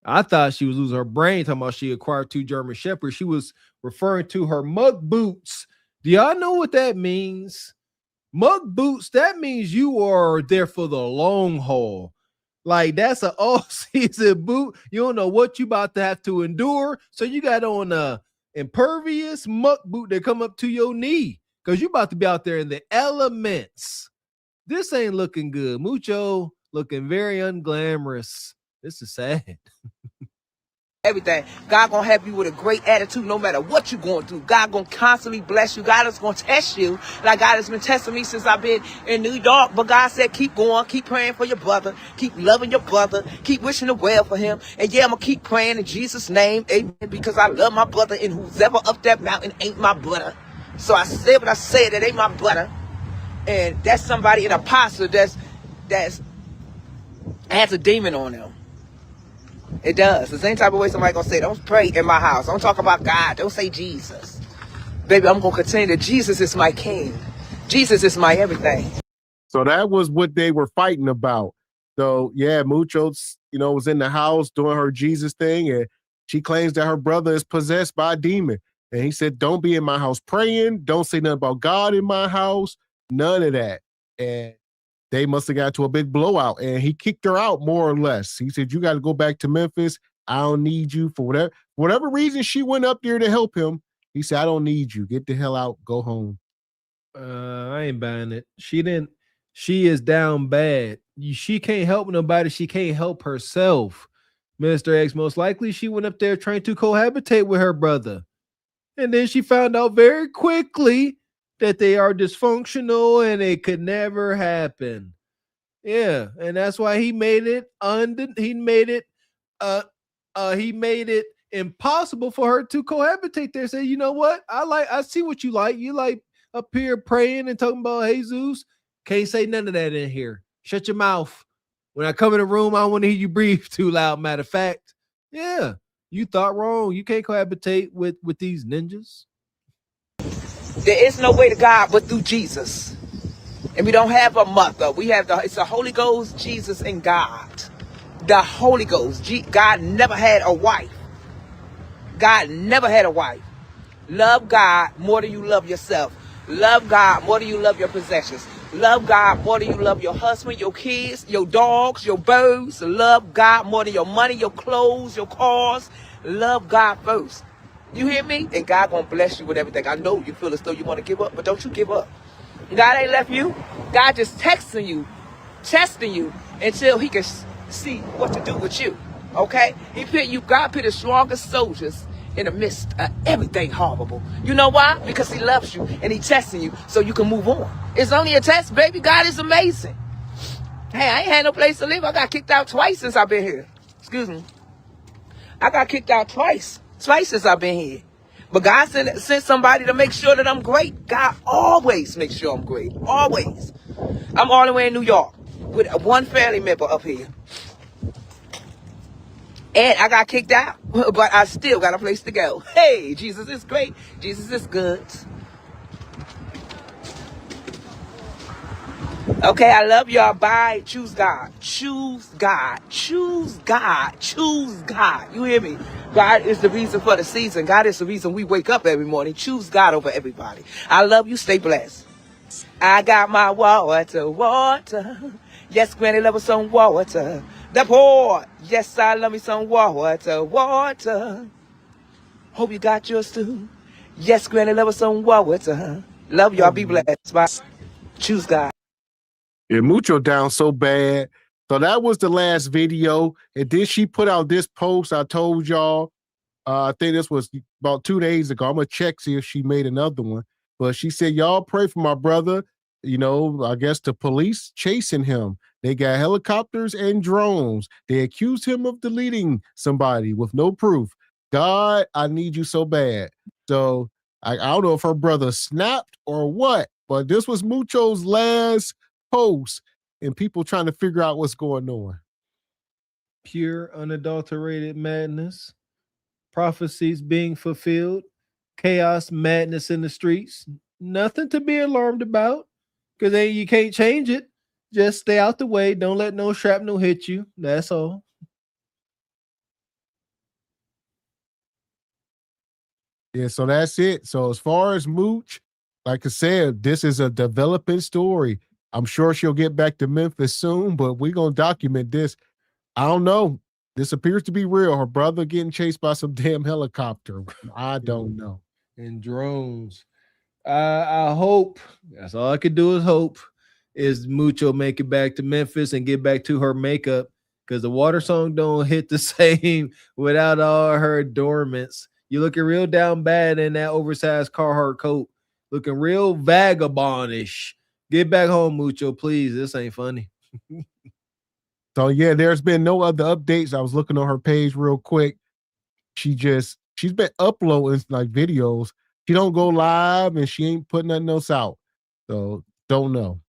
[SPEAKER 8] I thought she was losing her brain talking about she acquired 2 German Shepherds. She was referring to her muck boots Do y'all know what that means? Mug boots, that means you are there for the long haul. Like that's an all-season boot. You don't know what you about to have to endure. So you got on a impervious muck boot that come up to your knee because you about to be out there in the elements. This ain't looking good. Mucho looking very unglamorous. This is sad.
[SPEAKER 7] Everything. God gonna have you with a great attitude no matter what you're going through. God gonna constantly bless you. God is gonna test you like God has been testing me since I've been in New York. But God said, keep going, keep praying for your brother, keep loving your brother, keep wishing the well for him. And yeah, I'm gonna keep praying in Jesus' name, amen, because I love my brother, and who's ever up that mountain ain't my brother. So I said what I said, it ain't my brother. And that's somebody, an apostle that's has a demon on them. It does. The same type of way somebody gonna say, don't pray in my house. Don't talk about God. Don't say Jesus. Baby, I'm gonna continue that Jesus is my king. Jesus is my everything.
[SPEAKER 6] So that was what they were fighting about. So yeah, Mucho, was in the house doing her Jesus thing, and she claims that her brother is possessed by a demon. And he said, don't be in my house praying. Don't say nothing about God in my house. None of that. And they must have got to a big blowout, and he kicked her out more or less. He said, you got to go back to Memphis. I don't need you for whatever reason. She went up there to help him. He said, I don't need you. Get the hell out. Go home.
[SPEAKER 8] I ain't buying it. She is down bad. She can't help nobody. She can't help herself. Mr. X, most likely she went up there trying to cohabitate with her brother. And then she found out very quickly that they are dysfunctional and it could never happen. Yeah, and that's why he made it impossible for her to cohabitate there. Say, you know what? I see what you like. You like up here praying and talking about Jesus. Can't say none of that in here. Shut your mouth. When I come in the room, I don't want to hear you breathe too loud. Matter of fact, yeah, you thought wrong. You can't cohabitate with these ninjas.
[SPEAKER 7] There is no way to God but through Jesus. And we don't have a mother. We have it's the Holy Ghost, Jesus, and God. The Holy Ghost. God never had a wife. God never had a wife. Love God more than you love yourself. Love God more than you love your possessions. Love God more than you love your husband, your kids, your dogs, your birds. Love God more than your money, your clothes, your cars. Love God first. You hear me? And God gonna bless you with everything. I know you feel as though you want to give up, but don't you give up. God ain't left you. God just testing you until he can see what to do with you. Okay? God put the strongest soldiers in the midst of everything horrible. You know why? Because he loves you and he testing you so you can move on. It's only a test, baby. God is amazing. Hey, I ain't had no place to live. I got kicked out twice since I've been here. Excuse me. I got kicked out twice since I've been here. But God sent somebody to make sure that I'm great. God always makes sure I'm great. Always. I'm all the way in New York with one family member up here. And I got kicked out, but I still got a place to go. Hey, Jesus is great. Jesus is good. Okay, I love y'all. Bye. Choose God. Choose God. Choose God. Choose God. You hear me? God is the reason for the season. God is the reason we wake up every morning. Choose God over everybody. I love you. Stay blessed. I got my water. Yes, Granny love me some water. The poor. Yes, I love me some water. Hope you got yours too. Yes, Granny love me some water. Love y'all. Be blessed. Bye. Choose God.
[SPEAKER 6] Yeah, Mucho down so bad. So that was the last video. And then she put out this post I told y'all. I think this was about 2 days ago. I'm going to check, see if she made another one. But she said, y'all pray for my brother. I guess the police chasing him. They got helicopters and drones. They accused him of deleting somebody with no proof. God, I need you so bad. So I don't know if her brother snapped or what, but this was Mucho's last post and people trying to figure out what's going on.
[SPEAKER 8] Pure, unadulterated madness. Prophecies being fulfilled, chaos, madness in the streets. Nothing to be alarmed about because you can't change it. Just stay out the way. Don't let no shrapnel hit you. That's all.
[SPEAKER 6] Yeah, so that's it. So as far as Mooch, like I said, this is a developing story. I'm sure she'll get back to Memphis soon, but we're going to document this. I don't know. This appears to be real. Her brother getting chased by some damn helicopter. I don't know.
[SPEAKER 8] And drones. I hope, that's all I could do is hope, is Mucho make it back to Memphis and get back to her makeup, because the water song don't hit the same without all her adornments. You looking real down bad in that oversized Carhartt coat. Looking real vagabondish. Get back home, Mucho, please. This ain't funny.
[SPEAKER 6] So yeah, there's been no other updates. I was looking on her page real quick. She's been uploading like videos. She don't go live and she ain't putting nothing else out. So don't know.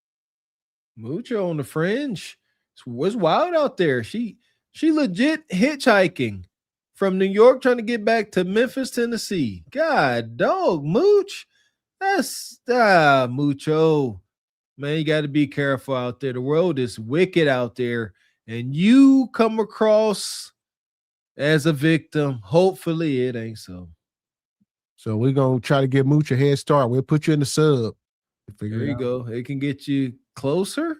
[SPEAKER 8] Mucho on the fringe. It's wild out there. She legit hitchhiking from New York trying to get back to Memphis, Tennessee. God dog, Mooch. That's Mucho. Man, you got to be careful out there. The world is wicked out there. And you come across as a victim. Hopefully it ain't so.
[SPEAKER 6] So we're going to try to get Mooch a head start. We'll put you in the sub.
[SPEAKER 8] There you go. It can get you closer.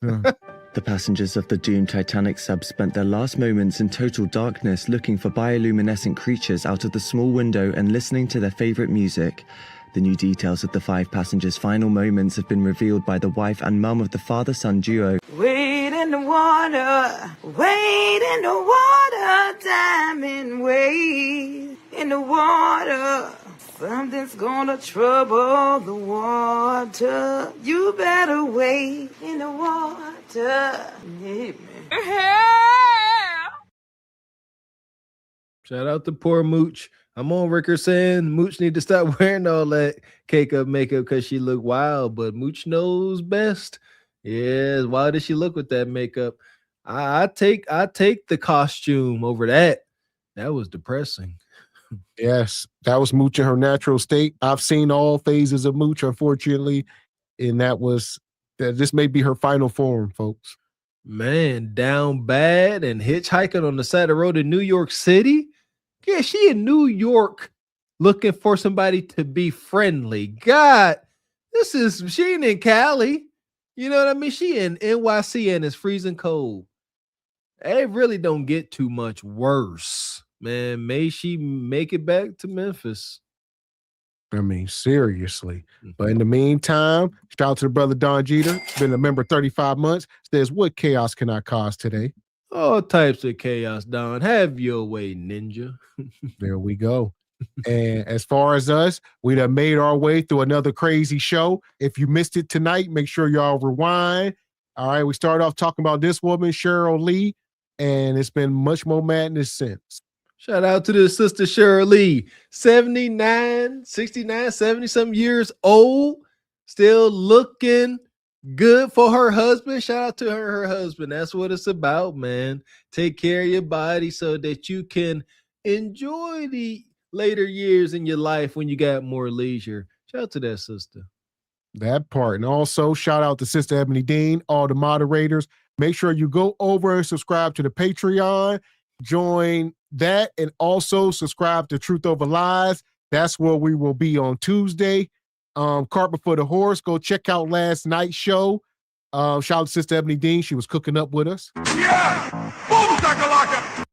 [SPEAKER 6] Yeah.
[SPEAKER 10] The passengers of the doomed Titanic sub spent their last moments in total darkness looking for bioluminescent creatures out of the small window and listening to their favorite music. The new details of the 5 passengers' final moments have been revealed by the wife and mum of the father-son duo.
[SPEAKER 12] Wade in the water, wade in the water, diamond wade in the water. Something's gonna trouble the water. You better wade in the water. Yeah, man.
[SPEAKER 8] Shout out to poor Mooch. I'm on record saying Mooch need to stop wearing all that cake-up makeup because she look wild, but Mooch knows best. Yes, why does she look with that makeup? I take the costume over that. That was depressing.
[SPEAKER 6] Yes, that was Mooch in her natural state. I've seen all phases of Mooch, unfortunately, and this may be her final form, folks.
[SPEAKER 8] Man, down bad and hitchhiking on the side of the road in New York City. Yeah, she in New York looking for somebody to be friendly. God, she ain't in Cali. You know what I mean? She in NYC and it's freezing cold. It really don't get too much worse. Man, may she make it back to Memphis.
[SPEAKER 6] I mean, seriously. But in the meantime, shout out to the brother Don Jeter. Been a member 35 months. Says, what chaos can I cause today?
[SPEAKER 8] All types of chaos, Don. Have your way, ninja.
[SPEAKER 6] There we go. And as far as us, we done made our way through another crazy show. If you missed it tonight, make sure y'all rewind. All right, we started off talking about this woman, Cheryl Lee, and it's been much more madness since.
[SPEAKER 8] Shout out to the sister Cheryl Lee, 69, 70-something years old, still looking good for her husband. Shout out to her husband. That's what it's about, man. Take care of your body so that you can enjoy the later years in your life when you got more leisure. Shout out to that sister.
[SPEAKER 6] That part. And also shout out to Sister Ebony Dean, all the moderators. Make sure you go over and subscribe to the Patreon. Join that and also subscribe to Truth Over Lies. That's where we will be on Tuesday. Cart Before the Horse. Go check out last night's show. Shout out to Sister Ebony Dean. She was cooking up with us.
[SPEAKER 16] Yeah! Boom, shakalaka!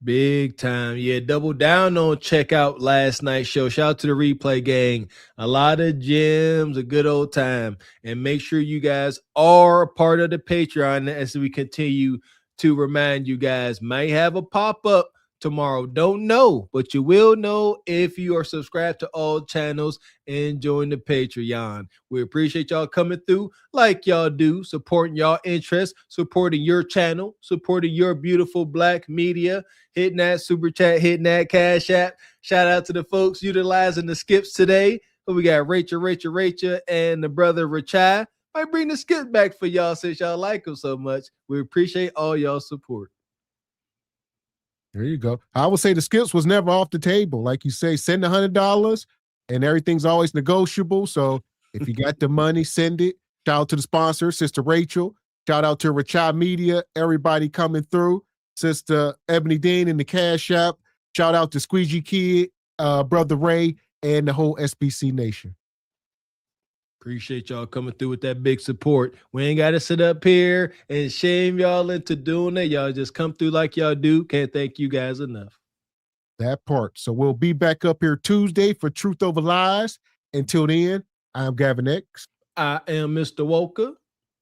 [SPEAKER 8] Big time. Yeah, double down on check out last night's show. Shout out to the replay gang. A lot of gems, a good old time. And make sure you guys are a part of the Patreon as we continue to remind you guys. Might have a pop-up tomorrow. Don't know, but you will know if you are subscribed to all channels and join the Patreon. We appreciate y'all coming through like y'all do, supporting y'all interests, supporting your channel, supporting your beautiful black media, hitting that super chat, hitting that cash app. Shout out to the folks utilizing the skips today. We got Rachel, and the brother Rachai. Might bring the skip back for y'all since y'all like them so much. We appreciate all y'all support.
[SPEAKER 6] There you go. I would say the skips was never off the table. Like you say, send $100 and everything's always negotiable. So if you got the money, send it. Shout out to the sponsor, Sister Rachel. Shout out to Rachai Media, everybody coming through. Sister Ebony Dean in the Cash App. Shout out to Squeegee Kid, Brother Ray, and the whole SBC Nation.
[SPEAKER 8] Appreciate y'all coming through with that big support. We ain't got to sit up here and shame y'all into doing it. Y'all just come through like y'all do. Can't thank you guys enough.
[SPEAKER 6] That part. So we'll be back up here Tuesday for Truth Over Lies. Until then, I'm Gavin X.
[SPEAKER 8] I am Mr. Walker.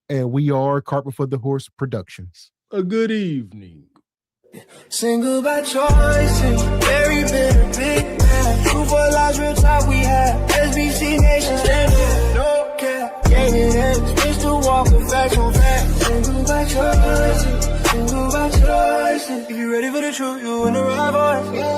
[SPEAKER 6] And we are Carpet for the Horse Productions.
[SPEAKER 8] A good evening.
[SPEAKER 1] Single by choice, very bitter, big bad. True for lies, real talk we have. SBC Nation, stand up, no cap. Gavin X Mr. Walker, facts on facts. Single by choice, single by choice. If you ready for the truth, you in the right voice.